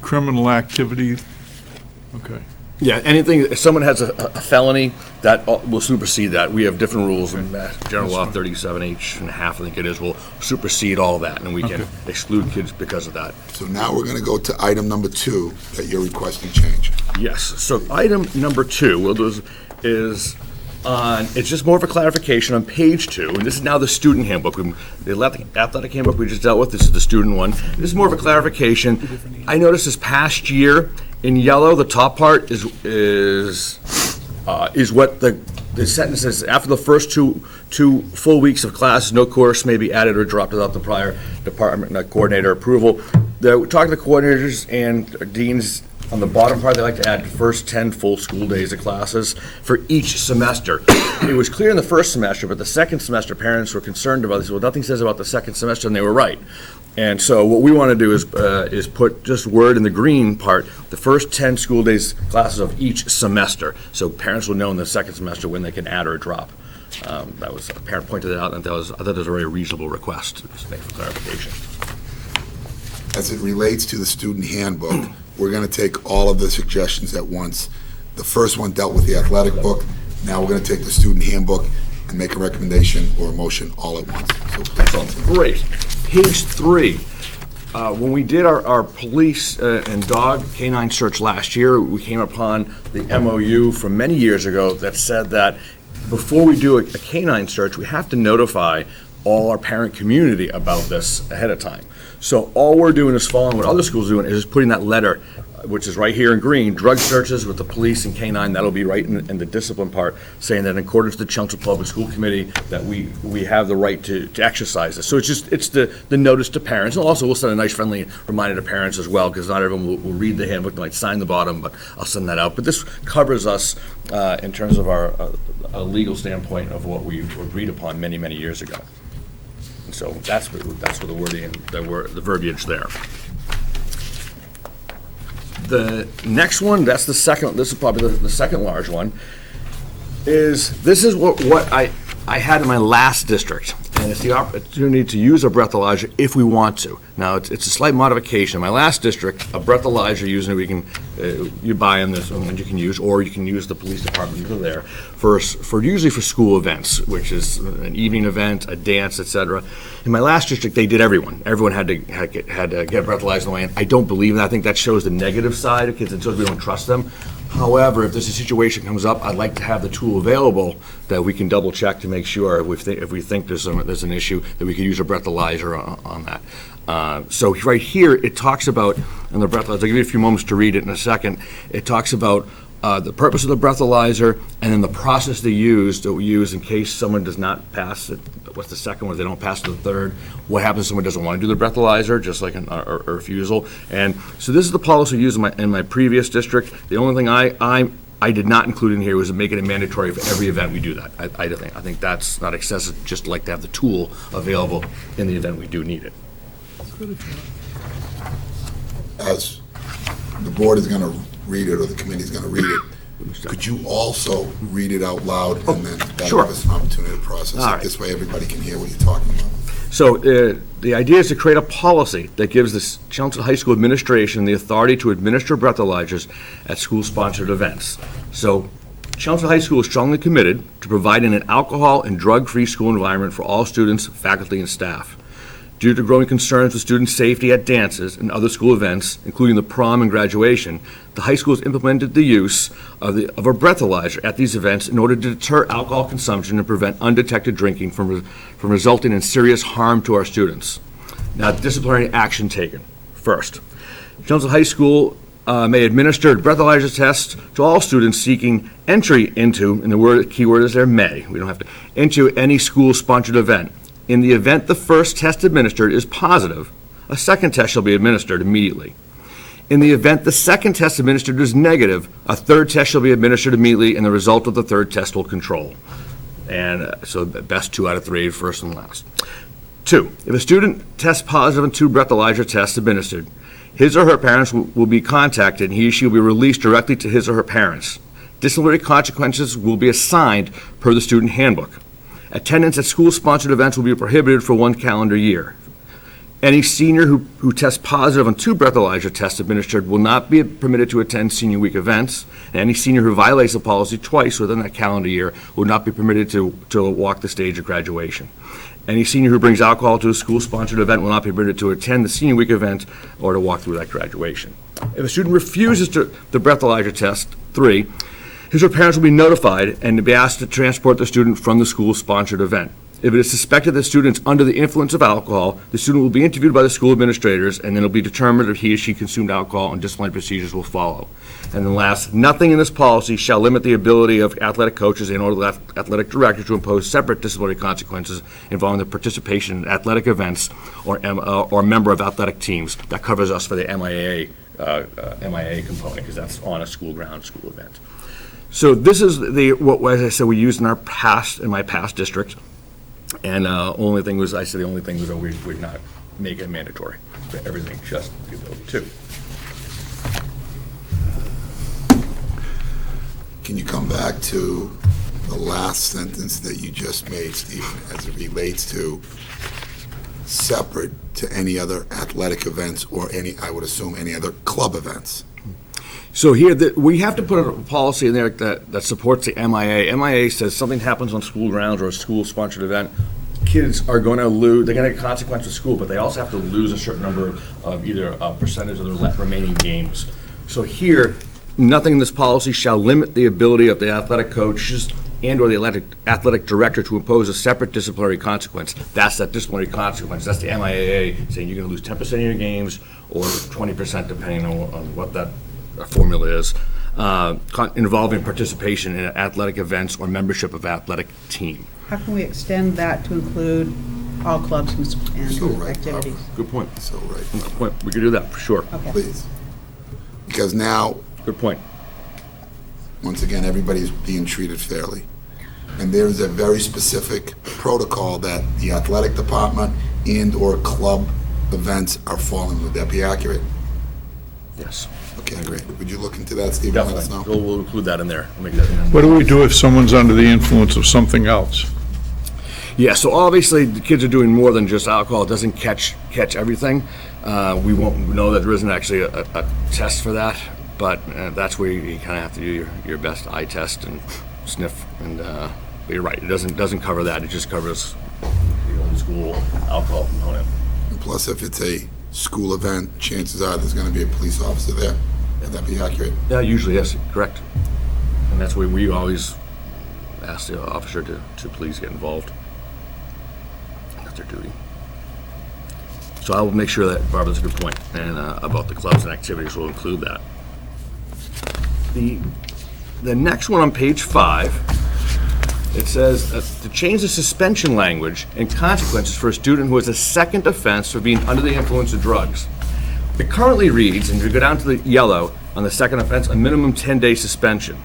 criminal activity, okay, Yeah, anything, if someone has a felony, that will supersede that. We have different rules in General Law 37H and a half, I think it is, will supersede all that, and we can Okay. exclude kids because of that. So now we're going to go to item number 2 that you're requesting change. Yes, so item number 2 is on, it's just more of a clarification on page 2, and this is now the student handbook. The athletic handbook we just dealt with, this is the student one. This is more of a clarification. I noticed this past year, in yellow, the top part is what the sentence says. After the first two full weeks of class, no course may be added or dropped without the prior department coordinator approval. Talking to the coordinators and deans, on the bottom part, they like to add the first 10 full school days of classes for each semester. It was clear in the first semester, but the second semester, parents were concerned about this. Well, nothing says about the second semester, and they were right. And so what we want to do is put just word in the green part, the first 10 school days classes of each semester, so parents will know in the second semester when they can add or drop. That was, a parent pointed it out, and I thought that was a very reasonable request, just make for clarification. As it relates to the student handbook, we're going to take all of the suggestions at once. The first one dealt with the athletic book. Now we're going to take the student handbook and make a recommendation or a motion all at once. So please continue. Great. Page 3, when we did our police and dog canine search last year, we came upon the MOU from many years ago that said that before we do a canine search, we have to notify all our parent community about this ahead of time. So all we're doing is following what other schools are doing, is just putting that letter, which is right here in green, drug searches with the police and canine, that'll be right in the discipline part, saying that in accordance with the Chelmsford Public School Committee, that we have the right to exercise this. So it's the notice to parents, and also we'll send a nice friendly reminder to parents as well, because not everyone will read the handbook, they might sign the bottom, but I'll send that out. But this covers us in terms of our a legal standpoint of what we agreed upon many, many years ago. And so that's what the wording and the verbiage there. The next one, that's the second, this is probably the second large one, this is what I had in my last district, and it's the opportunity to use a breathalyzer if we want to. Now, it's a slight modification. In my last district, a breathalyzer using we can, you buy them this one you can use, or you can use the police department there for usually for school events, which is an evening event, a dance, etc. In my last district, they did everyone. Everyone had to get breathalyzed in the way, and I don't believe that. I think that shows the negative side of kids. It shows we don't trust them. However, if there's a situation comes up, I'd like to have the tool available that we can double check to make sure if we think there's an issue that we can use a breathalyzer on that. So right here, it talks about, and the breathalyzer, I'll give you a few moments to read it in a second. It talks about the purpose of the breathalyzer, and then the process that we use in case someone does not pass it. What's the second one? If they don't pass to the third, what happens if someone doesn't want to do the breathalyzer, just like a refusal? And so this is the policy used in my previous district. The only thing I did not include in here was to make it a mandatory for every event we do that. I think that's not excessive, just like to have the tool available in the event we do need it. As the board is going to read it, or the committee's going to read it, could you also read it out loud, and then that'll Sure. give us an opportunity to process All it? right. This way, everybody can hear what you're talking about. So the idea is to create a policy that gives the Chelmsford High School administration the authority to administer breathalyzers at school-sponsored events. So Chelmsford High School is strongly committed to providing an alcohol and drug-free school environment for all students, faculty, and staff. Due to growing concerns with student safety at dances and other school events, including the prom and graduation, the high school has implemented the use of a breathalyzer at these events in order to deter alcohol consumption and prevent undetected drinking from resulting in serious harm to our students. Now, disciplinary action taken. First, Chelmsford High School may administer breathalyzer tests to all students seeking entry into, and the key word is there, may, we don't have to, into any school-sponsored event. In the event the first test administered is positive, a second test shall be administered immediately. In the event the second test administered is negative, a third test shall be administered immediately, and the result of the third test will control. And so best 2 out of 3, first and last. 2, if a student tests positive on 2 breathalyzer tests administered, his or her parents will be contacted, and he or she will be released directly to his or her parents. Disciplinary consequences will be assigned per the student handbook. Attendance at school-sponsored events will be prohibited for 1 calendar year. Any senior who tests positive on 2 breathalyzer tests administered will not be permitted to attend senior week events. And any senior who violates the policy twice within that calendar year will not be permitted to walk the stage at graduation. Any senior who brings alcohol to a school-sponsored event will not be permitted to attend the senior week event or to walk through that graduation. If a student refuses the breathalyzer test, 3, his or her parents will be notified and be asked to transport the student from the school-sponsored event. If it is suspected that the student is under the influence of alcohol, the student will be interviewed by the school administrators, and then it will be determined if he or she consumed alcohol, and disciplinary procedures will follow. And then last, nothing in this policy shall limit the ability of athletic coaches and or athletic directors to impose separate disciplinary consequences involving the participation in athletic events or member of athletic teams. That covers us for the MIA component, because that's on a school ground, school event. So this is what, as I said, we used in my past district. And the only thing was that we would not make it mandatory for everything, just the ability to. Can you come back to the last sentence that you just made, Stephen, as it relates to separate to any other athletic events or I would assume, any other club events? So here, we have to put a policy in there that supports the MIA. MIA says something happens on school grounds or a school-sponsored event, kids are going to lose, they're going to get consequences to school, but they also have to lose a certain number of either a percentage of their remaining games. So here, nothing in this policy shall limit the ability of the athletic coaches and/or the athletic director to impose a separate disciplinary consequence. That's that disciplinary consequence. That's the MIAA saying you're going to lose 10% of your games or 20% depending on what that formula is, involving participation in athletic events or membership of athletic team. How can we extend that to include all clubs and So right, activities? Good point. So, right, Good point. We could do that for sure. Okay. please. Because now, Good point. once again, everybody's being treated fairly. And there's a very specific protocol that the athletic department and/or club events are following. Would that be accurate? Yes. Okay, great. Would you look into that, Stephen? Let us know. Definitely. We'll include that in there. We'll make that in there. What do we do if someone's under the influence of something else? Yeah, so obviously, the kids are doing more than just alcohol. It doesn't catch everything. We won't know that there isn't actually a test for that, but that's where you kind of have to do your best eye test and sniff. And but you're right, it doesn't cover that. It just covers the old school alcohol component. And plus, if it's a school event, chances are there's going to be a police officer there. Would that be accurate? Yeah, usually, yes, correct. And that's where we always ask the officer to please get involved. That's their duty. So I will make sure that, Barbara, that's a good point, and about the clubs and activities, we'll include that. The next one on page 5, it says to change the suspension language and consequences for a student who has a second offense for being under the influence of drugs. It currently reads, and if you go down to the yellow, on the second offense, a minimum 10-day suspension.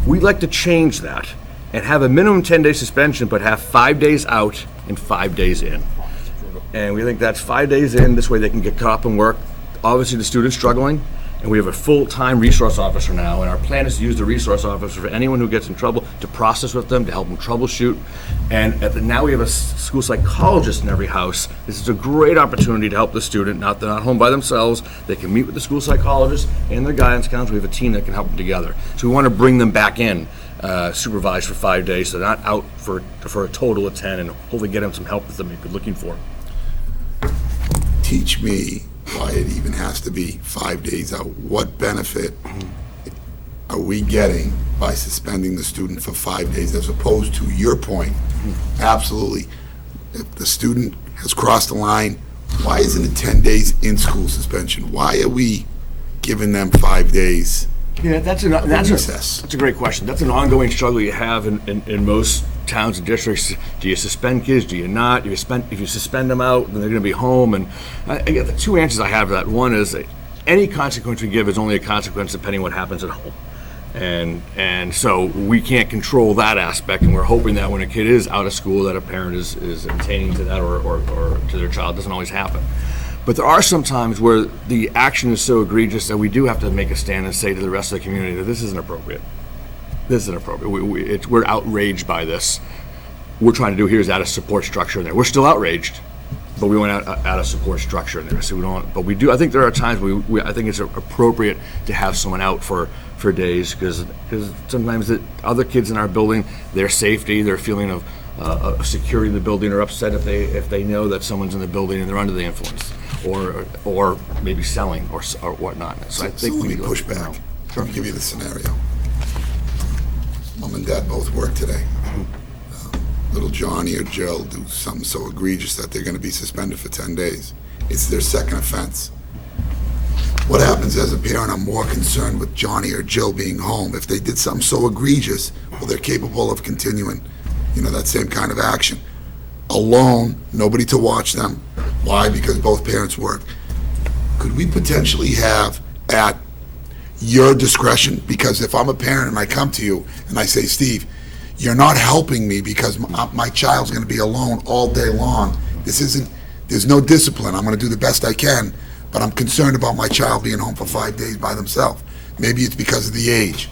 We'd like to change that and have a minimum 10-day suspension, but have 5 days out and 5 days in. And we think that's 5 days in, this way they can get caught up and work. Obviously, the student's struggling, and we have a full-time resource officer now, and our plan is to use the resource officer for anyone who gets in trouble, to process with them, to help them troubleshoot. And now we have a school psychologist in every house. This is a great opportunity to help the student. They're not home by themselves. They can meet with the school psychologist and their guidance counselor. We have a team that can help them together. So we want to bring them back in, supervised for 5 days, so they're not out for a total of 10, and hopefully get them some help that they may be looking for. Teach me why it even has to be 5 days out. What benefit are we getting by suspending the student for 5 days, as opposed to your point? Absolutely. If the student has crossed the line, why isn't it 10 days in school suspension? Why are we giving them 5 days? Yeah, that's a great question. That's an ongoing struggle you have in most towns and districts. Do you suspend kids? Do you not? If you suspend them out, then they're going to be home. And the two answers I have to that. One is any consequence we give is only a consequence depending on what happens at home. And so we can't control that aspect, and we're hoping that when a kid is out of school, that a parent is attaining to that or to their child. It doesn't always happen. But there are some times where the action is so egregious that we do have to make a stand and say to the rest of the community that this isn't appropriate. This isn't appropriate. We're outraged by this. We're trying to do here is add a support structure in there. We're still outraged, but we want to add a support structure in there. So we don't. But we do. I think there are times I think it's appropriate to have someone out for days, because sometimes the other kids in our building, their safety, their feeling of security in the building, are upset if they know that someone's in the building and they're under the influence, or maybe selling or whatnot. So I think we push back. Let me give you the scenario. Mom and Dad both work today. Little Johnny or Jill do something so egregious that they're going to be suspended for 10 days. It's their second offense. What happens as a parent? I'm more concerned with Johnny or Jill being home. If they did something so egregious, well, they're capable of continuing, that same kind of action. Alone, nobody to watch them. Why? Because both parents work. Could we potentially have at your discretion? Because if I'm a parent and I come to you and I say, Steve, you're not helping me because my child's going to be alone all day long. There's no discipline. I'm going to do the best I can, but I'm concerned about my child being home for 5 days by themselves. Maybe it's because of the age.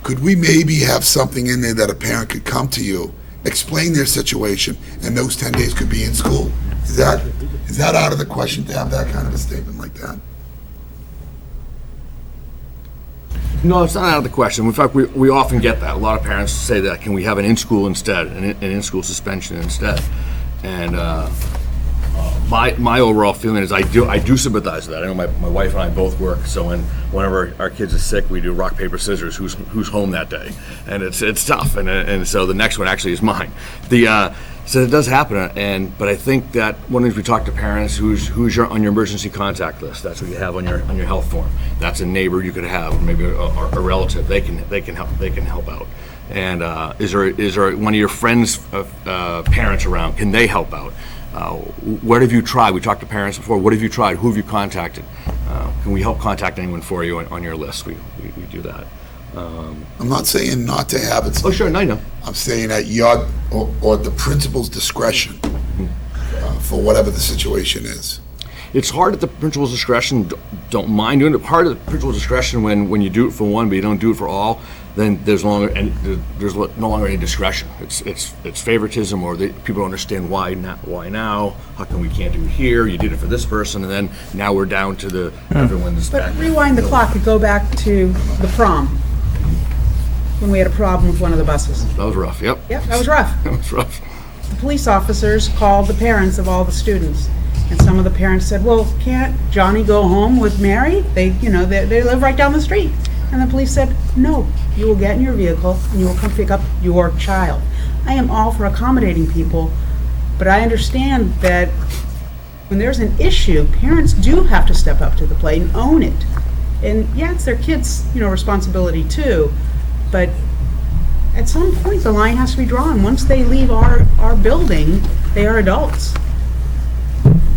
Could we maybe have something in there that a parent could come to you, explain their situation, and those 10 days could be in school? Is that out of the question to have that kind of a statement like that? No, it's not out of the question. In fact, we often get that. A lot of parents say that, can we have an in-school instead, an in-school suspension instead? And my overall feeling is I do sympathize with that. I know my wife and I both work, so whenever our kids are sick, we do rock, paper, scissors, who's home that day. And it's tough, and so the next one actually is mine. So it does happen, but I think that one of the things we talk to parents, who's on your emergency contact list. That's what you have on your health form. That's a neighbor you could have, or maybe a relative. They can help out. And is there one of your friends' parents around? Can they help out? What have you tried? We talked to parents before. What have you tried? Who have you contacted? Can we help contact anyone for you on your list? We do that. I'm not saying not to have it. Oh, sure, I know. I'm saying at your or the principal's discretion for whatever the situation is. It's hard at the principal's discretion. Don't mind doing it. Part of the principal's discretion when you do it for one, but you don't do it for all, then there's no longer any discretion. It's favoritism, or people don't understand why now. How come we can't do it here? You did it for this person, and then now we're down to everyone's back. But rewind the clock and go back to the prom, when we had a problem with one of the buses. That was rough. Yep. Yep, that was rough. That was rough. The police officers called the parents of all the students, and some of the parents said, well, can't Johnny go home with Mary? They live right down the street. And the police said, no, you will get in your vehicle and you will come pick up your child. I am all for accommodating people, but I understand that when there's an issue, parents do have to step up to the plate and own it. And yeah, it's their kids' responsibility too, but at some point the line has to be drawn. Once they leave our building, they are adults.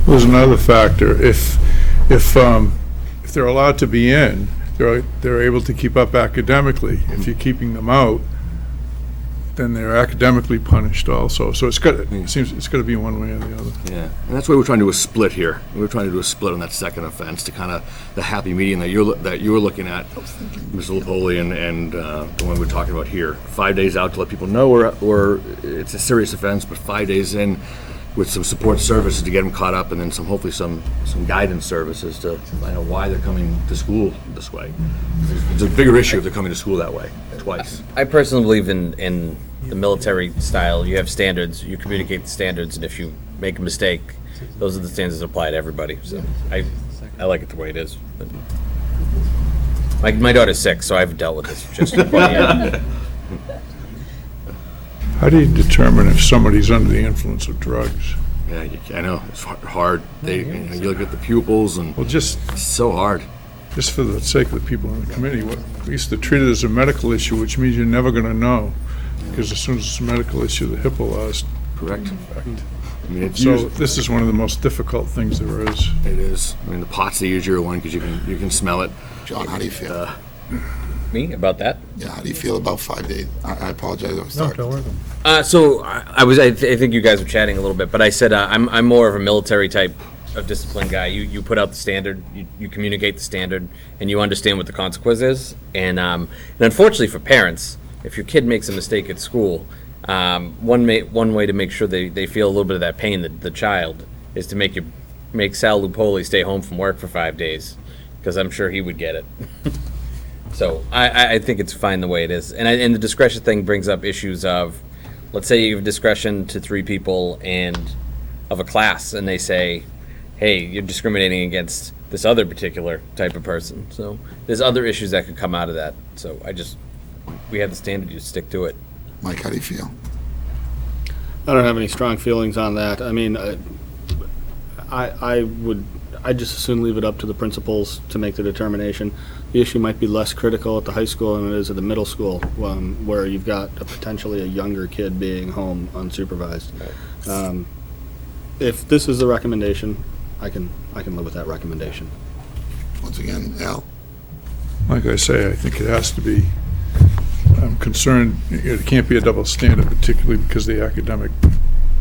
There's another factor. If they're allowed to be in, they're able to keep up academically. If you're keeping them out, then they're academically punished also. So it seems it's got to be one way or the other. Yeah, and that's why we're trying to do a split here. We're trying to do a split on that second offense to kind of the happy medium that you were looking at, Mr. Lapoli, and the one we're talking about here. 5 days out to let people know it's a serious offense, but 5 days in with some support services to get them caught up, and then hopefully some guidance services to find out why they're coming to school this way. It's a bigger issue if they're coming to school that way twice. I personally believe in the military style. You have standards, you communicate the standards, and if you make a mistake, those are the standards that apply to everybody. So I like it the way it is. But my daughter's 6, so I haven't dealt with this just yet. How do you determine if somebody's under the influence of drugs? Yeah, I know, it's hard. You look at the pupils, and Well, it's so hard. just for the sake of the people on the committee, we used to treat it as a medical issue, which means you're never going to know, because as soon as it's a medical issue, the HIPAA laws. Correct. I mean, it's So this is one of the most difficult things there is. it is. I mean, the pot's the easier one because you can smell it. John, how do you feel? Me about that? Yeah, how do you feel about 5 days? I apologize, I'm sorry. So I think you guys were chatting a little bit, but I said I'm more of a military type of discipline guy. You put out the standard, you communicate the standard, and you understand what the consequence is. And unfortunately for parents, if your kid makes a mistake at school, one way to make sure they feel a little bit of that pain, the child, is to make Sal Lupoli stay home from work for 5 days, because I'm sure he would get it. So I think it's fine the way it is. And the discretion thing brings up issues of, let's say you have discretion to 3 people and of a class, and they say, hey, you're discriminating against this other particular type of person. So there's other issues that could come out of that. So we have the standard, you stick to it. Mike, how do you feel? I don't have any strong feelings on that. I mean, I'd just as soon leave it up to the principals to make the determination. The issue might be less critical at the high school than it is at the middle school, where you've got potentially a younger kid being home unsupervised. If this is the recommendation, I can live with that recommendation. Once again, Al? Like I say, I think it has to be, I'm concerned, it can't be a double standard, particularly because of the academic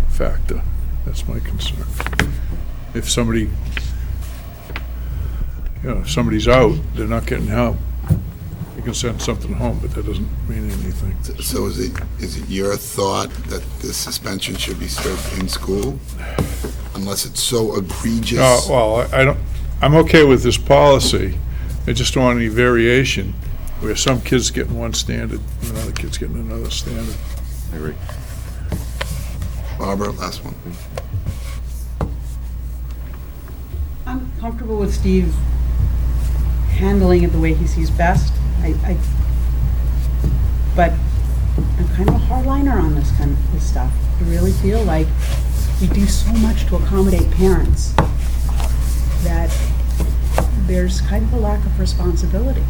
factor. That's my concern. If somebody's out, they're not getting help. You can send something home, but that doesn't mean anything. So is it your thought that the suspension should be served in school? Unless it's so egregious? Well, I'm okay with this policy. I just don't want any variation where some kids getting one standard and another kid's getting another standard. I agree. Barbara, last one. I'm comfortable with Steve handling it the way he sees best. But I'm kind of a hardliner on this stuff. I really feel like we do so much to accommodate parents that there's kind of a lack of responsibility.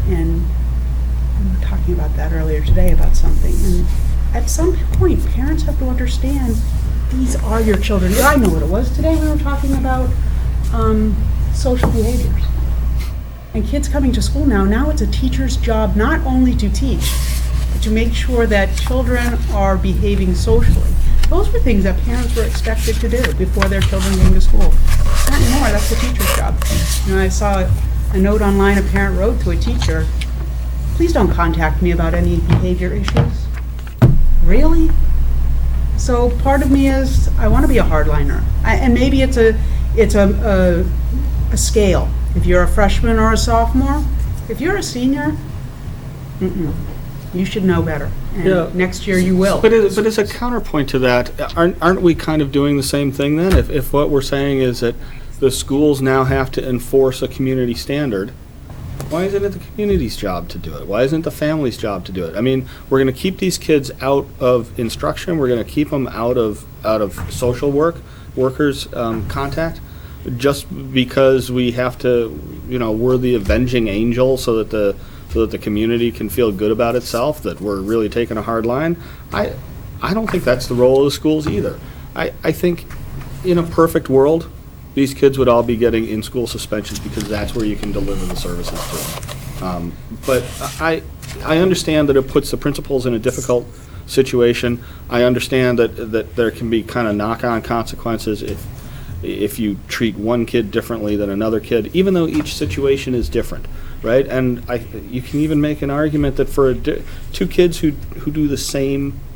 And we were talking about that earlier today about something. And at some point, parents have to understand these are your children. I know what it was. Today we were talking about social behaviors. And kids coming to school now it's a teacher's job not only to teach, but to make sure that children are behaving socially. Those were things that parents were expected to do before their children came to school. Not anymore, that's the teacher's job. I saw a note online a parent wrote to a teacher, please don't contact me about any behavior issues. Really? So part of me is, I want to be a hardliner. And maybe it's a scale. If you're a freshman or a sophomore, if you're a senior, you should know better. And next year you will. But as a counterpoint to that, aren't we kind of doing the same thing then? If what we're saying is that the schools now have to enforce a community standard, why isn't it the community's job to do it? Why isn't it the family's job to do it? I mean, we're going to keep these kids out of instruction. We're going to keep them out of social workers' contact, just because we have to, we're the avenging angel so that the community can feel good about itself, that we're really taking a hard line. I don't think that's the role of the schools either. I think in a perfect world, these kids would all be getting in-school suspensions because that's where you can deliver the services to them. But I understand that it puts the principals in a difficult situation. I understand that there can be kind of knock-on consequences if you treat one kid differently than another kid, even though each situation is different, right? And you can even make an argument that for two kids who do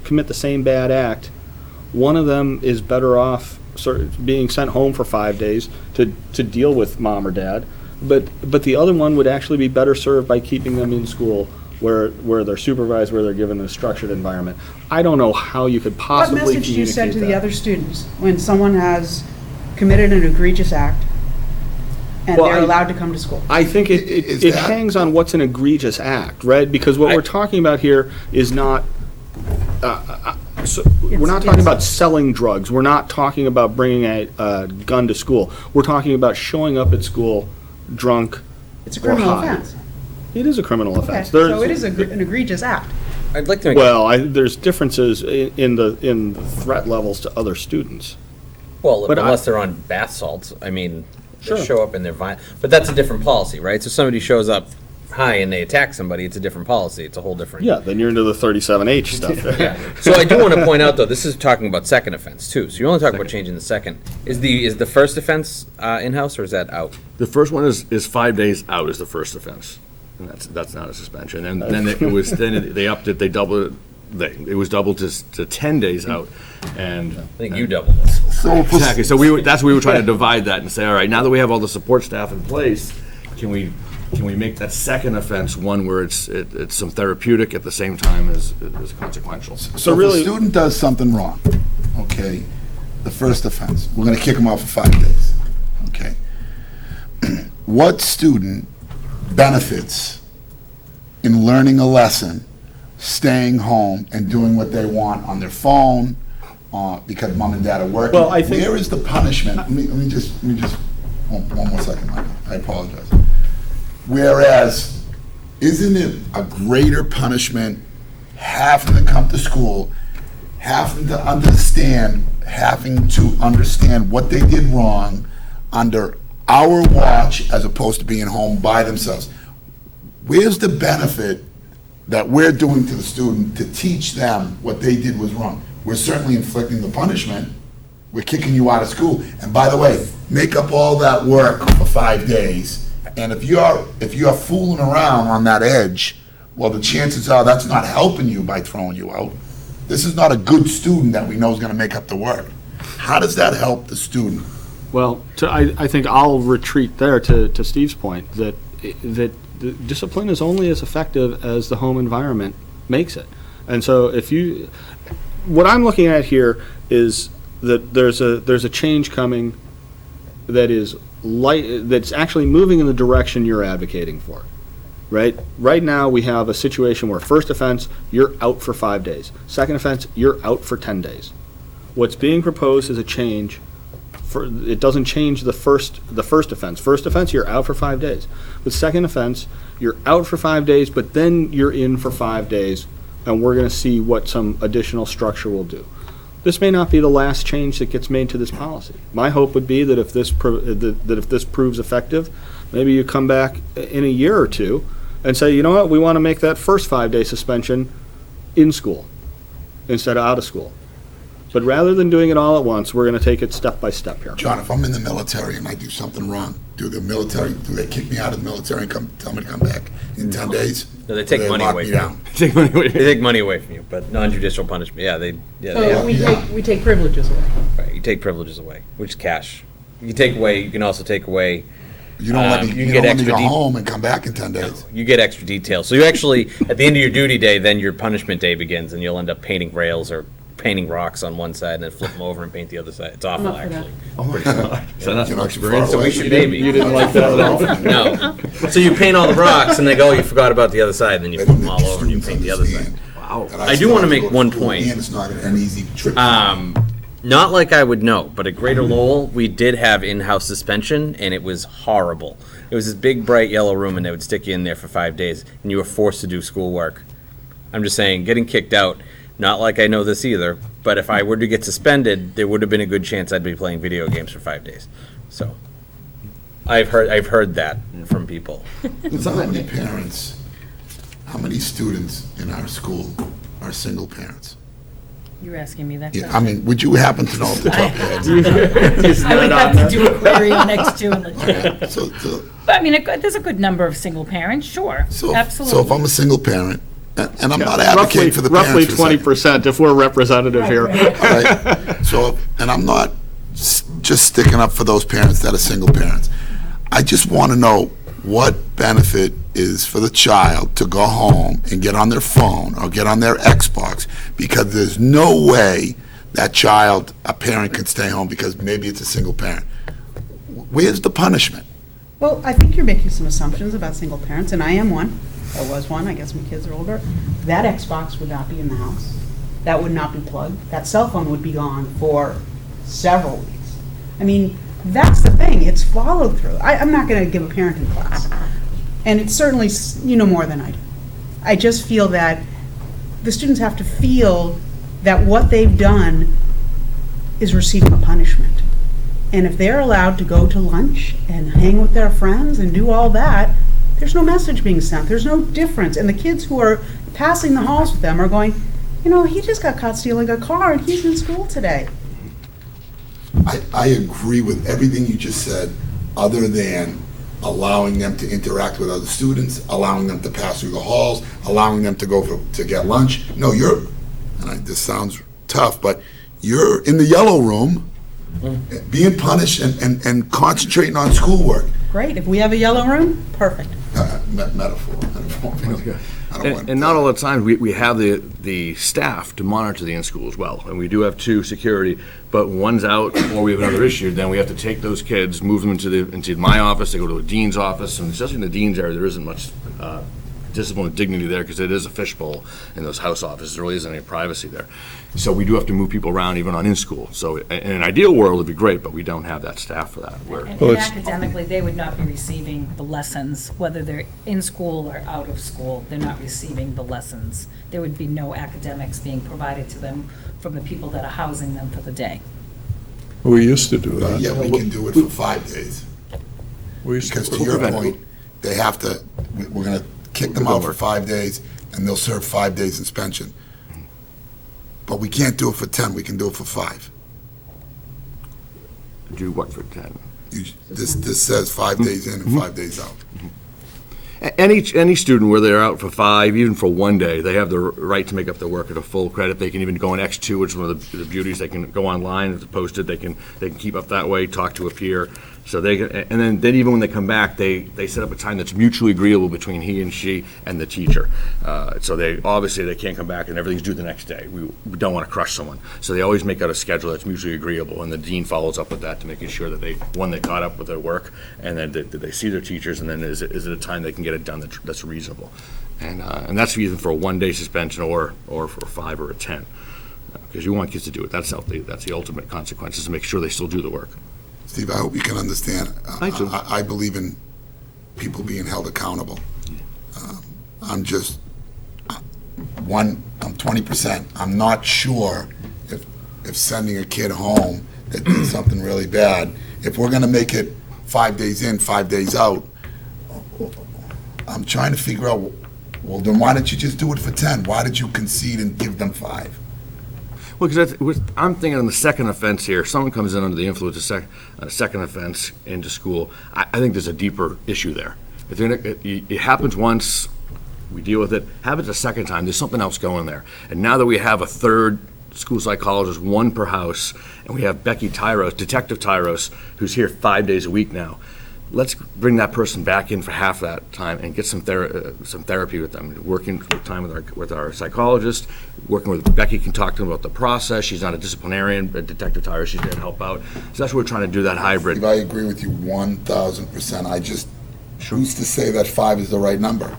commit the same bad act, one of them is better off sort of being sent home for 5 days to deal with mom or dad, but the other one would actually be better served by keeping them in school where they're supervised, where they're given a structured environment. I don't know how you could What possibly message do you communicate send to the that. other students when someone has committed an egregious act and Well, they're I- allowed to come to school? I think Is it that- hangs on what's an egregious act, right? Because what we're talking about here is not, we're not talking about selling drugs. We're not talking about bringing a gun to school. We're talking about showing up at school drunk It's a or criminal high. offense. It is a criminal Okay, offense. so it is an egregious act. I'd like to make. Well, there's differences in the threat levels to other students. Well, But unless they're on bath salts, I mean, they Sure. show up in their but that's a different policy, right? So somebody shows up high and they attack somebody, it's a different policy, it's a whole different. Yeah, then you're into the 37H stuff. Yeah. So I do want to point out, though, this is talking about second offense, too. So you're only talking about changing the second. Is the first offense in-house, or is that out? The first one is 5 days out is the first offense. And that's not a suspension. And then they upped it, they doubled it, it was doubled to 10 days out. And I think you doubled this. exactly, so that's where we were trying to divide that and say, all right, now that we have all the support staff in place, can we make that second offense one where it's some therapeutic at the same time as consequential? So if really- a student does something wrong, okay, the first offense, we're gonna kick them off for 5 days, okay? What student benefits in learning a lesson, staying home and doing what they want on their phone, because mom and dad are working? Well, I think- Where is the punishment? Let me just, one more second, Michael, I apologize. Whereas, isn't it a greater punishment having to come to school, having to understand what they did wrong under our watch as opposed to being home by themselves? Where's the benefit that we're doing to the student to teach them what they did was wrong? We're certainly inflicting the punishment. We're kicking you out of school. And by the way, make up all that work for 5 days. And if you're fooling around on that edge, well, the chances are that's not helping you by throwing you out. This is not a good student that we know is going to make up the work. How does that help the student? Well, I think I'll retreat there to Steve's point, that the discipline is only as effective as the home environment makes it. And so what I'm looking at here is that there's a change coming that is that's actually moving in the direction you're advocating for, right? Right now, we have a situation where first offense, you're out for 5 days. Second offense, you're out for 10 days. What's being proposed is a change. It doesn't change the first offense. First offense, you're out for 5 days. The second offense, you're out for 5 days, but then you're in for 5 days, and we're going to see what some additional structure will do. This may not be the last change that gets made to this policy. My hope would be that if this proves effective, maybe you come back in a year or two and say, you know what, we want to make that first 5-day suspension in school instead of out of school. But rather than doing it all at once, we're going to take it step by step here. John, if I'm in the military and I do something wrong, do they kick me out of the military and tell me to come back in 10 days? No, they take Or money lock away me from down? you. They take money away from you, but non-judicial punishment, yeah, they So have. we take privileges away. Right, you take privileges away, which is cash. You can also take away, You don't let me, you you can don't get let me extra go deep- home and come back in 10 days. you get extra details. So you actually, at the end of your duty day, then your punishment day begins, and you'll end up painting rails or painting rocks on one side and then flip them over and paint the other side. It's awful, up for that. actually. Oh my God. So that's You're an not too far experience. So we away. should maybe. You didn't like that at all? No. So you paint all the rocks, and they go, oh, you forgot about the other side, and then you flip them all over and you paint the other side. Wow. And I do still wanna have make go to one school, point. And it's not an easy trip. Not like I would know, but at Greater Lowell, we did have in-house suspension, and it was horrible. It was this big, bright yellow room, and they would stick you in there for 5 days, and you were forced to do schoolwork. I'm just saying, getting kicked out, not like I know this either, but if I were to get suspended, there would have been a good chance I'd be playing video games for 5 days. So, I've heard that from people. So how many parents, how many students in our school are single parents? You're asking me that Yeah, question. I mean, would you happen to know off the top of your head? I would have to do a query next to it. So, But I mean, there's a good number of single parents, sure, so if absolutely. I'm a single parent, and I'm not advocating for the parents. Roughly for a second. 20% if we're representative here. Right. So, and I'm not just sticking up for those parents that are single parents. I just want to know what benefit is for the child to go home and get on their phone or get on their Xbox, because there's no way that child, a parent, can stay home because maybe it's a single parent. Where's the punishment? Well, I think you're making some assumptions about single parents, and I am one. I was one, I guess my kids are older. That Xbox would not be in the house. That would not be plugged. That cell phone would be gone for several weeks. I mean, that's the thing, it's follow through. I'm not gonna give a parenting class. And it's certainly, you know more than I do. I just feel that the students have to feel that what they've done is receiving a punishment. And if they're allowed to go to lunch and hang with their friends and do all that, there's no message being sent, there's no difference. And the kids who are passing the halls with them are going, you know, he just got caught stealing a car and he's in school today. I agree with everything you just said, other than allowing them to interact with other students, allowing them to pass through the halls, allowing them to go to get lunch. No, this sounds tough, but you're in the yellow room, being punished and concentrating on schoolwork. Great, if we have a yellow room, perfect. Metaphor. I don't want And not all the time, we have the staff to monitor the in-school as well. And we do have 2 security, but when one's out or we have another issue, then we have to take those kids, move them into my office, they go to a dean's office, and especially in the dean's area, there isn't much discipline and dignity there because it is a fishbowl in those house offices. There really isn't any privacy there. So we do have to move people around even on in-school. So in an ideal world, it'd be great, but we don't have that staff for that. And Well, it's- academically, they would not be receiving the lessons, whether they're in school or out of school, they're not receiving the lessons. There would be no academics being provided to them from the people that are housing them for the day. We used to do that. Yeah, we can do it for 5 days. We used Because to, to your point, they have to, we're going to kick them out for 5 days, and they'll serve 5 days suspension. But we can't do it for 10, we can do it for 5. Do what for 10? This says 5 days in and 5 days out. Any student where they're out for 5, even for 1 day, they have the right to make up their work at a full credit. They can even go on X2, which is one of the beauties. They can go online, it's posted, they can keep up that way, talk to a peer. So they can, and then even when they come back, they set up a time that's mutually agreeable between he and she and the teacher. So they can't come back and everything's due the next day. We don't want to crush someone. So they always make out a schedule that's mutually agreeable, and the dean follows up with that to making sure that they caught up with their work, and then they see their teachers, and then is it a time they can get it done that's reasonable. And that's even for a 1-day suspension or for a 5 or a 10. Because you want kids to do it. That's the ultimate consequence, is to make sure they still do the work. Steve, I hope you can understand. I do. I believe in people being held accountable. I'm 20%. I'm not sure if sending a kid home that did something really bad, if we're gonna make it 5 days in, 5 days out, I'm trying to figure out, well, then why didn't you just do it for 10? Why did you concede and give them 5? Well, because I'm thinking on the second offense here, someone comes in under the influence of second offense into school, I think there's a deeper issue there. If it happens once, we deal with it. Happens a second time, there's something else going there. And now that we have a third school psychologist, 1 per house, and we have Becky Tyros, Detective Tyros, who's here 5 days a week now, let's bring that person back in for half that time and get some therapy with them, working time with our psychologist, working with Becky can talk to them about the process. She's not a disciplinarian, but Detective Tyra, she's there to help out. So that's what we're trying to do, that hybrid. Steve, I agree with you 1,000%. I just choose to say that 5 is the right number.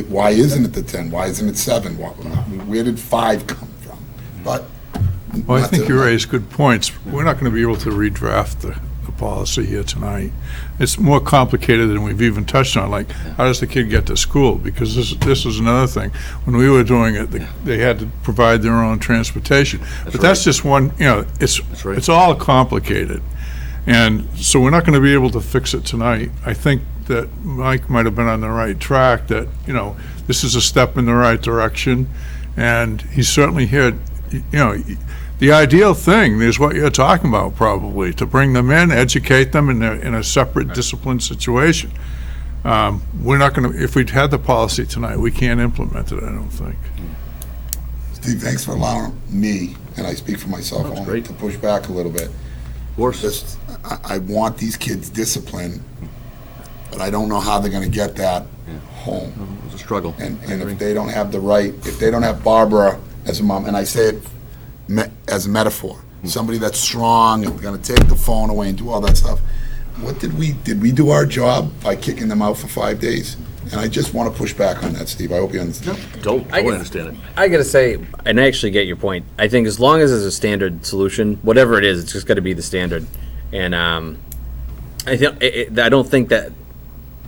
Why isn't it the 10? Why isn't it 7? Where did 5 come from? But well, I think you raised good points. We're not going to be able to redraft the policy here tonight. It's more complicated than we've even touched on, like how does the kid get to school? Because this is another thing. When we were doing it, they had to provide their own transportation. But that's just one, it's all complicated. And so we're not going to be able to fix it tonight. I think that Mike might have been on the right track, that, this is a step in the right direction. And he's certainly here, the ideal thing is what you're talking about, probably, to bring them in, educate them in a separate discipline situation. We're not going to, if we'd had the policy tonight, we can't implement it, I don't think. Steve, thanks for allowing me, and I speak for myself, That's only great. to push back a little bit. Of course. Just, I want these kids disciplined, but I don't know how they're gonna get that home. It's a struggle. And if they don't have the right, if they don't have Barbara as a mom, and I say it as a metaphor, somebody that's strong and gonna take the phone away and do all that stuff. What did we do our job by kicking them out for 5 days? And I just want to push back on that, Steve. I hope you understand. Totally understand it. I gotta say, and I actually get your point. I think as long as there's a standard solution, whatever it is, it's just gotta be the standard. And I don't think that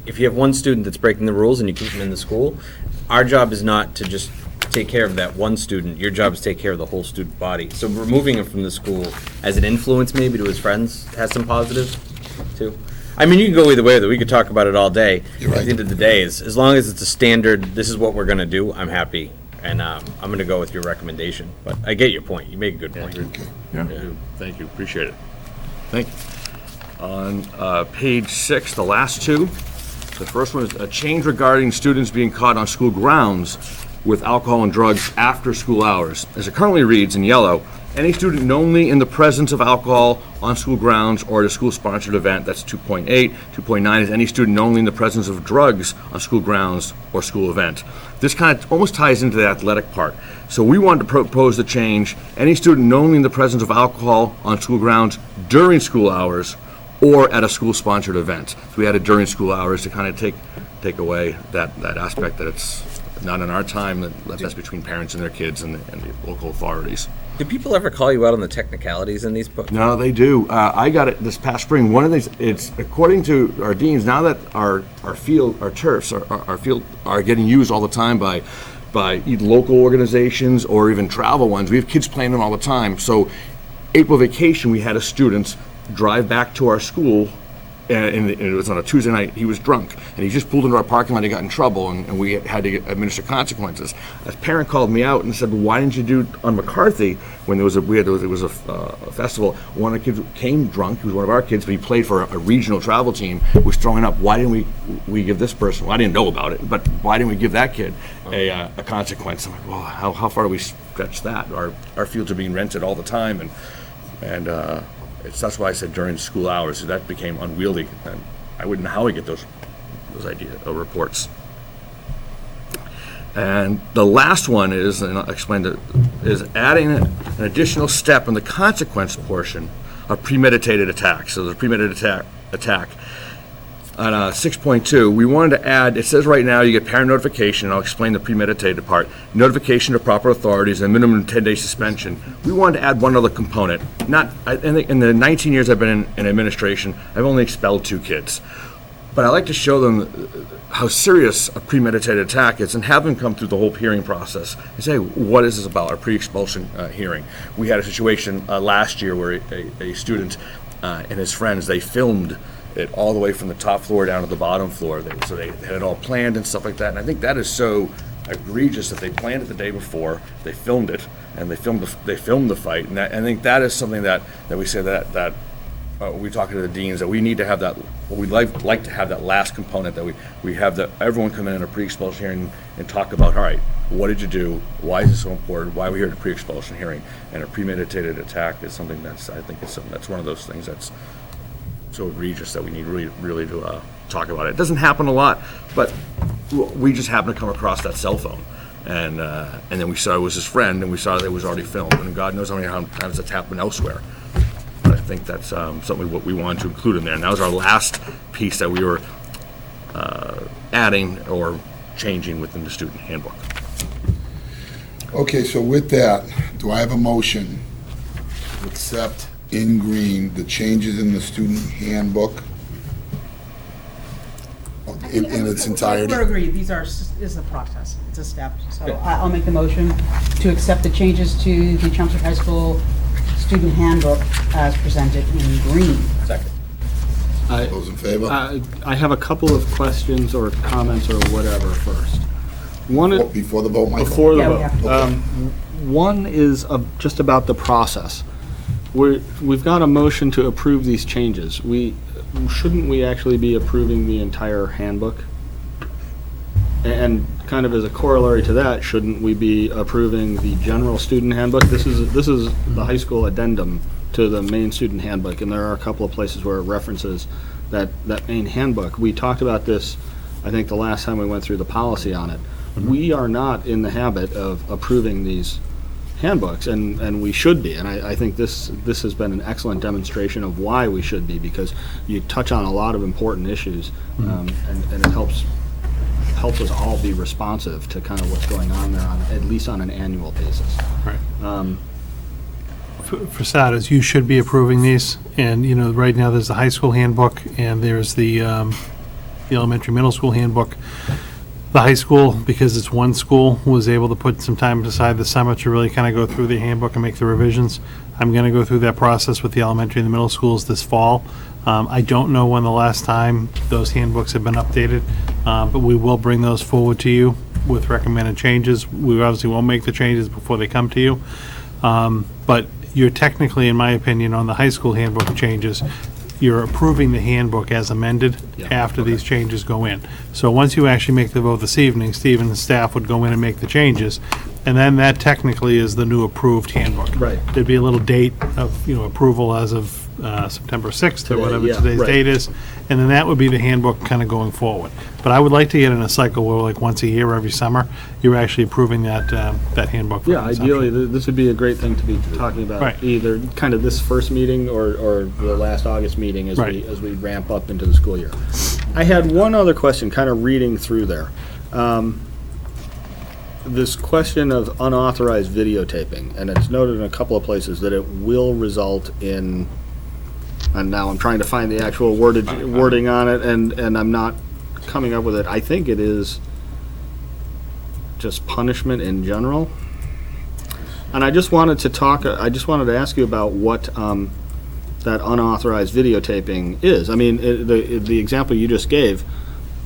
if you have one student that's breaking the rules and you keep them in the school, our job is not to just take care of that one student. Your job is to take care of the whole student body. So removing him from the school as an influence maybe to his friends has some positives too. I mean, you can go either way, though. We could talk about it all day. You're right. At the end of the day, as long as it's a standard, this is what we're going to do, I'm happy. And I'm going to go with your recommendation. But I get your point. You make a good point. Yeah. Thank you, appreciate it. Thank you. On page 6, the last two, the first one is a change regarding students being caught on school grounds with alcohol and drugs after school hours. As it currently reads in yellow, any student knowingly in the presence of alcohol on school grounds or at a school-sponsored event, that's 2.8. 2.9 is any student knowingly in the presence of drugs on school grounds or school event. This kind of almost ties into the athletic part. So we wanted to propose the change, any student knowingly in the presence of alcohol on school grounds during school hours or at a school-sponsored event. So we added during school hours to kind of take away that aspect that it's not in our time, that's between parents and their kids and the local authorities. Do people ever call you out on the technicalities in these books? No, they do. I got it this past spring. One of these, it's according to our deans, now that our field, our turfs, our field are getting used all the time by either local organizations or even travel ones. We have kids playing them all the time. So April vacation, we had a student drive back to our school, and it was on a Tuesday night. He was drunk, and he just pulled into our parking lot and got in trouble, and we had to administer consequences. A parent called me out and said, "Why didn't you do on McCarthy when there was a festival? One of the kids came drunk. He was one of our kids, but he played for a regional travel team. Was throwing up. Why didn't we give this person? Well, I didn't know about it, but why didn't we give that kid a consequence?" I'm like, "Well, how far do we stretch that? Our fields are being rented all the time, and that's why I said during school hours. That became unwieldy, and I wouldn't know how we get those ideas or reports. And the last one is, and I'll explain it, is adding an additional step in the consequence portion of premeditated attack. So the premeditated attack. On 6.2, we wanted to add, it says right now you get parent notification, and I'll explain the premeditated part, notification to proper authorities, and minimum 10-day suspension. We wanted to add one other component. In the 19 years I've been in administration, I've only expelled 2 kids. But I like to show them how serious a premeditated attack is and have them come through the whole hearing process and say, what is this about, our pre-expulsion hearing? We had a situation last year where a student and his friends, they filmed it all the way from the top floor down to the bottom floor. So they had it all planned and stuff like that. And I think that is so egregious that they planned it the day before, they filmed it, and they filmed the fight. And I think that is something that we say that we talk to the deans that we need to have that. We'd like to have that last component that we have everyone come in a pre-expulsion hearing and talk about, all right, what did you do? Why is it so important? Why are we here at a pre-expulsion hearing? And a premeditated attack is something that's one of those things that's so egregious that we need really to talk about it. It doesn't happen a lot, but we just happened to come across that cell phone, and then we saw it was his friend, and we saw that it was already filmed, and God knows how many times that's happened elsewhere. But I think that's something what we wanted to include in there, and that was our last piece that we were adding or changing within the student handbook. Okay, so with that, do I have a motion to accept in green the changes in the student handbook in its entirety? We're agreed, this is a process, it's a step. So I'll make the motion to accept the changes to the Chelmsford High School student handbook as presented in green. Second. Those in favor? I have a couple of questions or comments or whatever first. One, Before the vote, Michael? before the Yeah, we vote. have to. One is just about the process. We've got a motion to approve these changes. Shouldn't we actually be approving the entire handbook? And kind of as a corollary to that, shouldn't we be approving the general student handbook? This is the high school addendum to the main student handbook, and there are a couple of places where it references that main handbook. We talked about this, I think, the last time we went through the policy on it. We are not in the habit of approving these handbooks, and we should be. And I think this has been an excellent demonstration of why we should be, because you touch on a lot of important issues, and it helps us all be responsive to kind of what's going on there, at least on an annual basis. Right. For starters, you should be approving these, and, you know, right now, there's the high school handbook, and there's the elementary, middle school handbook. The high school, because it's one school, was able to put some time aside this summer to really kind of go through the handbook and make the revisions. I'm going to go through that process with the elementary and the middle schools this fall. I don't know when the last time those handbooks have been updated, but we will bring those forward to you with recommended changes. We obviously won't make the changes before they come to you. But you're technically, in my opinion, on the high school handbook changes, you're approving the handbook as amended after these changes go in. So once you actually make the vote this evening, Steve and the staff would go in and make the changes, and then that technically is the new approved handbook. Right. There'd be a little date of, you know, approval as of September 6th or Today, whatever yeah, today's right. date is, and then that would be the handbook kind of going forward. But I would like to get in a cycle where, like, once a year, every summer, you're actually approving that handbook for Yeah, consumption. ideally, this would be a great thing to be talking about, Right. either kind of this first meeting or the last August meeting as Right. we ramp up into the school year. I had one other question, kind of reading through there. This question of unauthorized videotaping, and it's noted in a couple of places that it will result in, and now I'm trying to find the actual wording on it, and I'm not coming up with it. I think it is just punishment in general. And I just wanted to ask you about what that unauthorized videotaping is. I mean, the example you just gave,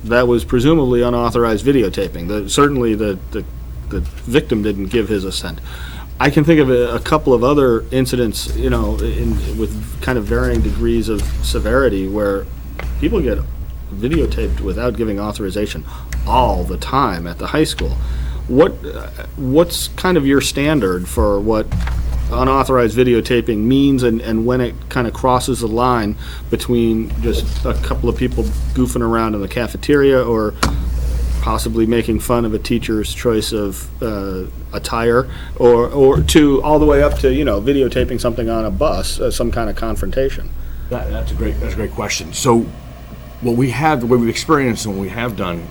that was presumably unauthorized videotaping. Certainly the victim didn't give his assent. I can think of a couple of other incidents, you know, with kind of varying degrees of severity, where people get videotaped without giving authorization all the time at the high school. What's kind of your standard for what unauthorized videotaping means, and when it kind of crosses the line between just a couple of people goofing around in the cafeteria or possibly making fun of a teacher's choice of attire, or to all the way up to, you know, videotaping something on a bus, some kind of confrontation? That's a great question. So, what we've experienced and what we have done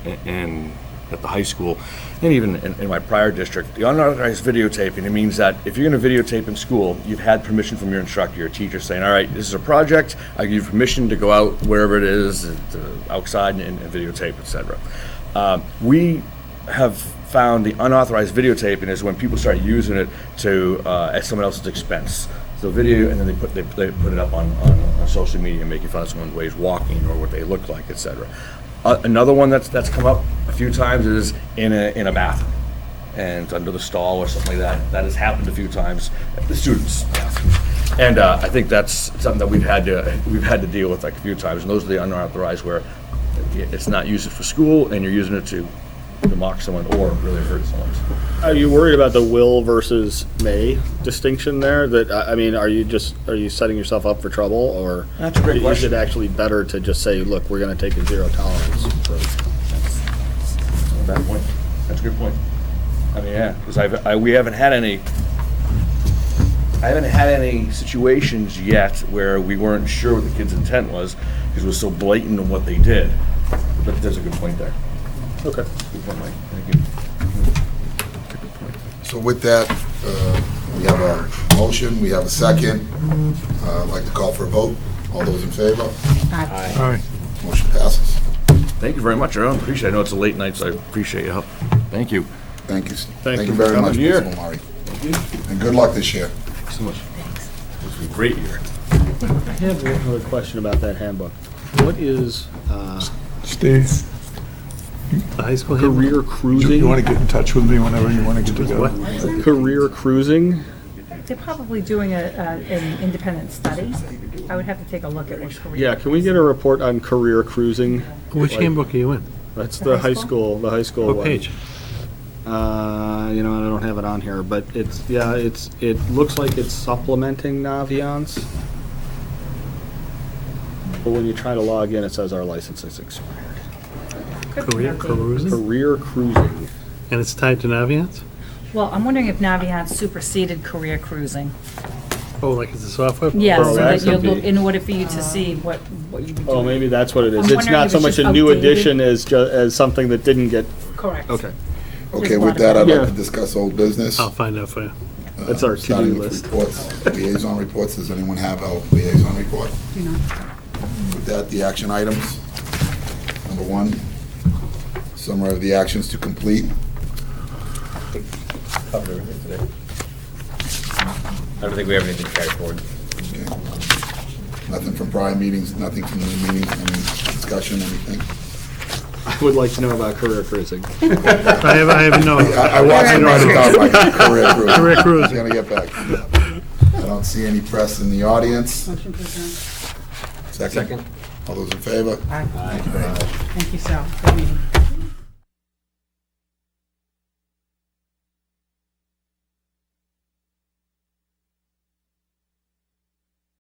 at the high school, and even in my prior district, the unauthorized videotaping, it means that if you're going to videotape in school, you've had permission from your instructor, your teacher, saying, all right, this is a project, I give you permission to go out wherever it is, outside and videotape, etc. We have found the unauthorized videotaping is when people start using it to at someone else's expense. So video, and then they put it up on social media, making fun of someone's ways walking or what they look like, etc. Another one that's come up a few times is in a bathroom, and it's under the stall or something like that. That has happened a few times at the students' bathrooms, and I think that's something that we've had to deal with like a few times. And those are the unauthorized, where it's not used for school, and you're using it to mock someone or really hurt someone. Are you worried about the will versus may distinction there? That, I mean, are you setting yourself up for trouble, or That's a great question. is it actually better to just say, look, we're going to take a zero tolerance approach? That's a bad point. That's a good point. I mean, yeah, because we haven't had any. I haven't had any situations yet where we weren't sure what the kid's intent was, because it was so blatant in what they did. But there's a good point there. Okay. Good point, Mike. Thank you. So with that, we have a motion, we have a second. I'd like to call for a vote. All those in favor? All right. Motion passes. Thank you very much, everyone. Appreciate it. I know it's a late night, so I appreciate your help. Thank you. Thank you. Thank you very for much, coming here. Mr. Omari. And good luck this year. Thanks so much. It's been a great year. I have another question about that handbook. What is Steve, The high school handbook? career cruising? you want to get in touch with me whenever you want to get together? Career cruising? They're probably doing an independent study. I would have to take a look at what career. Yeah, can we get a report on career cruising? Which handbook are you in? That's the high school, the high school What one. page? You know, I don't have it on here, but it looks like it's supplementing Naviance. But when you try to log in, it says our license is expired. Career cruising? Career cruising. And it's tied to Naviance? Well, I'm wondering if Naviance superseded career cruising. Oh, like it's a software? Yeah, so that that you'll could look, be. in order for you to see what you'd be doing. Oh, maybe that's what it is. I'm It's wondering not if so it's much just a new outdated. addition as something that didn't get, Correct. okay. Okay, with that, I'd Yeah. like to discuss old business. I'll find out for you. That's our Starting to-do with list. reports, liaison reports. Does anyone have a liaison report? With that, the action items. Number one, summary of the actions to complete. Covered everything today. I don't think we have anything to carry forward. Okay. Nothing from prior meetings, nothing from new meetings, any discussion, anything? I would like to know about career cruising. I have no. I watched him write it down, like, career cruising. Career cruising. He's gonna get back. I don't see any press in the audience. Motion to adjourn. Second. All those in favor? Aye. Thank you very much. Thank you, Sal. Good meeting.